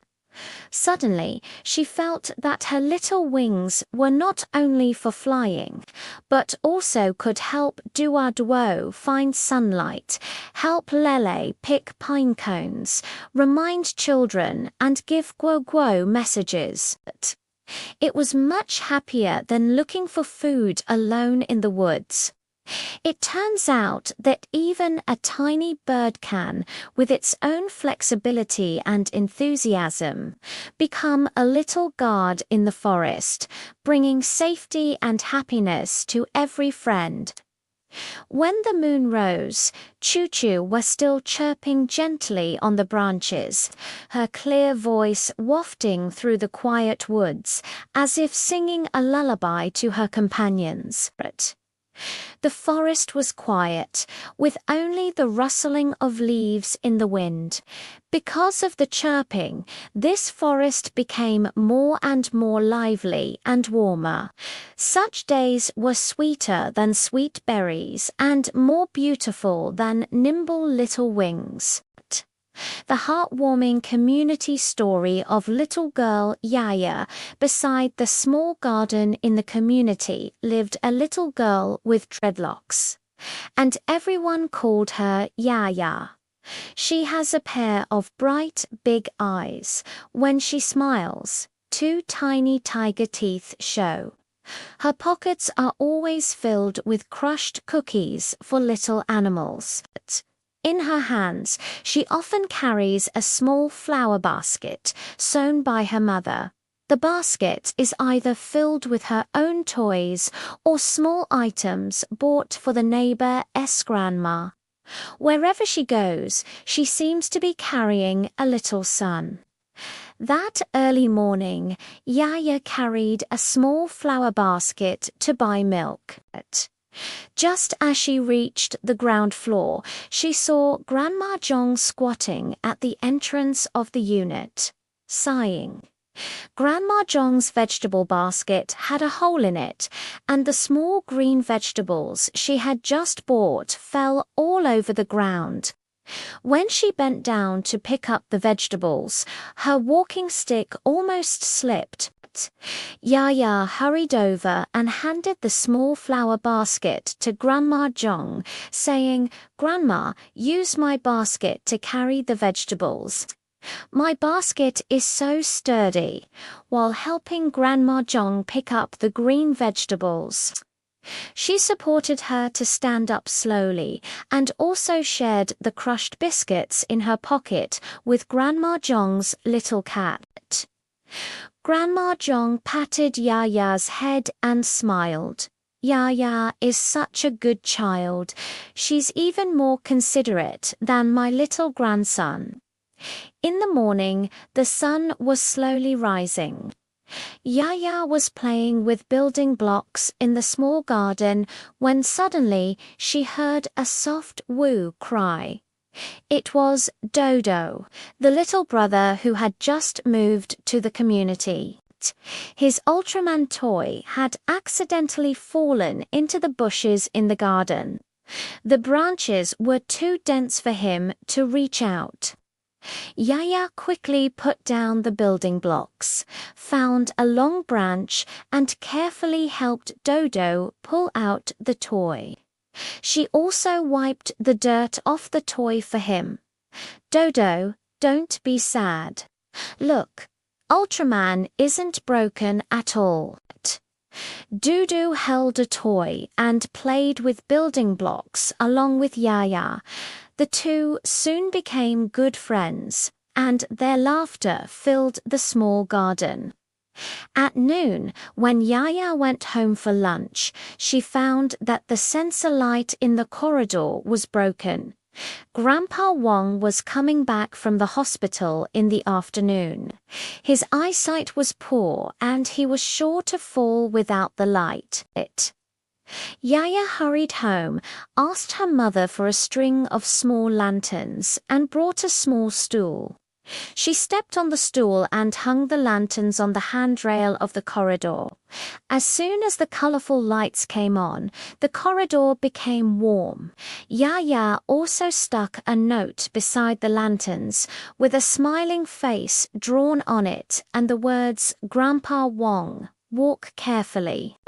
Suddenly, she felt that her little wings were not only for flying, but also could help Duo find sunlight, help Lele pick pine cones, remind children, and give Guo messages. It was much happier than looking for food alone in the woods. It turns out that even a tiny bird can, with its own flexibility and enthusiasm, become a little guard in the forest, bringing safety and happiness to every friend. When the moon rose, Choo-Choo was still chirping gently on the branches, her clear voice wafting through the quiet woods, as if singing a lullaby to her companions. The forest was quiet, with only the rustling of leaves in the wind. Because of the chirping, this forest became more and more lively and warmer. Such days were sweeter than sweet berries and more beautiful than nimble little wings. The heartwarming community story of little girl Yaya. Beside the small garden in the community lived a little girl with dreadlocks, and everyone called her Yaya. She has a pair of bright, big eyes. When she smiles, two tiny tiger teeth show. Her pockets are always filled with crushed cookies for little animals. In her hands, she often carries a small flower basket sewn by her mother. The basket is either filled with her own toys or small items bought for the neighbor's grandma. Wherever she goes, she seems to be carrying a little son. That early morning, Yaya carried a small flower basket to buy milk. Just as she reached the ground floor, she saw Grandma Zhong squatting at the entrance of the unit, sighing. Grandma Zhong's vegetable basket had a hole in it, and the small green vegetables she had just bought fell all over the ground. When she bent down to pick up the vegetables, her walking stick almost slipped. Yaya hurried over and handed the small flower basket to Grandma Zhong, saying, "Grandma, use my basket to carry the vegetables." "My basket is so sturdy," while helping Grandma Zhong pick up the green vegetables. She supported her to stand up slowly and also shared the crushed biscuits in her pocket with Grandma Zhong's little cat. Grandma Zhong patted Yaya's head and smiled. "Yaya is such a good child. She's even more considerate than my little grandson." In the morning, the sun was slowly rising. Yaya was playing with building blocks in the small garden when suddenly she heard a soft woo cry. It was Dodo, the little brother who had just moved to the community. His Ultraman toy had accidentally fallen into the bushes in the garden. The branches were too dense for him to reach out. Yaya quickly put down the building blocks, found a long branch, and carefully helped Dodo pull out the toy. She also wiped the dirt off the toy for him. "Dodo, don't be sad. Look, Ultraman isn't broken at all." Dodo held a toy and played with building blocks along with Yaya. The two soon became good friends, and their laughter filled the small garden. At noon, when Yaya went home for lunch, she found that the sensor light in the corridor was broken. Grandpa Wong was coming back from the hospital in the afternoon. His eyesight was poor and he was sure to fall without the light. Yaya hurried home, asked her mother for a string of small lanterns, and brought a small stool. She stepped on the stool and hung the lanterns on the handrail of the corridor. As soon as the colorful lights came on, the corridor became warm. Yaya also stuck a note beside the lanterns with a smiling face drawn on it and the words, "Grandpa Wong, walk carefully."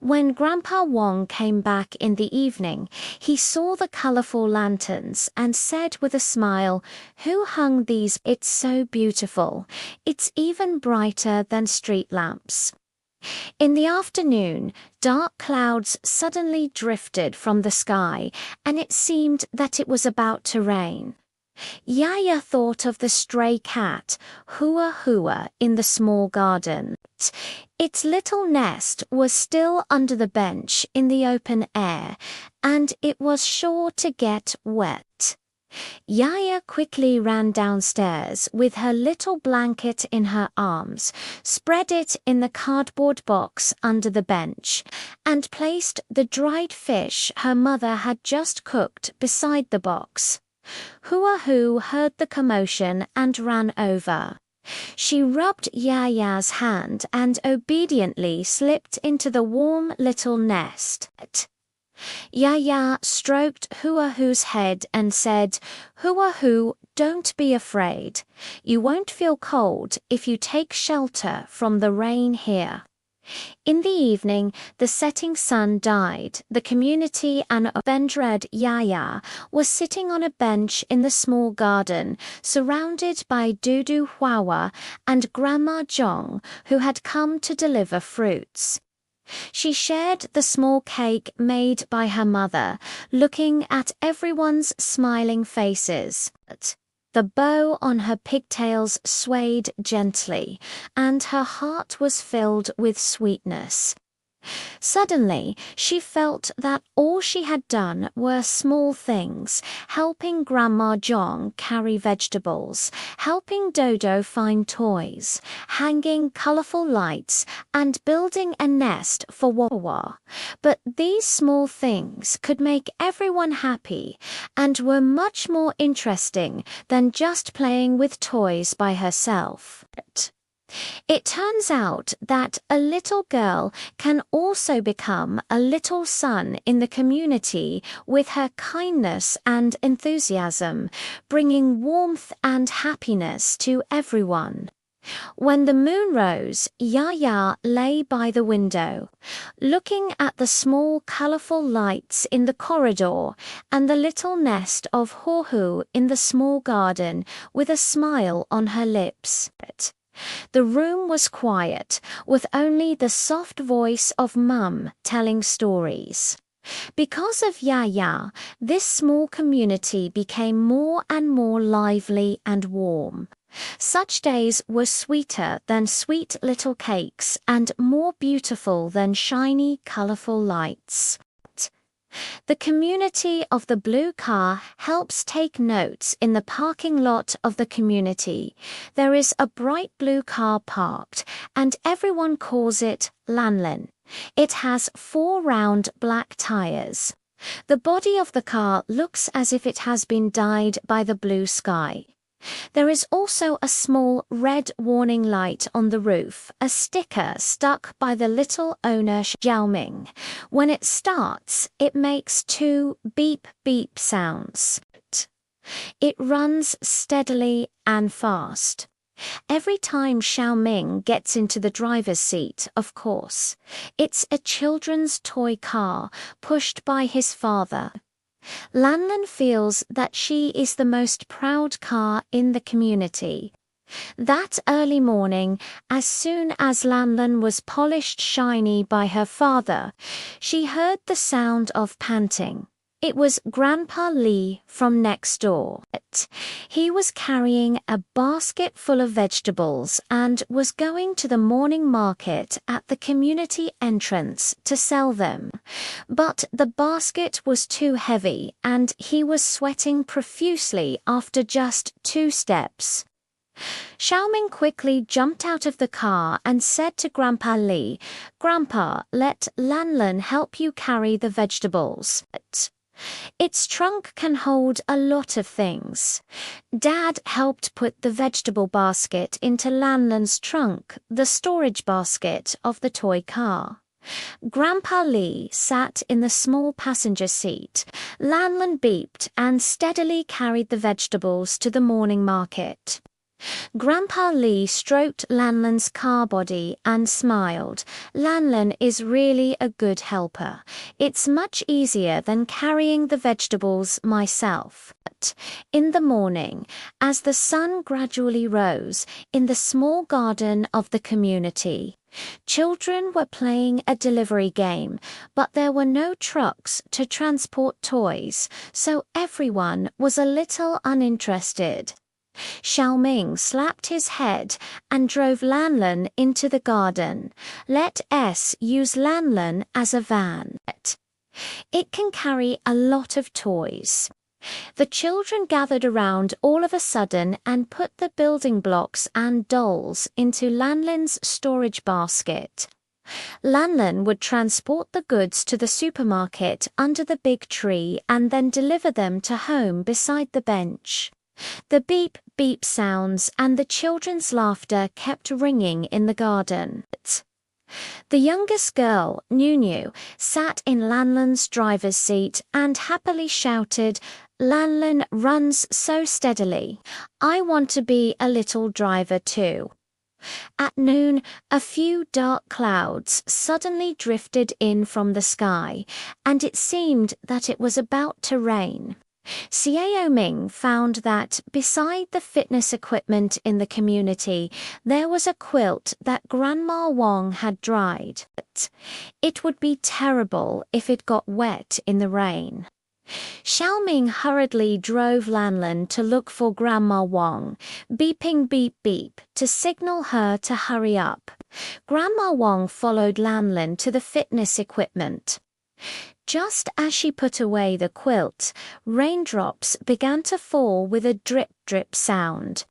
When Grandpa Wong came back in the evening, he saw the colorful lanterns and said with a smile, "Who hung these? It's so beautiful. It's even brighter than street lamps." In the afternoon, dark clouds suddenly drifted from the sky, and it seemed that it was about to rain. Yaya thought of the stray cat, Hua Hua, in the small garden. Its little nest was still under the bench in the open air, and it was sure to get wet. Yaya quickly ran downstairs with her little blanket in her arms, spread it in the cardboard box under the bench, and placed the dried fish her mother had just cooked beside the box. Hua Hu heard the commotion and ran over. She rubbed Yaya's hand and obediently slipped into the warm little nest. Yaya stroked Hua Hu's head and said, "Hua Hu, don't be afraid. You won't feel cold if you take shelter from the rain here." In the evening, the setting sun died. The community and Vendred Yaya was sitting on a bench in the small garden, surrounded by Dudu Huawa and Grandma Zhong, who had come to deliver fruits. She shared the small cake made by her mother, looking at everyone's smiling faces. The bow on her pigtails swayed gently, and her heart was filled with sweetness. Suddenly, she felt that all she had done were small things, helping Grandma Zhong carry vegetables, helping Dodo find toys, hanging colorful lights, and building a nest for Wawa. But these small things could make everyone happy and were much more interesting than just playing with toys by herself. It turns out that a little girl can also become a little sun in the community with her kindness and enthusiasm, bringing warmth and happiness to everyone. When the moon rose, Yaya lay by the window, looking at the small colorful lights in the corridor and the little nest of Hohu in the small garden with a smile on her lips. The room was quiet, with only the soft voice of Mum telling stories. Because of Yaya, this small community became more and more lively and warm. Such days were sweeter than sweet little cakes and more beautiful than shiny, colorful lights. The community of the blue car helps take notes in the parking lot of the community. There is a bright blue car parked, and everyone calls it Lanlin. It has 4 round black tires. The body of the car looks as if it has been dyed by the blue sky. There is also a small red warning light on the roof, a sticker stuck by the little owner Xiaoming. When it starts, it makes 2 beep beep sounds. It runs steadily and fast. Every time Xiaoming gets into the driver's seat, of course, it's a children's toy car pushed by his father. Lanlin feels that she is the most proud car in the community. That early morning, as soon as Lanlin was polished shiny by her father, she heard the sound of panting. It was Grandpa Lee from next door. He was carrying a basket full of vegetables and was going to the morning market at the community entrance to sell them. But the basket was too heavy and he was sweating profusely after just 2 steps. Xiaoming quickly jumped out of the car and said to Grandpa Lee, "Grandpa, let Lanlin help you carry the vegetables." Its trunk can hold a lot of things. Dad helped put the vegetable basket into Lanlan's trunk, the storage basket of the toy car. Grandpa Lee sat in the small passenger seat. Lanlan beeped and steadily carried the vegetables to the morning market. Grandpa Lee stroked Lanlan's car body and smiled. Lanlan is really a good helper. It's much easier than carrying the vegetables myself. In the morning, as the sun gradually rose in the small garden of the community, children were playing a delivery game, but there were no trucks to transport toys, so everyone was a little uninterested. Xiaoming slapped his head and drove Lanlan into the garden. Let S use Lanlan as a van. It can carry a lot of toys. The children gathered around all of a sudden and put the building blocks and dolls into Lanlan's storage basket. Lanlan would transport the goods to the supermarket under the big tree and then deliver them to home beside the bench. The beep beep sounds and the children's laughter kept ringing in the garden. The youngest girl, Nunu, sat in Lanlan's driver's seat and happily shouted, "Lanlan runs so steadily. I want to be a little driver too." At noon, a few dark clouds suddenly drifted in from the sky, and it seemed that it was about to rain. Xiao Ming found that beside the fitness equipment in the community, there was a quilt that Grandma Wong had dried. It would be terrible if it got wet in the rain. Xiaoming hurriedly drove Lanlan to look for Grandma Wong, beeping beep beep to signal her to hurry up. Grandma Wong followed Lanlan to the fitness equipment. Just as she put away the quilt, raindrops began to fall with a drip-drip sound.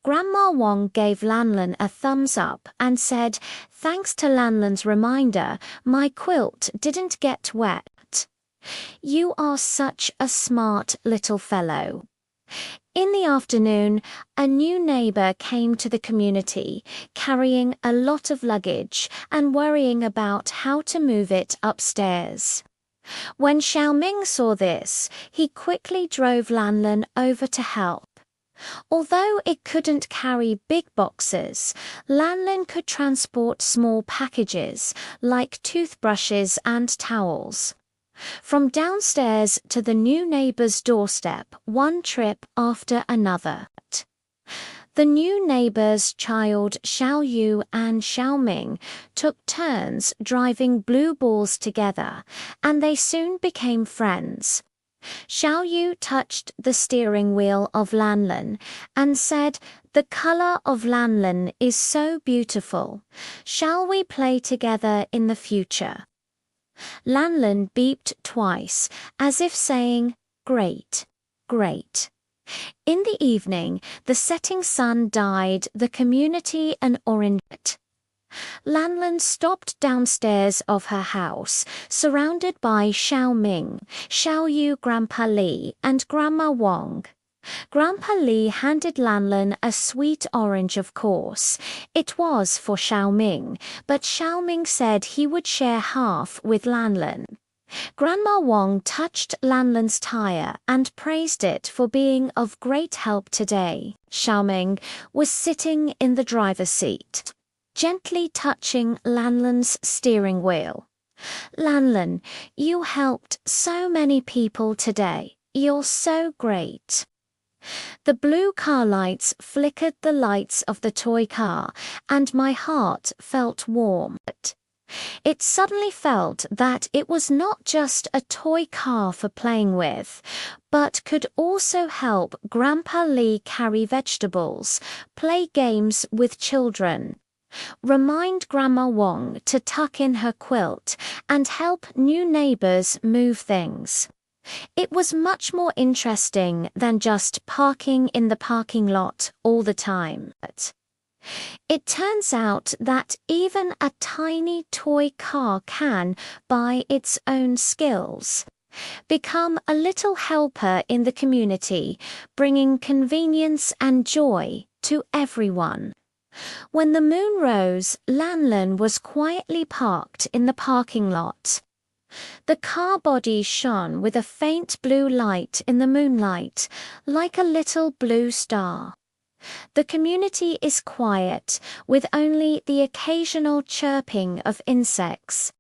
Grandma Wong gave Lanlan a thumbs up and said, "Thanks to Lanlan's reminder, my quilt didn't get wet. You are such a smart little fellow." In the afternoon, a new neighbor came to the community, carrying a lot of luggage and worrying about how to move it upstairs. When Xiaoming saw this, he quickly drove Lanlan over to help. Although it couldn't carry big boxes, Lanlan could transport small packages like toothbrushes and towels. From downstairs to the new neighbor's doorstep, one trip after another. The new neighbor's child Xiao Yu and Xiao Ming took turns driving blue balls together, and they soon became friends. Xiao Yu touched the steering wheel of Lanlan and said, "The color of Lanlan is so beautiful. Shall we play together in the future?" Lanlan beeped twice, as if saying, "Great, great." In the evening, the setting sun dyed the community an orange. Lanlan stopped downstairs of her house, surrounded by Xiao Ming, Xiao Yu, Grandpa Lee, and Grandma Wong. Grandpa Lee handed Lanlan a sweet orange, of course. It was for Xiao Ming, but Xiao Ming said he would share half with Lanlan. Grandma Wong touched Lanlan's tire and praised it for being of great help today. Xiao Ming was sitting in the driver's seat, gently touching Lanlan's steering wheel. "Lanlan, you helped so many people today. You're so great." The blue car lights flickered the lights of the toy car, and my heart felt warm. It suddenly felt that it was not just a toy car for playing with, but could also help Grandpa Lee carry vegetables, play games with children, remind Grandma Wong to tuck in her quilt, and help new neighbors move things. It was much more interesting than just parking in the parking lot all the time. It turns out that even a tiny toy car can, by its own skills, Become a little helper in the community, bringing convenience and joy to everyone. When the moon rose, Lanlan was quietly parked in the parking lot. The car body shone with a faint blue light in the moonlight, like a little blue star. The community is quiet, with only the occasional chirping of insects.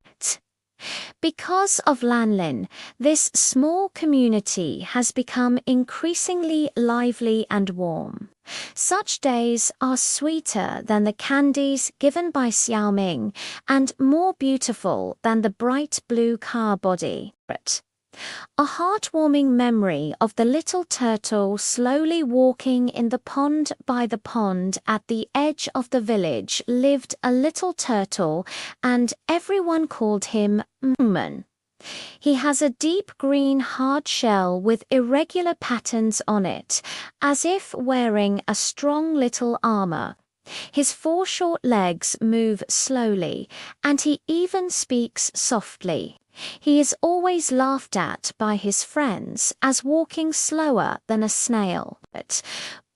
Because of Lanlan, this small community has become increasingly lively and warm. Such days are sweeter than the candies given by Xiaoming and more beautiful than the bright blue car body. A heartwarming memory of the little turtle slowly walking in the pond by the pond at the edge of the village lived a little turtle, and everyone called him Mungman. He has a deep green hard shell with irregular patterns on it, as if wearing a strong little armor. His 4 short legs move slowly, and he even speaks softly. He is always laughed at by his friends as walking slower than a snail.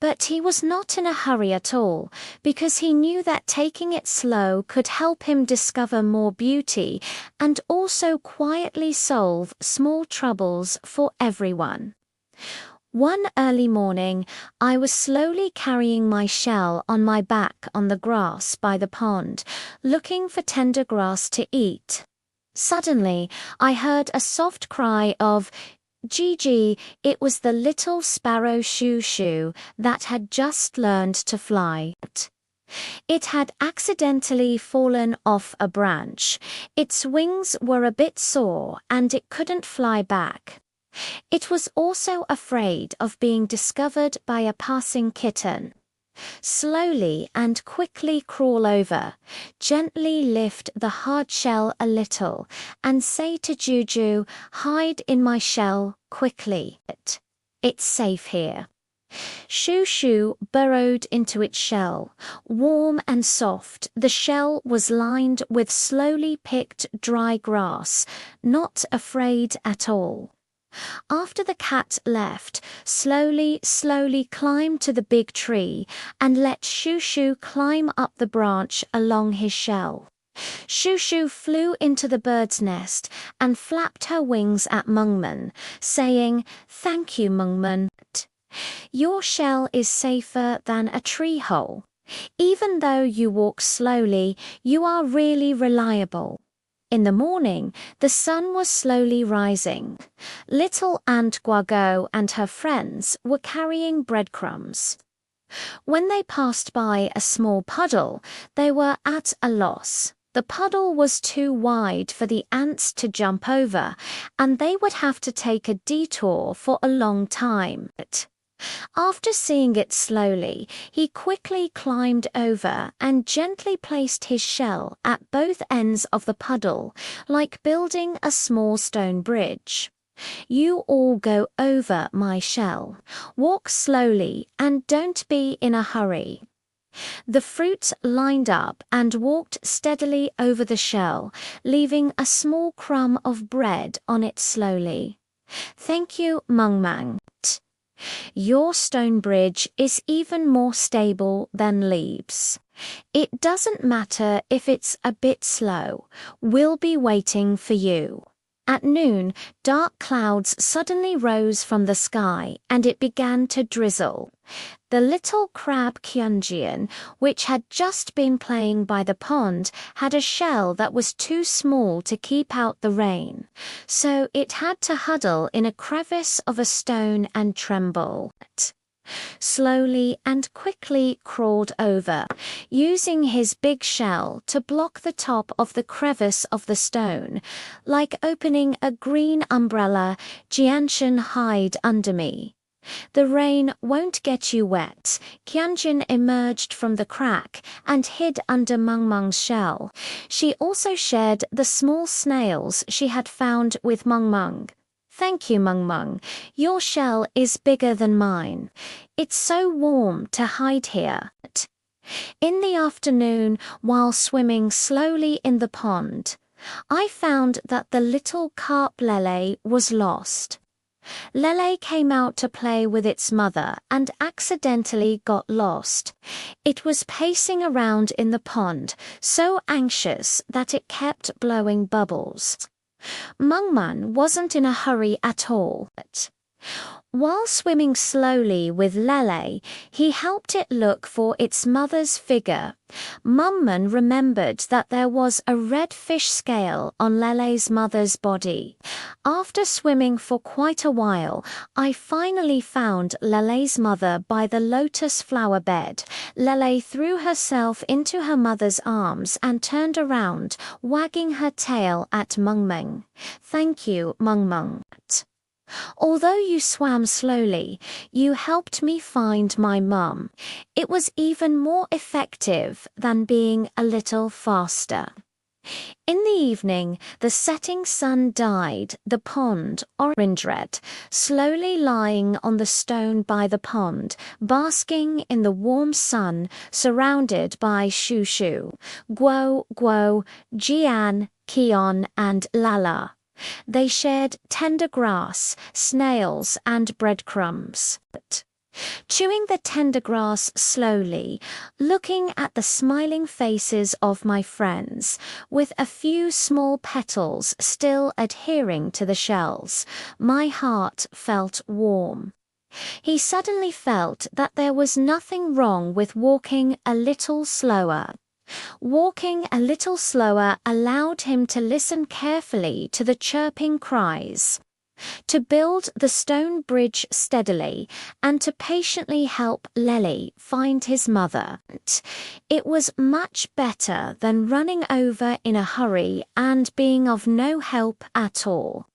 But he was not in a hurry at all, because he knew that taking it slow could help him discover more beauty and also quietly solve small troubles for everyone. One early morning, I was slowly carrying my shell on my back on the grass by the pond, looking for tender grass to eat. Suddenly, I heard a soft cry of Gigi. It was the little sparrow Shoo Shoo that had just learned to fly. It had accidentally fallen off a branch. Its wings were a bit sore and it couldn't fly back. It was also afraid of being discovered by a passing kitten. Slowly and quickly crawl over, gently lift the hard shell a little, and say to Juju, "Hide in my shell, quickly. It's safe here." Shoo Shoo burrowed into its shell. Warm and soft, the shell was lined with slowly picked dry grass, not afraid at all. After the cat left, slowly climbed to the big tree and let Shoo Shoo climb up the branch along his shell. Shoo Shoo flew into the bird's nest and flapped her wings at Mungman, saying, "Thank you, Mungman. Your shell is safer than a tree hole. Even though you walk slowly, you are really reliable." In the morning, the sun was slowly rising. Little Aunt Guago and her friends were carrying breadcrumbs. When they passed by a small puddle, they were at a loss. The puddle was too wide for the ants to jump over, and they would have to take a detour for a long time. After seeing it slowly, he quickly climbed over and gently placed his shell at both ends of the puddle, like building a small stone bridge. "You all go over my shell. Walk slowly and don't be in a hurry." The fruit lined up and walked steadily over the shell, leaving a small crumb of bread on it slowly. "Thank you, Mungman. Your stone bridge is even more stable than leaves. It doesn't matter if it's a bit slow. We'll be waiting for you." At noon, dark clouds suddenly rose from the sky and it began to drizzle. The little crab Kyunjian, which had just been playing by the pond, had a shell that was too small to keep out the rain, so it had to huddle in a crevice of a stone and tremble. Slowly and quickly crawled over, using his big shell to block the top of the crevice of the stone, like opening a green umbrella. "Jianshan, hide under me. The rain won't get you wet." Kyunjin emerged from the crack and hid under Mungmung's shell. She also shared the small snails she had found with Mungmung. "Thank you, Mungmung. Your shell is bigger than mine. It's so warm to hide here." In the afternoon, while swimming slowly in the pond, I found that the little carp Lele was lost. Lele came out to play with its mother and accidentally got lost. It was pacing around in the pond, so anxious that it kept blowing bubbles. Mungman wasn't in a hurry at all. While swimming slowly with Lele, he helped it look for its mother's figure. Mungman remembered that there was a red fish scale on Lele's mother's body. After swimming for quite a while, I finally found Lele's mother by the lotus flower bed. Lele threw herself into her mother's arms and turned around, wagging her tail at Mungmung. "Thank you, Mungmung. Although you swam slowly, you helped me find my mum. It was even more effective than being a little faster." In the evening, the setting sun dyed the pond orange-red, slowly lying on the stone by the pond, basking in the warm sun, surrounded by Shushu, Guo, Guo, Jian, Kion, and Lala. They shared tender grass, snails, and breadcrumbs. Chewing the tender grass slowly, looking at the smiling faces of my friends, with a few small petals still adhering to the shells, my heart felt warm. He suddenly felt that there was nothing wrong with walking a little slower. Walking a little slower allowed him to listen carefully to the chirping cries, to build the stone bridge steadily, and to patiently help Lele find his mother. It was much better than running over in a hurry and being of no help at all.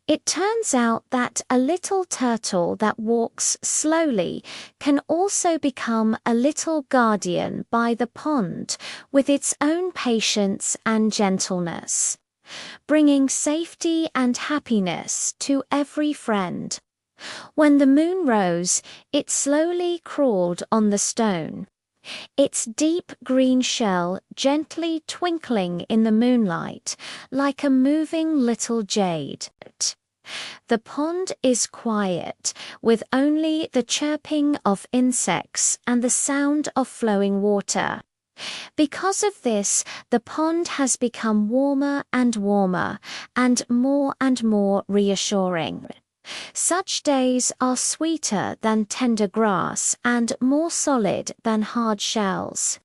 It turns out that a little turtle that walks slowly can also become a little guardian by the pond with its own patience and gentleness, bringing safety and happiness to every friend. When the moon rose, it slowly crawled on the stone, its deep green shell gently twinkling in the moonlight like a moving little jade. The pond is quiet, with only the chirping of insects and the sound of flowing water. Because of this, the pond has become warmer and warmer, and more reassuring. Such days are sweeter than tender grass and more solid than hard shells.